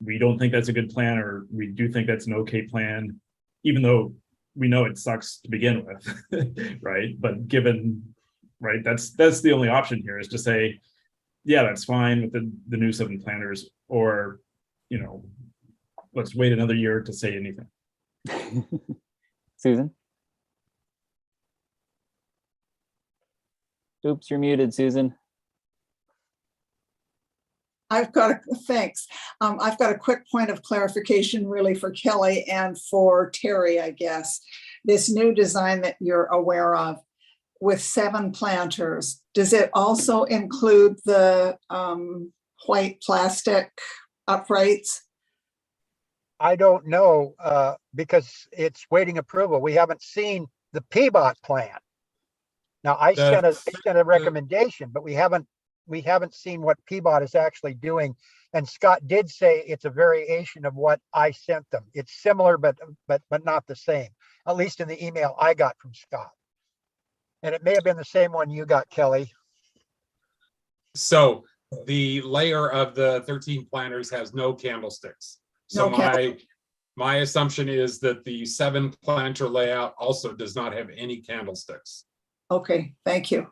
we don't think that's a good plan, or we do think that's an okay plan, even though we know it sucks to begin with, right? But given, right, that's the only option here, is to say, yeah, that's fine with the new 7 planners, or, let's wait another year to say anything. Susan? Oops, you're muted, Susan. Thanks. I've got a quick point of clarification really for Kelly and for Terry, I guess. This new design that you're aware of with 7 planters, does it also include the white plastic uprights? I don't know, because it's waiting approval. We haven't seen the PBOT plan. Now, I sent a recommendation, but we haven't seen what PBOT is actually doing. And Scott did say it's a variation of what I sent them. It's similar, but not the same, at least in the email I got from Scott. And it may have been the same one you got, Kelly. So the layer of the 13 planters has no candlesticks. So my assumption is that the 7 planter layout also does not have any candlesticks. Okay, thank you.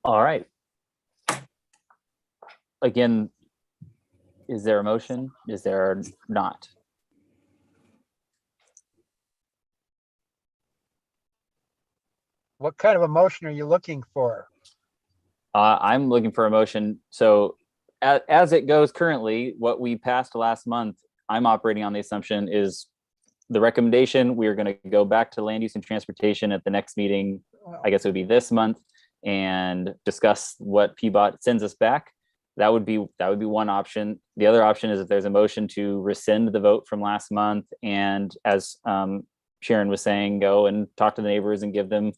All right. Again, is there a motion? Is there not? What kind of a motion are you looking for? I'm looking for a motion. So as it goes currently, what we passed last month, I'm operating on the assumption is the recommendation. We are going to go back to land use and transportation at the next meeting. I guess it would be this month, and discuss what PBOT sends us back. That would be one option. The other option is if there's a motion to rescind the vote from last month, and as Sharon was saying, go and talk to the neighbors and give them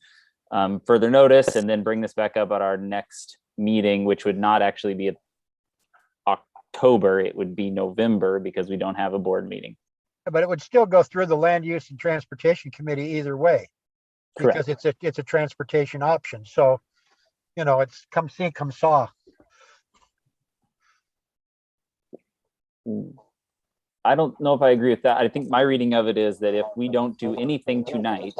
further notice, and then bring this back up at our next meeting, which would not actually be October, it would be November, because we don't have a board meeting. But it would still go through the Land Use and Transportation Committee either way. Correct. Because it's a transportation option. So, it's come see, come saw. I don't know if I agree with that. I think my reading of it is that if we don't do anything tonight,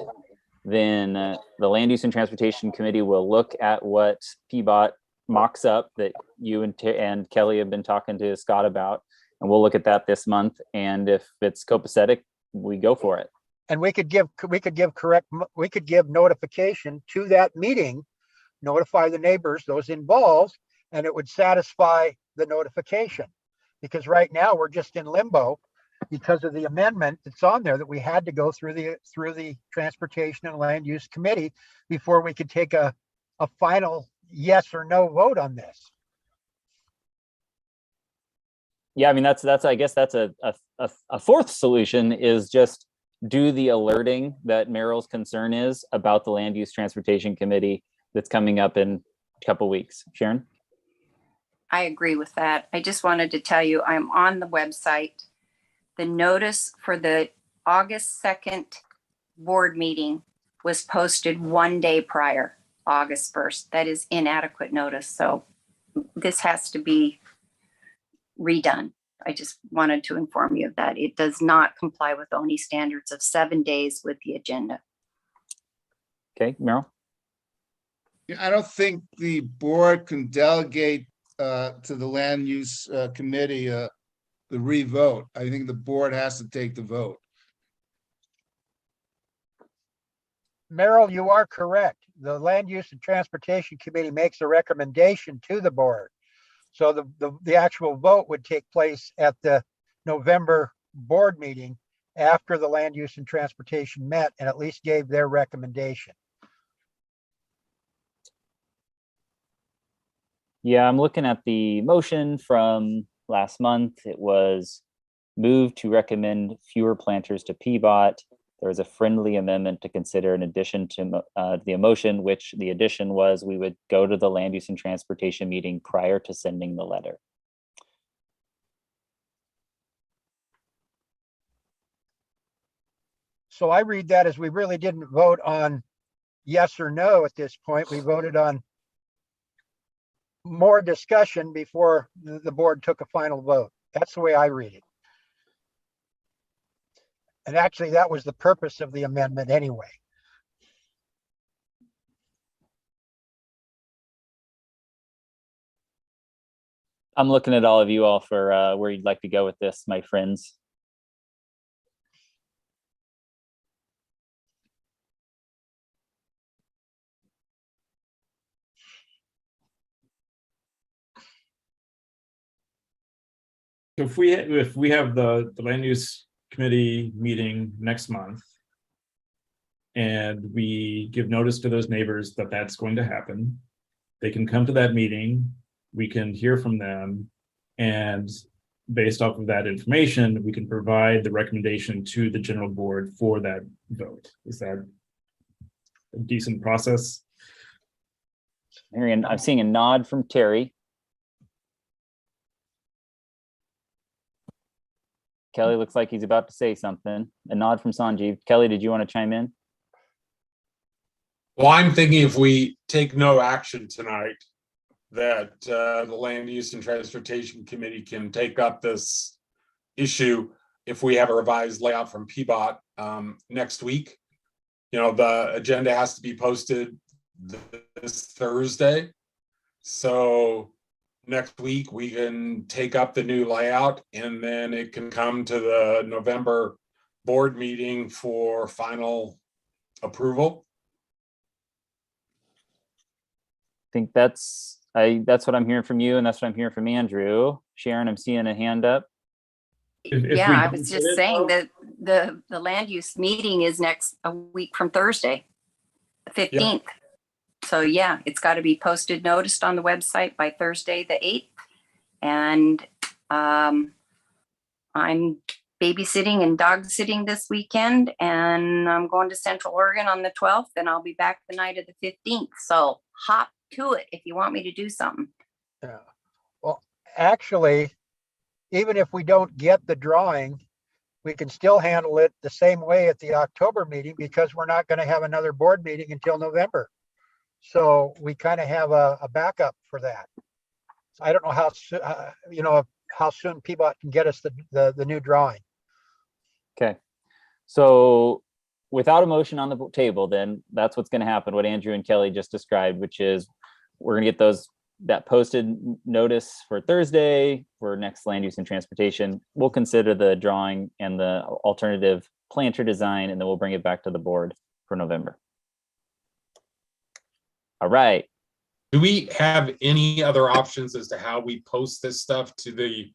then the Land Use and Transportation Committee will look at what PBOT mocks up that you and Kelly have been talking to Scott about, and we'll look at that this month. And if it's copacetic, we go for it. And we could give notification to that meeting, notify the neighbors, those involved, and it would satisfy the notification. Because right now we're just in limbo because of the amendment that's on there that we had to go through the Transportation and Land Use Committee before we could take a final yes or no vote on this. Yeah, I mean, that's I guess that's a fourth solution, is just do the alerting that Merrill's concern is about the Land Use Transportation Committee that's coming up in a couple weeks. Sharon? I agree with that. I just wanted to tell you, I'm on the website. The notice for the August 2nd board meeting was posted 1 day prior, August 1st. That is inadequate notice. So this has to be redone. I just wanted to inform you of that. It does not comply with ONI standards of 7 days with the agenda. Okay, Merrill? I don't think the board can delegate to the land use committee the revote. I think the board has to take the vote. Merrill, you are correct. The Land Use and Transportation Committee makes a recommendation to the board. So the actual vote would take place at the November board meeting after the Land Use and Transportation met and at least gave their recommendation. Yeah, I'm looking at the motion from last month. It was moved to recommend fewer planters to PBOT. There was a friendly amendment to consider in addition to the motion, which the addition was we would go to the Land Use and Transportation meeting prior to sending the letter. So I read that as we really didn't vote on yes or no at this point. We voted on more discussion before the board took a final vote. That's the way I read it. And actually, that was the purpose of the amendment anyway. I'm looking at all of you all for where you'd like to go with this, my friends. So if we have the land use committee meeting next month, and we give notice to those neighbors that that's going to happen, they can come to that meeting, we can hear from them, and based off of that information, we can provide the recommendation to the general board for that vote. Is that a decent process? Marion, I'm seeing a nod from Terry. Kelly looks like he's about to say something. A nod from Sanjeev. Kelly, did you want to chime in? Well, I'm thinking if we take no action tonight, that the Land Use and Transportation Committee can take up this issue if we have a revised layout from PBOT next week. You know, the agenda has to be posted this Thursday. So next week we can take up the new layout, and then it can come to the November board meeting for final approval. I think that's what I'm hearing from you, and that's what I'm hearing from Andrew. Sharon, I'm seeing a hand up. Yeah, I was just saying that the land use meeting is a week from Thursday, the 15th. So yeah, it's got to be posted, noticed on the website by Thursday, the 8th. And I'm babysitting and dog sitting this weekend, and I'm going to Central Oregon on the 12th, and I'll be back the night of the 15th. So hop to it if you want me to do something. Yeah. Well, actually, even if we don't get the drawing, we can still handle it the same way at the October meeting, because we're not going to have another board meeting until November. So we kind of have a backup for that. So I don't know how soon, how soon PBOT can get us the new drawing. Okay. So without a motion on the table, then that's what's going to happen, what Andrew and Kelly just described, which is we're going to get that posted notice for Thursday for next land use and transportation. We'll consider the drawing and the alternative planter design, and then we'll bring it back to the board for November. All right. Do we have any other options as to how we post this stuff to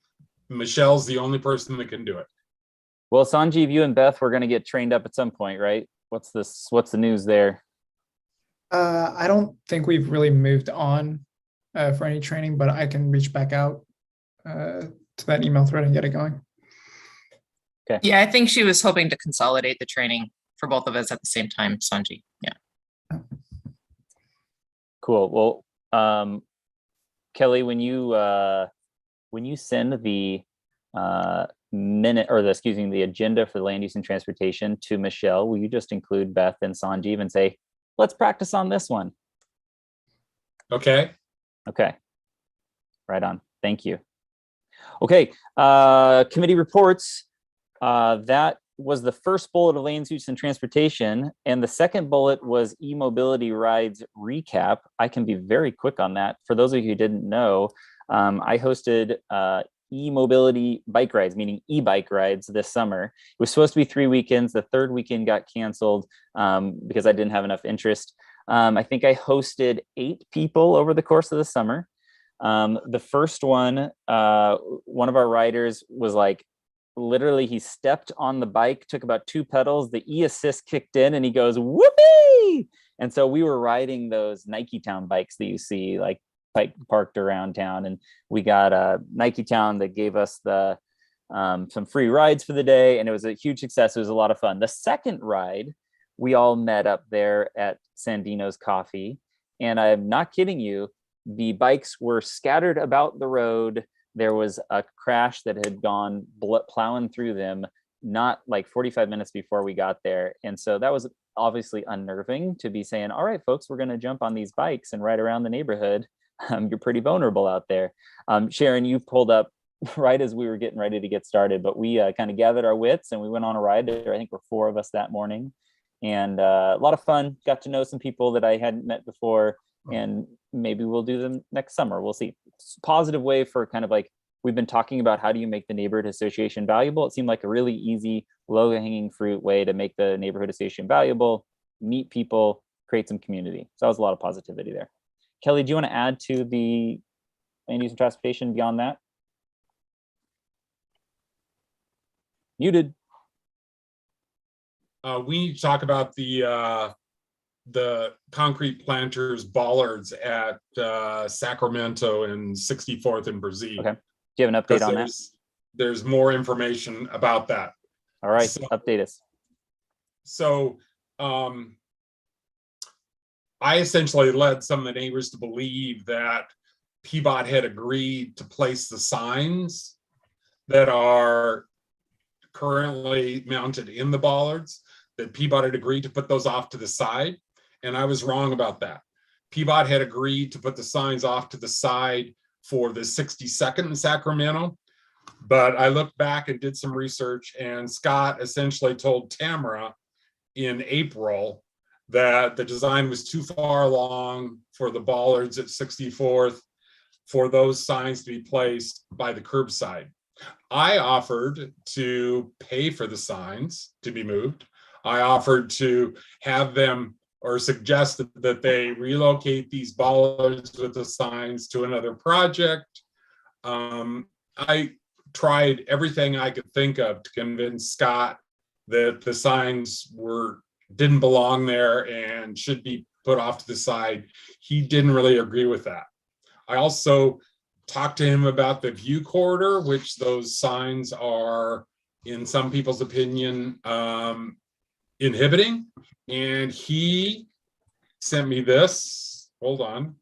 Michelle's the only person that can do it? Well, Sanjeev, you and Beth, we're going to get trained up at some point, right? What's the news there? I don't think we've really moved on for any training, but I can reach back out to that email thread and get it going. Okay. Yeah, I think she was hoping to consolidate the training for both of us at the same time, Sanji. Yeah. Cool. Well, Kelly, when you send the the agenda for land use and transportation to Michelle, will you just include Beth and Sanjeev and say, let's practice on this one? Okay. Okay. Right on. Thank you. Okay. Committee reports. That was the first bullet of land use and transportation. And the second bullet was e-mobility rides recap. I can be very quick on that. For those of you who didn't know, I hosted e-mobility bike rides, meaning e-bike rides this summer. It was supposed to be 3 weekends. The third weekend got canceled because I didn't have enough interest. I think I hosted 8 people over the course of the summer. The first one of our riders was like, literally he stepped on the bike, took about 2 pedals, the e-assist kicked in, and he goes, whoopee! And so we were riding those Nike Town bikes that you see like parked around town, and we got a Nike Town that gave us some free rides for the day, and it was a huge success. It was a lot of fun. The second ride, we all met up there at Sandino's Coffee, and I'm not kidding you, the bikes were scattered about the road. There was a crash that had gone plowing through them not like 45 minutes before we got there. And so that was obviously unnerving to be saying, all right, folks, we're going to jump on these bikes and ride around the neighborhood. You're pretty vulnerable out there. Sharon, you pulled up right as we were getting ready to get started, but we kind of gathered our wits and we went on a ride. There, I think, were 4 of us that morning, and a lot of fun. Got to know some people that I hadn't met before, and maybe we'll do them next summer. We'll see. positive way for kind of like, we've been talking about how do you make the neighborhood association valuable. It seemed like a really easy, low hanging fruit way to make the neighborhood association valuable, meet people, create some community. So that was a lot of positivity there. Kelly, do you want to add to the land use and transportation beyond that? Muted. We need to talk about the concrete planters bollards at Sacramento and 64th and Brazil. Okay. Do you have an update on that? There's more information about that. All right, So, update us. So I essentially led some of the neighbors to believe that PBOT had agreed to place the signs that are currently mounted in the bollards, that PBOT had agreed to put those off to the side. And I was wrong about that. PBOT had agreed to put the signs off to the side for the 62nd in Sacramento. But I looked back and did some research, and Scott essentially told Tamara in April that the design was too far along for the bollards at 64th for those signs to be placed by the curbside. I offered to pay for the signs to be moved. I offered to have them, or suggested that they relocate these bollards with the signs to another project. I tried everything I could think of to convince Scott that the signs didn't belong there and should be put off to the side. He didn't really agree with that. I also talked to him about the view corridor, which those signs are, in some people's opinion, inhibiting. And he sent me this. Hold on.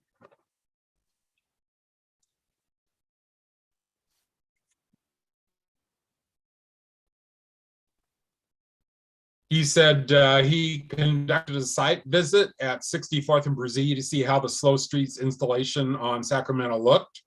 He said he conducted a site visit at 64th and Brazil to see how the Slow Streets installation on Sacramento looked.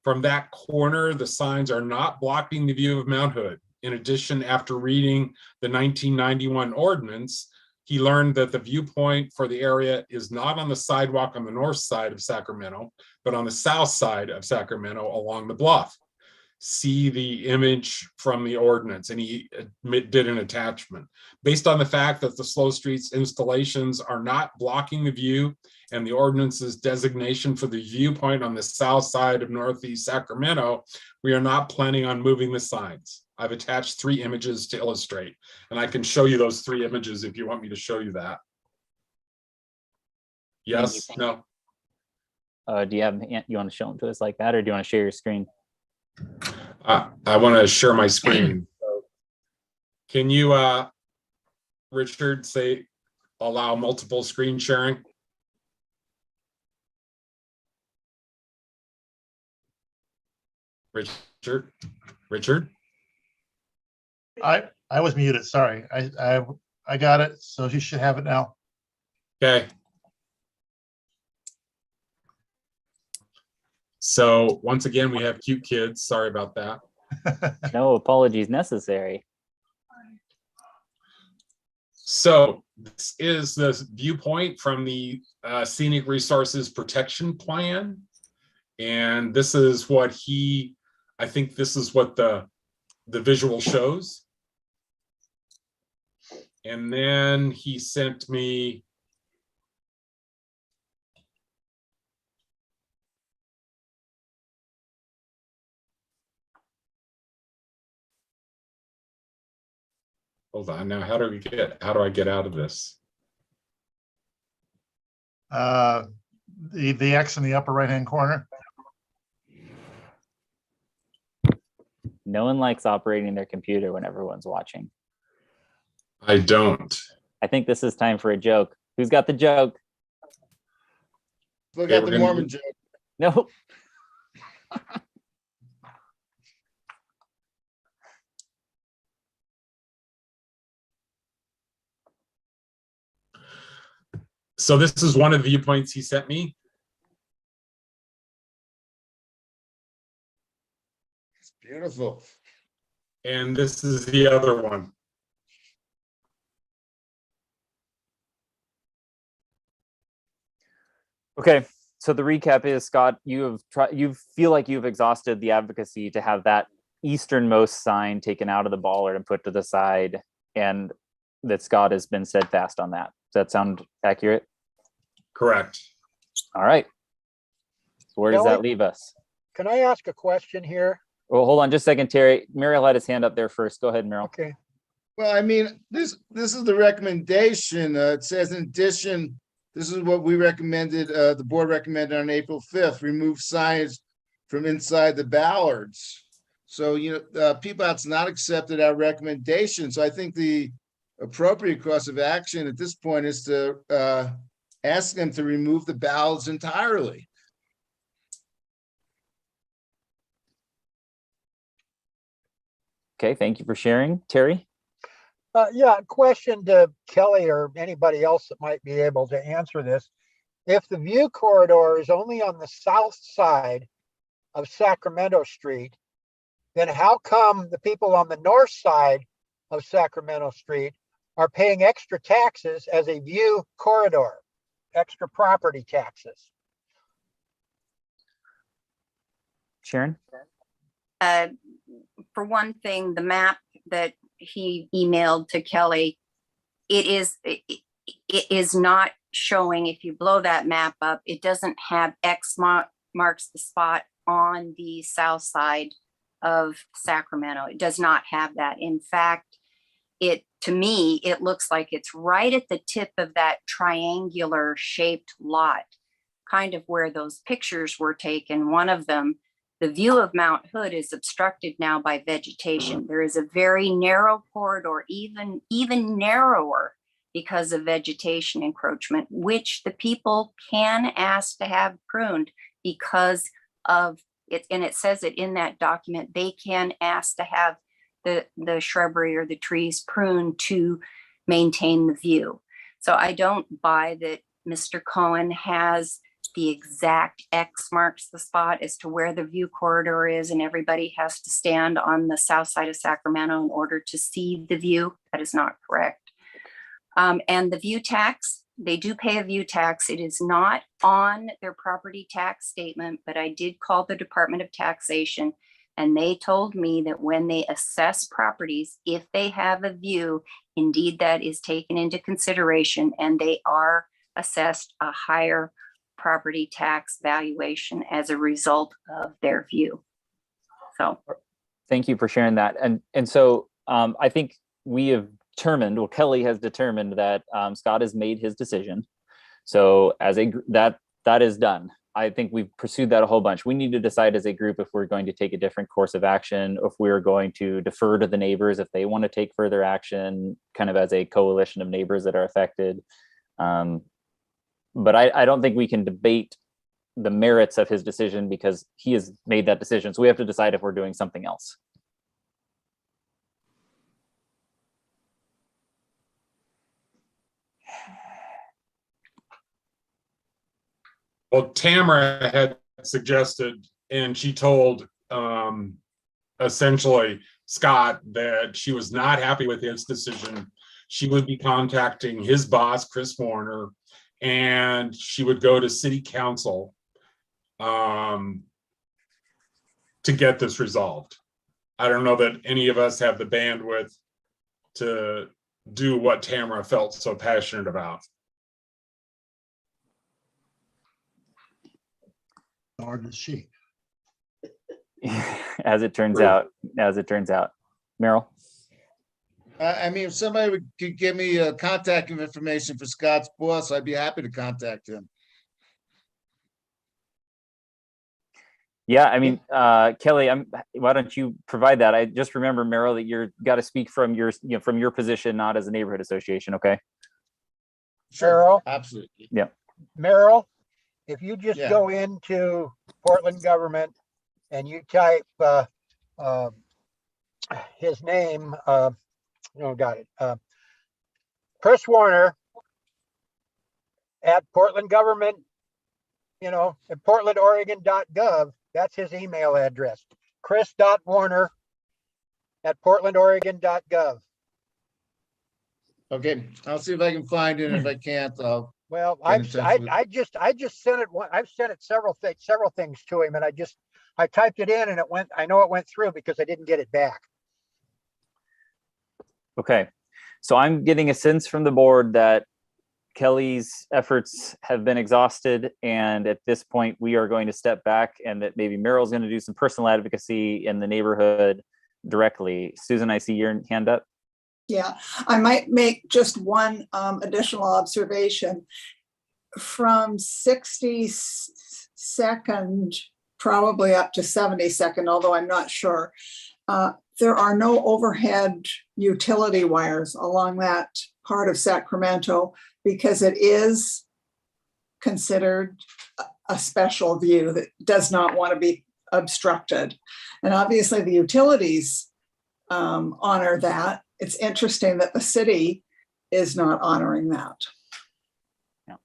From that corner, the signs are not blocking the view of Mount Hood. In addition, after reading the 1991 ordinance, he learned that the viewpoint for the area is not on the sidewalk on the north side of Sacramento, but on the south side of Sacramento along the bluff. See the image from the ordinance, and he did an attachment. Based on the fact that the Slow Streets installations are not blocking the view and the ordinance's designation for the viewpoint on the south side of Northeast Sacramento, we are not planning on moving the signs. I've attached 3 images to illustrate, and I can show you those 3 images if you want me to show you that. Yes, no? Do you want to show them to us like that, or do you want to share your screen? I want to share my screen. So can you, Richard, say allow multiple screen sharing? Richard? I was muted, sorry. I got it, so you should have it now. Okay. So once again, we have cute kids. Sorry about that. No apologies necessary. So this is the viewpoint from the Scenic Resources Protection Plan. And this is what I think this is what the visual shows. And then he sent me hold on now. How do I get out of this? The X in the upper right-hand corner. No one likes operating their computer when everyone's watching. I don't. I think this is time for a joke. Who's got the joke? Look at the Mormon joke. No. So this is one of the viewpoints he sent me. It's beautiful. And this is the other one. Okay, So the recap is, Scott, you feel like you've exhausted the advocacy to have that easternmost sign taken out of the bollard and put to the side, and that Scott has been steadfast on that. Does that sound accurate? Correct. All right. So where does Kelly? that leave us? Can I ask a question here? Well, hold on just a second, Terry. Merrill had his hand up there first. Go ahead, Merrill. Okay. Well, I mean, this is the recommendation. It says in addition, this is what we recommended, the board recommended on April 5th, remove signage from inside the ballards. So, PBOT's not accepted our recommendation. So I think the appropriate course of action at this point is to ask them to remove the ballards entirely. Okay, thank you for sharing. Terry? Yeah, question to Kelly or anybody else that might be able to answer this. If the view corridor is only on the south side of Sacramento Street, then how come the people on the north side of Sacramento Street are paying extra taxes as a view corridor, extra property taxes? Sharon? For one thing, the map that he emailed to Kelly, it is not showing, if you blow that map up, it doesn't have X marks the spot on the south side of Sacramento. It does not have that. In fact, to me, it looks like it's right at the tip of that triangular shaped lot, kind of where those pictures were taken. One of them, the view of Mount Hood is obstructed now by vegetation. There is a very narrow corridor, even narrower because of vegetation encroachment, which the people can ask to have pruned because of it. And it says it in that document, they can ask to have the shrubbery or the trees pruned to maintain the view. So I don't buy that Mr. Cohen has the exact X marks the spot as to where the view corridor is, and everybody has to stand on the south side of Sacramento in order to see the view. That is not correct. And the view tax, they do pay a view tax. It is not on their property tax statement, but I did call the Department of Taxation, and they told me that when they assess properties, if they have a view, indeed that is taken into consideration, and they are assessed a higher property tax valuation as a result of their view. So thank you for sharing that. And so I think we have determined, well, Kelly has determined that Scott has made his decision. So as that is done. I think we've pursued that a whole bunch. We need to decide as a group if we're going to take a different course of action, if we're going to defer to the neighbors if they want to take further action, kind of as a coalition of neighbors that are affected. But I don't think we can debate the merits of his decision because he has made that decision. So we have to decide if we're doing something else. Well, Tamara had suggested, and she told essentially Scott that she was not happy with his decision. She would be contacting his boss, Chris Warner, and she would go to city council to get this resolved. I don't know that any of us have the bandwidth to do what Tamara felt so passionate about. Nor does she. As it turns True. out, Meryl. I mean, if somebody could give me contact information for Scott's boss, I'd be happy to contact him. Yeah, I mean, Kelly, why don't you provide that? I just remember, Meryl, that you're got to speak from your position, not as a neighborhood association. Okay. Sure, Meryl? absolutely. Yeah. Meryl, if you just Yeah. go into Portland government and you type his name, got it. Chris Warner at Portland government, at portlandoregon.gov, that's his email address. Chris.Warner at portlandoregon.gov. Okay, I'll see if I can find it. If I can't, I'll Well, Get in touch with- I just sent it. I've sent it several things to him, and I typed it in, and it went. I know it went through because I didn't get it back. Okay, so I'm getting a sense from the board that Kelly's efforts have been exhausted, and at this point we are going to step back, and that maybe Meryl's going to do some personal advocacy in the neighborhood directly. Susan, I see your hand up. Yeah, I might make just one additional observation. From 62nd, probably up to 72nd, although I'm not sure, there are no overhead utility wires along that part of Sacramento because it is considered a special view that does not want to be obstructed. And obviously the utilities honor that. It's interesting that the city is not honoring that. Yeah.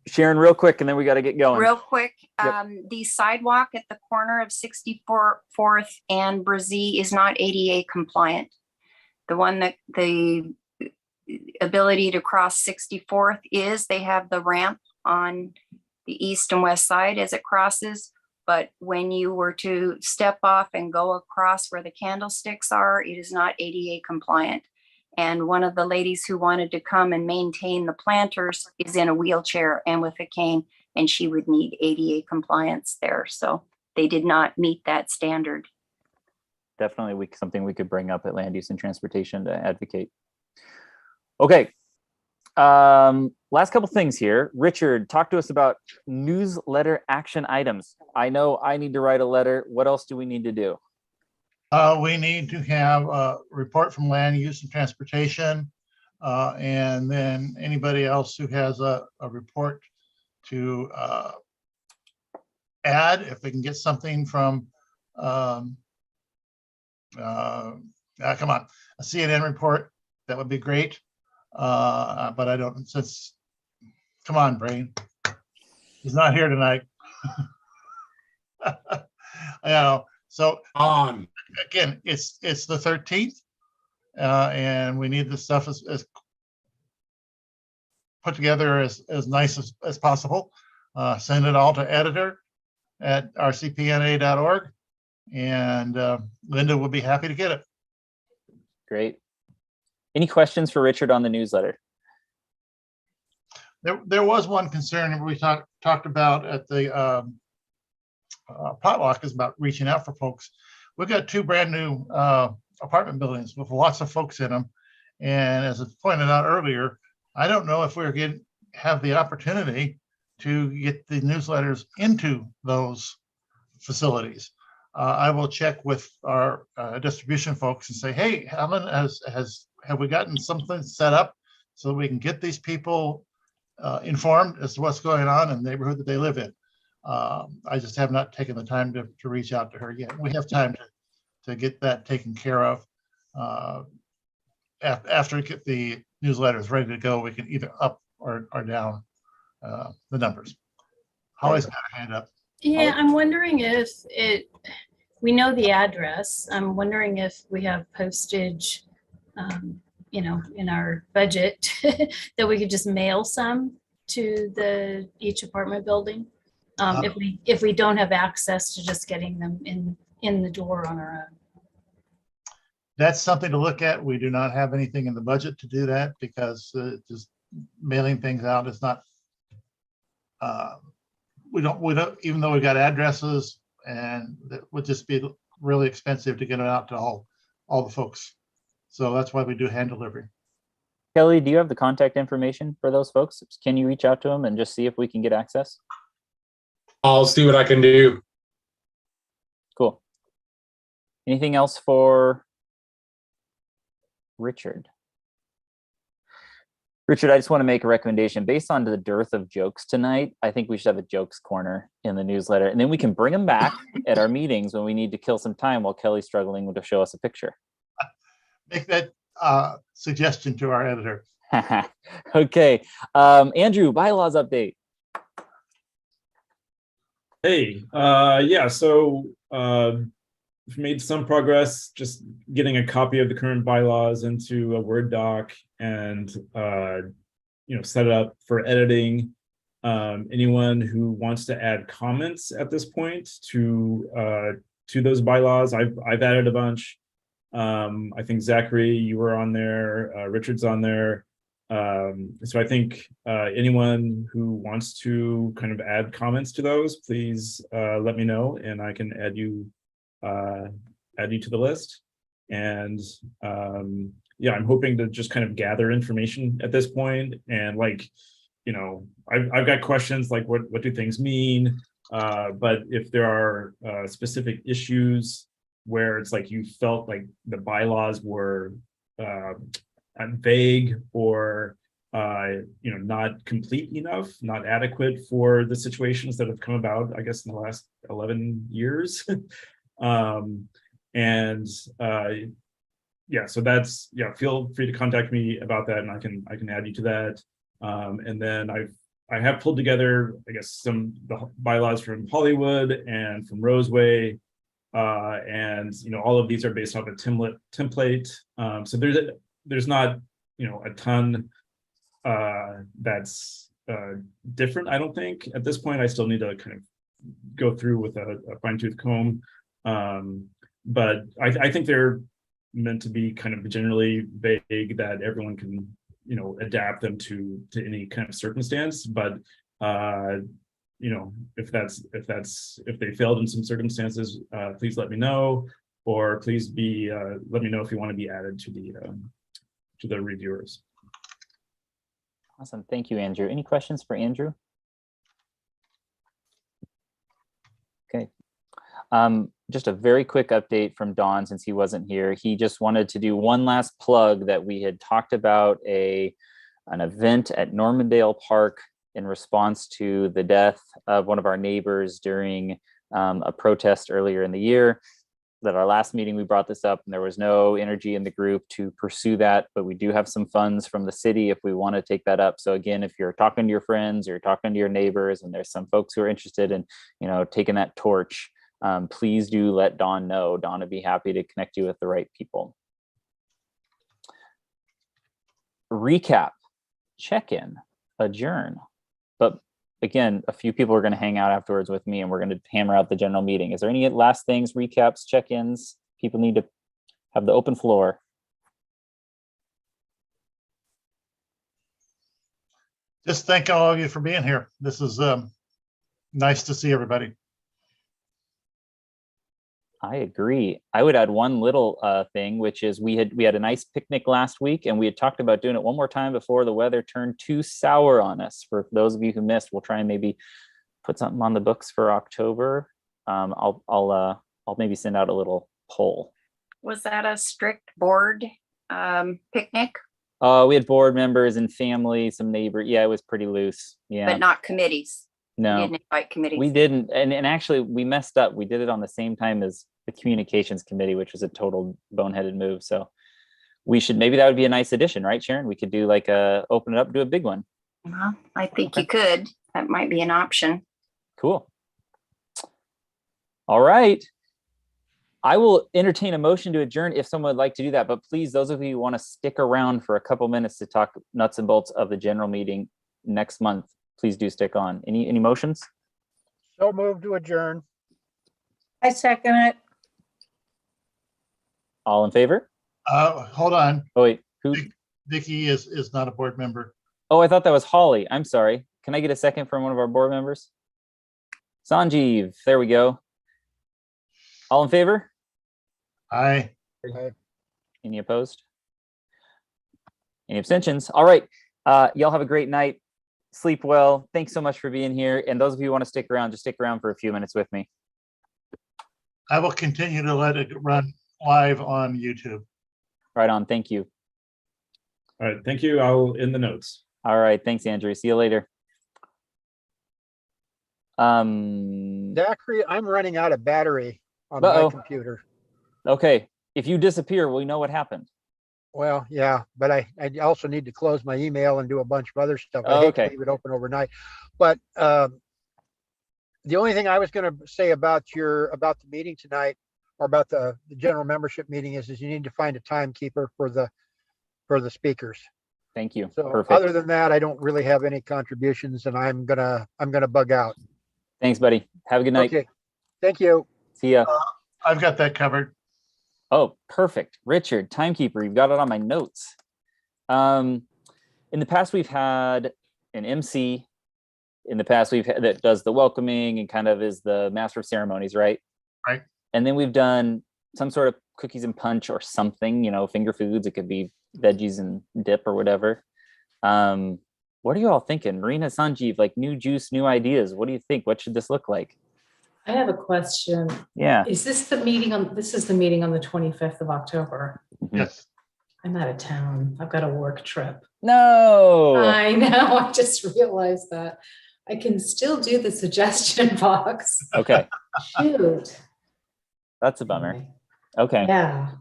Sharon, real quick, and then we got to get going. Real quick, Yep. the sidewalk at the corner of 64th and Brazee is not ADA compliant. The one that the ability to cross 64th is, they have the ramp on the east and west side as it crosses. But when you were to step off and go across where the candlesticks are, it is not ADA compliant. And one of the ladies who wanted to come and maintain the planters is in a wheelchair and with a cane, and she would need ADA compliance there. So they did not meet that standard. Definitely something we could bring up at Land Use and Transportation to advocate. Okay. Last couple things here. Richard, talk to us about newsletter action items. I know I need to write a letter. What else do we need to do? We need to have a report from Land Use and Transportation. And then anybody else who has a report to add, if we can get something from, come on, a CNN report, that would be great. But I don't, since, come on, brain. He's not here tonight. You know, so On. again, it's the 13th, and we need this stuff as put together as nice as possible. Send it all to editor@rcpna.org, and Linda will be happy to get it. Great. Any questions for Richard on the newsletter? There was one concern we talked about at the potluck, is about reaching out for folks. We've got 2 brand new apartment buildings with lots of folks in them. And as I pointed out earlier, I don't know if we're going to have the opportunity to get the newsletters into those facilities. I will check with our distribution folks and say, hey, Helen, have we gotten something set up so that we can get these people informed as to what's going on in the neighborhood that they live in? I just have not taken the time to reach out to her yet. We have time to get that taken care of. After we get the newsletters ready to go, we can either up or down the numbers. Holly's got her hand up. Yeah, I'm wondering if we know the address. I'm wondering if we have postage, in our budget that we could just mail some to each apartment building. If we don't have access to just getting them in the door on our own. That's something to look at. We do not have anything in the budget to do that because just mailing things out is not. We don't, even though we've got addresses, and it would just be really expensive to get it out to all the folks. So that's why we do hand delivery. Kelly, do you have the contact information for those folks? Can you reach out to them and just see if we can get access? I'll see what I can do. Cool. Anything else for Richard? Richard, I just want to make a recommendation based on the dearth of jokes tonight. I think we should have a jokes corner in the newsletter, and then we can bring them back at our meetings when we need to kill some time while Kelly's struggling to show us a picture. Make that suggestion to our editor. Okay. Andrew, bylaws update. Hey, yeah, so we've made some progress just getting a copy of the current bylaws into a Word doc and set it up for editing. Anyone who wants to add comments at this point to those bylaws, I've added a bunch. I think Zachary, you were on there, Richard's on there. So I think anyone who wants to kind of add comments to those, please let me know, and I can add you to the list. And yeah, I'm hoping to just kind of gather information at this point, and I've got questions like what do things mean, but if there are specific issues where it's like you felt like the bylaws were vague or not complete enough, not adequate for the situations that have come about, I guess, in the last 11 years. Yeah, so that's, feel free to contact me about that, and I can add you to that. And then I have pulled together, I guess, the bylaws from Hollywood and from Roseway. And all of these are based off a template. So there's not a ton that's different, I don't think. At this point, I still need to kind of go through with a fine-tooth comb. But I think they're meant to be kind of generally vague, that everyone can adapt them to any kind of circumstance. But if they failed in some circumstances, please let me know, or please let me know if you want to be added to the reviewers. Awesome. Thank you, Andrew. Any questions for Andrew? Okay. Just a very quick update from Don, since he wasn't here. He just wanted to do one last plug that we had talked about an event at Normandale Park in response to the death of one of our neighbors during a protest earlier in the year. At our last meeting, we brought this up, and there was no energy in the group to pursue that, but we do have some funds from the city if we want to take that up. So again, if you're talking to your friends or you're talking to your neighbors, and there's some folks who are interested in taking that torch, please do let Dawn know. Dawn would be happy to connect you with the right people. Recap, check-in, adjourn. But again, a few people are going to hang out afterwards with me, and we're going to hammer out the general meeting. Is there any last things, recaps, check-ins? People need to have the open floor. Just thank all of you for being here. This is nice to see everybody. I agree. I would add one little thing, which is we had a nice picnic last week, and we had talked about doing it one more time before the weather turned too sour on us. For those of you who missed, we'll try and maybe put something on the books for October. I'll maybe send out a little poll. Was that a strict board picnic? We had board members and family, some neighbor. Yeah, it was pretty loose. Yeah, But not committees. no. You didn't invite committees. We didn't, and actually we messed up. We did it on the same time as the communications committee, which was a total boneheaded move. So maybe that would be a nice addition, right, Sharon? We could do open it up, do a big one. Well, I think you could. That might be an option. Cool. All right. I will entertain a motion to adjourn if someone would like to do that. But please, those of you who want to stick around for a couple minutes to talk nuts and bolts of the general meeting next month, please do stick on. Any motions? So moved to adjourn. I second it. All in favor? Hold on. Oh, wait. Who? Vicky is not a board member. Oh, I thought that was Holly. I'm sorry. Can I get a second from one of our board members? Sanjeev. There we go. All in favor? Aye. Any opposed? Any abstentions? All right. Y'all have a great night. Sleep well. Thanks so much for being here. And those of you who want to stick around, just stick around for a few minutes with me. I will continue to let it run live on YouTube. Right on. Thank you. All right, thank you. I'll end the notes. All right. Thanks, Andrew. See you later. Zachary, I'm running out of battery on Uh-oh. my computer. Okay. If you disappear, we know what happened. Well, yeah, but I also need to close my email and do a bunch of other stuff. I Oh, hate okay. to leave it open overnight. But the only thing I was going to say about the meeting tonight, or about the general membership meeting, is you need to find a timekeeper for the speakers. Thank you. So Perfect. other than that, I don't really have any contributions, and I'm gonna bug out. Thanks, buddy. Have a good night. Okay, thank you. See ya. I've got that covered. Oh, perfect. Richard, timekeeper, you've got it on my notes. In the past, we've had an MC. In the past, we've had that does the welcoming and kind of is the master of ceremonies, right? Right. And then we've done some sort of cookies and punch or something, finger foods. It could be veggies and dip or whatever. What are you all thinking? Marina, Sanjeev, like new juice, new ideas. What do you think? What should this look like? I have a question. Yeah. Is this the meeting on the 25th of October? Yes. I'm out of town. I've got a work trip. No. I know. I just realized that. I can still do the suggestion box. Okay. Shoot. That's a bummer. Okay. Yeah.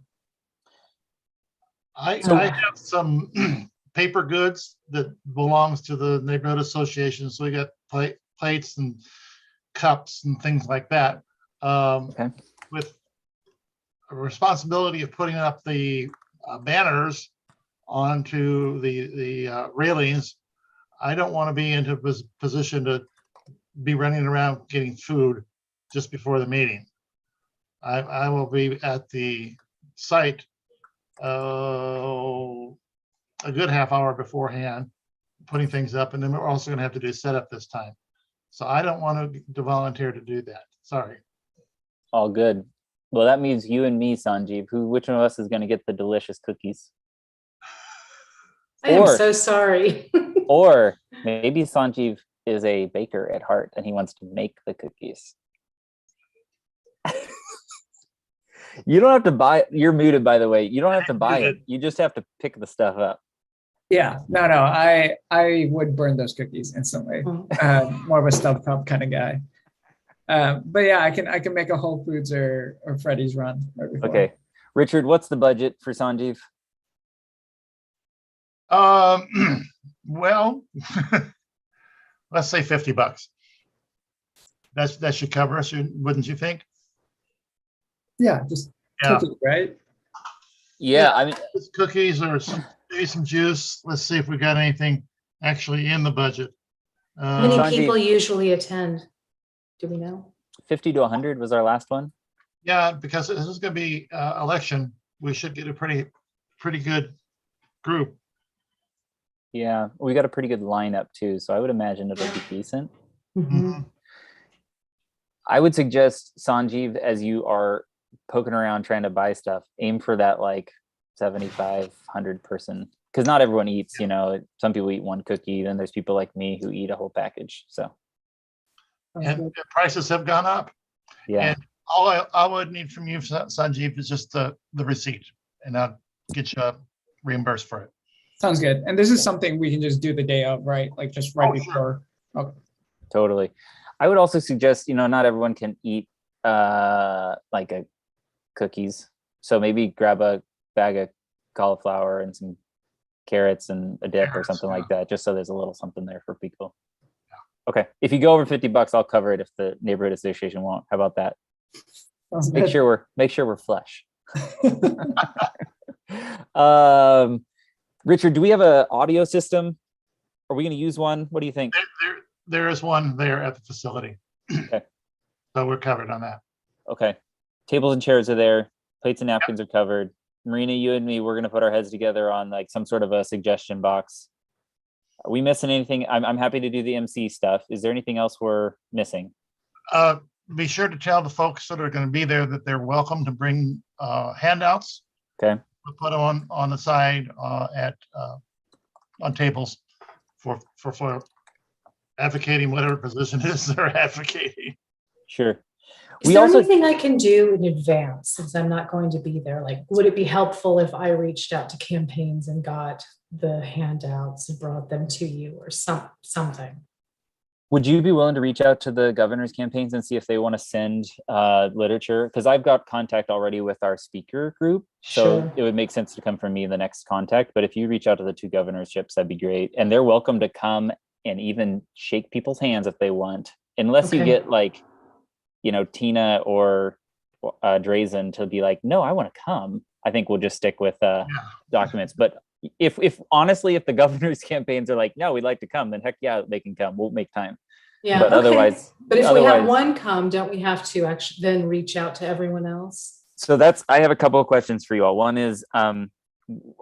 I have some paper goods that belongs to the neighborhood association. So we got plates and cups and things like that. Okay. With a responsibility of putting up the banners onto the railings, I don't want to be into a position to be running around getting food just before the meeting. I will be at the site a good half hour beforehand, putting things up, and then we're also going to have to do setup this time. So I don't want to volunteer to do that. Sorry. All good. Well, that means you and me, Sanjeev. Which one of us is going to get the delicious cookies? I am so sorry. Or maybe Sanjeev is a baker at heart and he wants to make the cookies. You don't have to buy it. You're muted, by the way. You don't have to buy it. You just have to pick the stuff up. Yeah, no, I would burn those cookies instantly. More of a stuffed cup kind of guy. But yeah, I can make a Whole Foods or Freddy's run. Right before. Okay, Richard, what's the budget for Sanjeev? Well, let's say $50. That should cover us, wouldn't you think? Yeah, just cookies, right? Yeah, I mean, cookies or maybe some juice. Let's see if we got anything actually in the budget. How many people usually attend? Do we know? 50 to 100 was our last one. Yeah, because this is going to be election. We should get a pretty good group. Yeah, we got a pretty good lineup too, so I would imagine it'll be decent. Mm-hmm. I would suggest, Sanjeev, as you are poking around trying to buy stuff, aim for that like 75, 100 person, because not everyone eats, some people eat one cookie, then there's people like me who eat a whole package. So and the prices have gone up. Yeah. And all I would need from you, Sanjeev, is just the receipt, and I'll get you reimbursed for it. Sounds good. And this is something we can just do the day of, right? Like just right before. Sure. Okay. Totally. I would also suggest, not everyone can eat like a cookies. So maybe grab a bag of cauliflower and some carrots and a dip or something like that, just so there's a little something there for people. Okay. If you go over $50, I'll cover it if the neighborhood association won't. How about that? Make sure we're flush. Richard, do we have an audio system? Are we going to use one? What do you think? There is one there at the facility. Okay. So we're covered on that. Okay. Tables and chairs are there. Plates and napkins are covered. Marina, you and me, we're going to put our heads together on like some sort of a suggestion box. Are we missing anything? I'm happy to do the MC stuff. Is there anything else we're missing? Be sure to tell the folks that are going to be there that they're welcome to bring handouts. Okay. We'll put them on the side on tables for advocating whatever position it is they're advocating. Sure. Is there anything I can do in advance since I'm not going to be there? Like, would it be helpful if I reached out to campaigns and got the handouts and brought them to you or something? Would you be willing to reach out to the governor's campaigns and see if they want to send literature? Because I've got contact already with our speaker group. So Sure. It would make sense to come from me in the next contact. But if you reach out to the two governorships, that'd be great. And they're welcome to come and even shake people's hands if they want. Unless you get like, Tina or Drazen to be like, no, I want to come. I think we'll just stick with documents. But if honestly, if the governor's campaigns are like, no, we'd like to come, then heck yeah, they can come. We'll make time. Yeah, But okay. otherwise, But if we have one come, don't we have to actually then reach out to everyone else? So I have a couple of questions for you all. One is,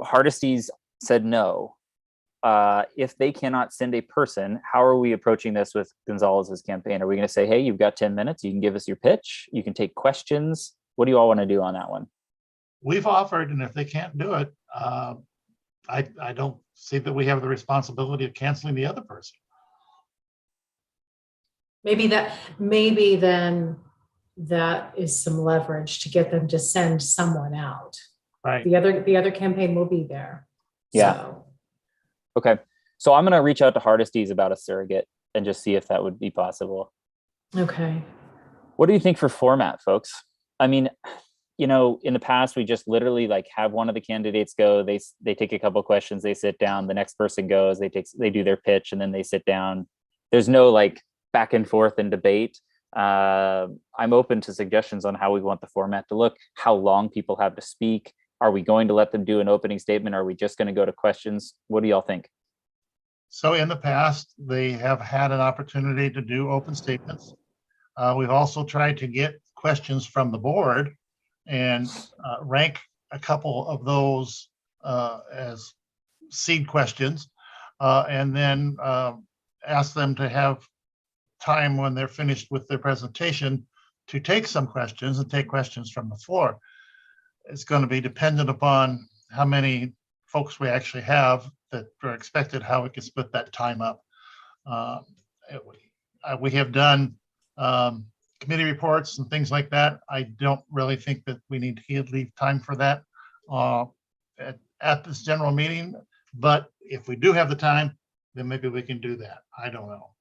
Hardesty's said no. If they cannot send a person, how are we approaching this with Gonzalez's campaign? Are we going to say, hey, you've got 10 minutes, you can give us your pitch, you can take questions? What do you all want to do on that one? We've offered, and if they can't do it, I don't see that we have the responsibility of canceling the other person. Maybe then that is some leverage to get them to send someone out. Right. The other campaign will be there. Yeah. So. Okay. So I'm going to reach out to Hardesty's about a surrogate and just see if that would be possible. Okay. What do you think for format, folks? I mean, in the past, we just literally like have one of the candidates go, they take a couple of questions, they sit down, the next person goes, they do their pitch, and then they sit down. There's no like back and forth and debate. I'm open to suggestions on how we want the format to look, how long people have to speak. Are we going to let them do an opening statement? Are we just going to go to questions? What do y'all think? So in the past, they have had an opportunity to do open statements. We've also tried to get questions from the board and rank a couple of those as seed questions, and then ask them to have time when they're finished with their presentation to take some questions and take questions from the floor. It's going to be dependent upon how many folks we actually have that are expected, how we can split that time up. We have done committee reports and things like that. I don't really think that we need to leave time for that at this general meeting, but if we do have the time, then maybe we can do that. I don't know.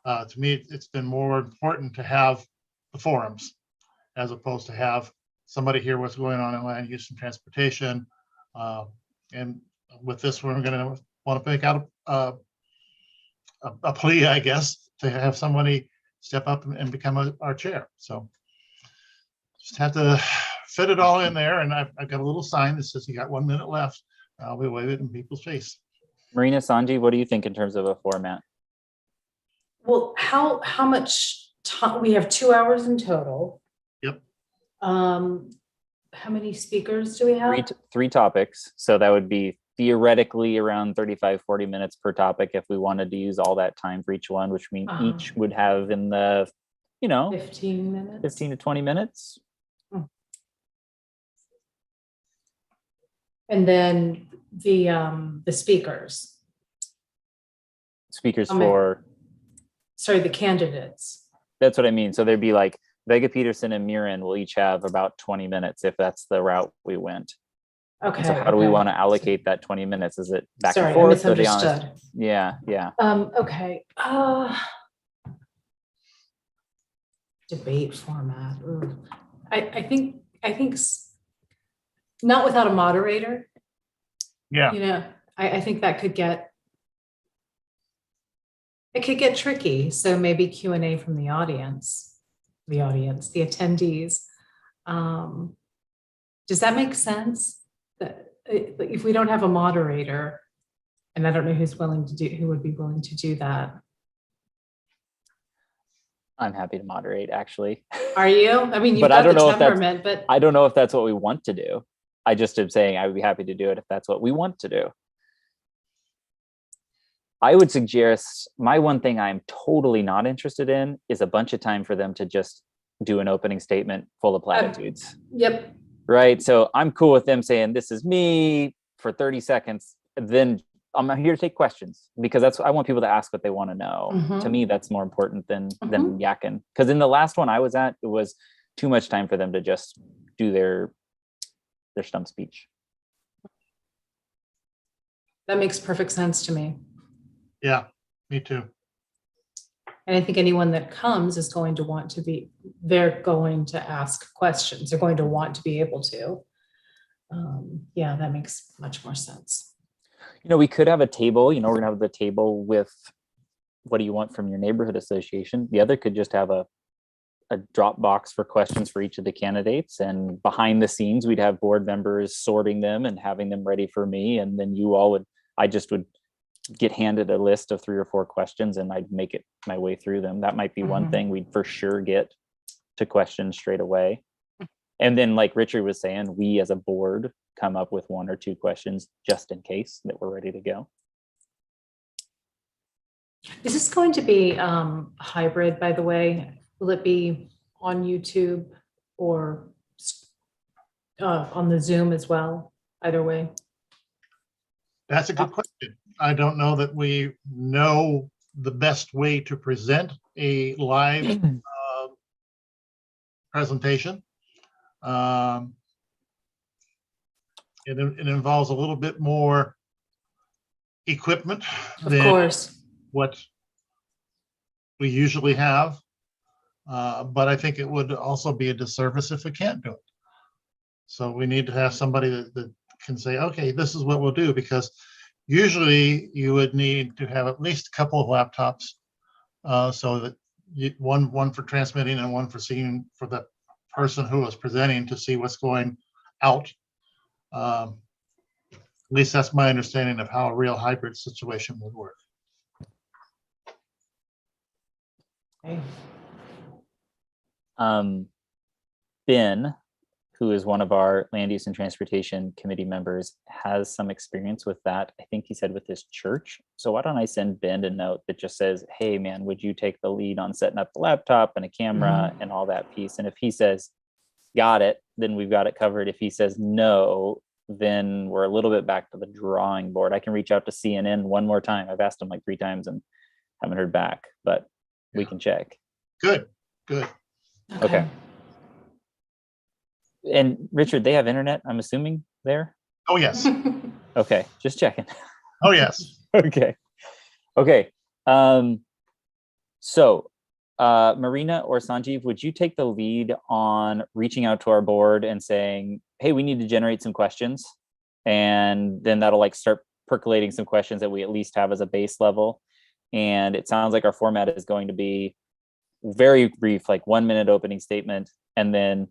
To me, it's been more important to have the forums as opposed to have somebody hear what's going on in land use and transportation. And with this, we're going to want to make out a plea, I guess, to have somebody step up and become our chair. So just have to fit it all in there. And I've got a little sign that says you got 1 minute left. I'll be waving it in people's face. Marina, Sanji, what do you think in terms of a format? Well, how much time? We have 2 hours in total. Yep. How many speakers do we have? Three topics. So that would be theoretically around 35, 40 minutes per topic if we wanted to use all that time for each one, which means each would have in the, 15 minutes. 15 to 20 minutes. And then the speakers. Speakers for? Sorry, the candidates. That's what I mean. So there'd be like Vega Peterson and Mirren will each have about 20 minutes if that's the route we went. Okay. So how do we want to allocate that 20 minutes? Is it back Sorry, and forth? I misunderstood. Yeah. Okay. Debate format. Ooh. I think not without a moderator. Yeah. I think that could get tricky. So maybe Q&A from the attendees. Does that make sense? That if we don't have a moderator, and I don't know who would be willing to do that. I'm happy to moderate, actually. Are you? I mean, you've got the temperament, but I don't know if that's what we want to do. I just am saying I would be happy to do it if that's what we want to do. I would suggest, my one thing I'm totally not interested in is a bunch of time for them to just do an opening statement full of platitudes. Yep. Right. So I'm cool with them saying, this is me for 30 seconds. Then I'm here to take questions because I want people to ask what they want to know. Mm-hmm. To me, that's more important than yakking. Because in the last one I was at, it was too much time for them to just do their stump speech. That makes perfect sense to me. Yeah, me too. And I think anyone that comes is going to want to they're going to ask questions. They're going to want to be able to. Yeah, that makes much more sense. We could have a table, we're going to have the table with what do you want from your neighborhood association. The other could just have a a Dropbox for questions for each of the candidates, and behind the scenes, we'd have board members sorting them and having them ready for me. And then I just would get handed a list of 3 or 4 questions and I'd make it my way through them. That might be one thing we'd for sure get to questions straight away. And then like Richard was saying, we as a board come up with 1 or 2 questions just in case that we're ready to go. Is this going to be hybrid, by the way? Will it be on YouTube or on the Zoom as well? Either way. That's a good question. I don't know that we know the best way to present a live presentation. It involves a little bit more equipment than what we usually have. But I think it would also be a disservice if we can't do it. So we need to have somebody that can say, okay, this is what we'll do, because usually you would need to have at least a couple of laptops so that one for transmitting and one for seeing for the person who is presenting to see what's going out. At least that's my understanding of how a real hybrid situation would work. Okay. Ben, who is one of our Land Use and Transportation Committee members, has some experience with that. I think he said with his church. So why don't I send Ben a note that just says, hey man, would you take the lead on setting up the laptop and a camera and all that piece? And if he says, got it, then we've got it covered. If he says no, then we're a little bit back to the drawing board. I can reach out to CNN one more time. I've asked them like 3 times and haven't heard back, but we can check. Good. Okay. And Richard, they have internet, I'm assuming, there? Oh, yes. Okay, just checking. Oh, yes. Okay. So Marina or Sanjeev, would you take the lead on reaching out to our board and saying, hey, we need to generate some questions? And then that'll like start percolating some questions that we at least have as a base level. And it sounds like our format is going to be very brief, like 1 minute opening statement, and then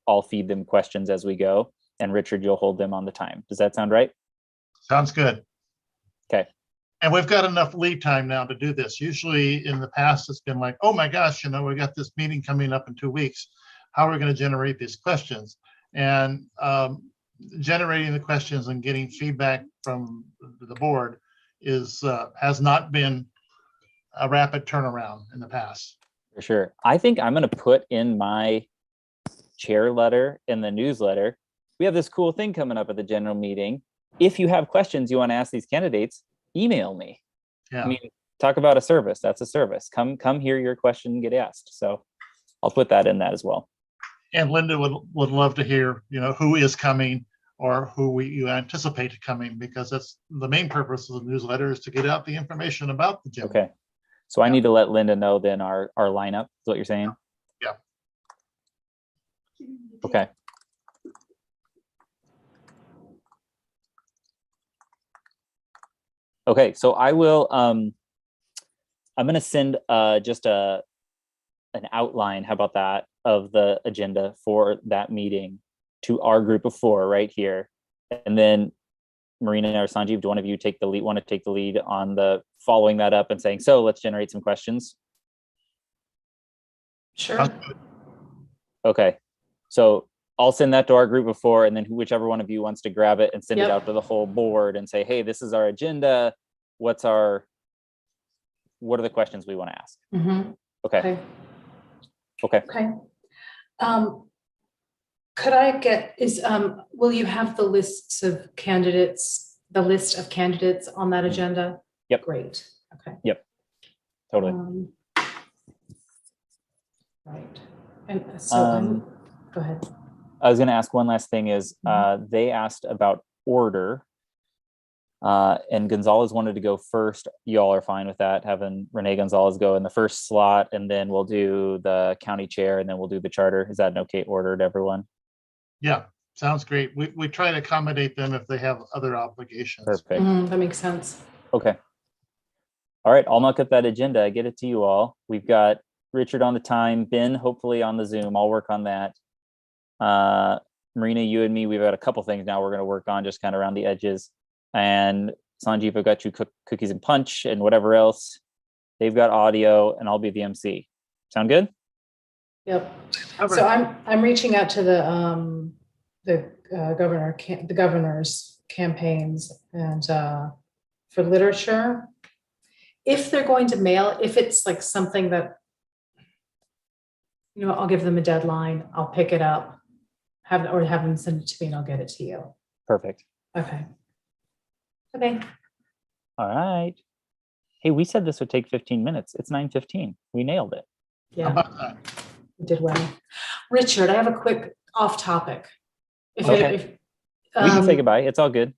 I'll feed them questions as we go. And Richard, you'll hold them on the time. Does that sound right? Sounds good. Okay. And we've got enough lead time now to do this. Usually in the past, it's been like, oh my gosh, we got this meeting coming up in 2 weeks. How are we going to generate these questions? And generating the questions and getting feedback from the board has not been a rapid turnaround in the past. For sure. I think I'm going to put in my chair letter in the newsletter, we have this cool thing coming up at the general meeting. If you have questions you want to ask these candidates, email me. Yeah. I mean, talk about a service. That's a service. Come hear your question and get asked. So I'll put that in that as well. And Linda would love to hear, who is coming or who you anticipate coming, because that's the main purpose of the newsletter, is to get out the information about the gym. Okay. So I need to let Linda know then our lineup is what you're saying? Yeah. Okay. Okay, so I will, I'm going to send just an outline, how about that, of the agenda for that meeting to our group of 4 right here. And then Marina or Sanjeev, do one of you want to take the lead on the following that up and saying, so let's generate some questions? Sure. Okay, so I'll send that to our group of 4, and then whichever one of you wants to grab it and send it out to the whole board and say, hey, this is our agenda. What are the questions we want to ask? Mm-hmm. Okay. Could I get, will you have the list of candidates on that agenda? Yep. Great. Okay. Yep. Totally. Right. And so go ahead. I was going to ask one last thing is they asked about order. And Gonzalez wanted to go first. Y'all are fine with that, having Renee Gonzalez go in the first slot, and then we'll do the county chair, and then we'll do the charter. Is that an okay order to everyone? Yeah, sounds great. We try to accommodate them if they have other obligations. Perfect. That makes sense. Okay. All right, I'll mark up that agenda. I get it to you all. We've got Richard on the time, Ben hopefully on the Zoom. I'll work on that. Marina, you and me, we've got a couple things now we're going to work on, just kind of around the edges. And Sanjeev, I've got you cookies and punch and whatever else. They've got audio, and I'll be the MC. Sound good? Yep. So I'm reaching out to the governor's campaigns and for literature. If they're going to mail, if it's like something that, you know, I'll give them a deadline. I'll pick it up, have them send it to me, and I'll get it to you. Perfect. Okay. Okay. All right. Hey, we said this would take 15 minutes. It's 9:15. We nailed it. Yeah. You did well. Richard, I have a quick off topic. Okay. We can say goodbye. It's all good.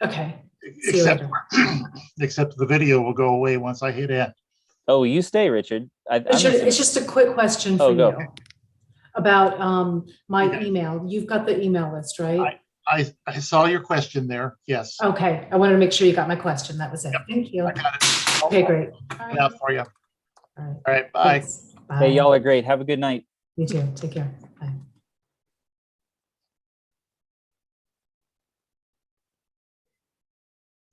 Okay. See you later. Except the video will go away once I hit end. Oh, you stay, Richard. Richard, it's just a quick question for go. you about my email. You've got the email list, right? I saw your question there. Yes. Okay. I wanted to make sure you got my question. That was it. Yep. Thank you. I got it. Okay, great. Yeah, for you. All right. All right. Bye. Thanks. Bye. Hey, y'all are great. Have a good night. You too. Take care.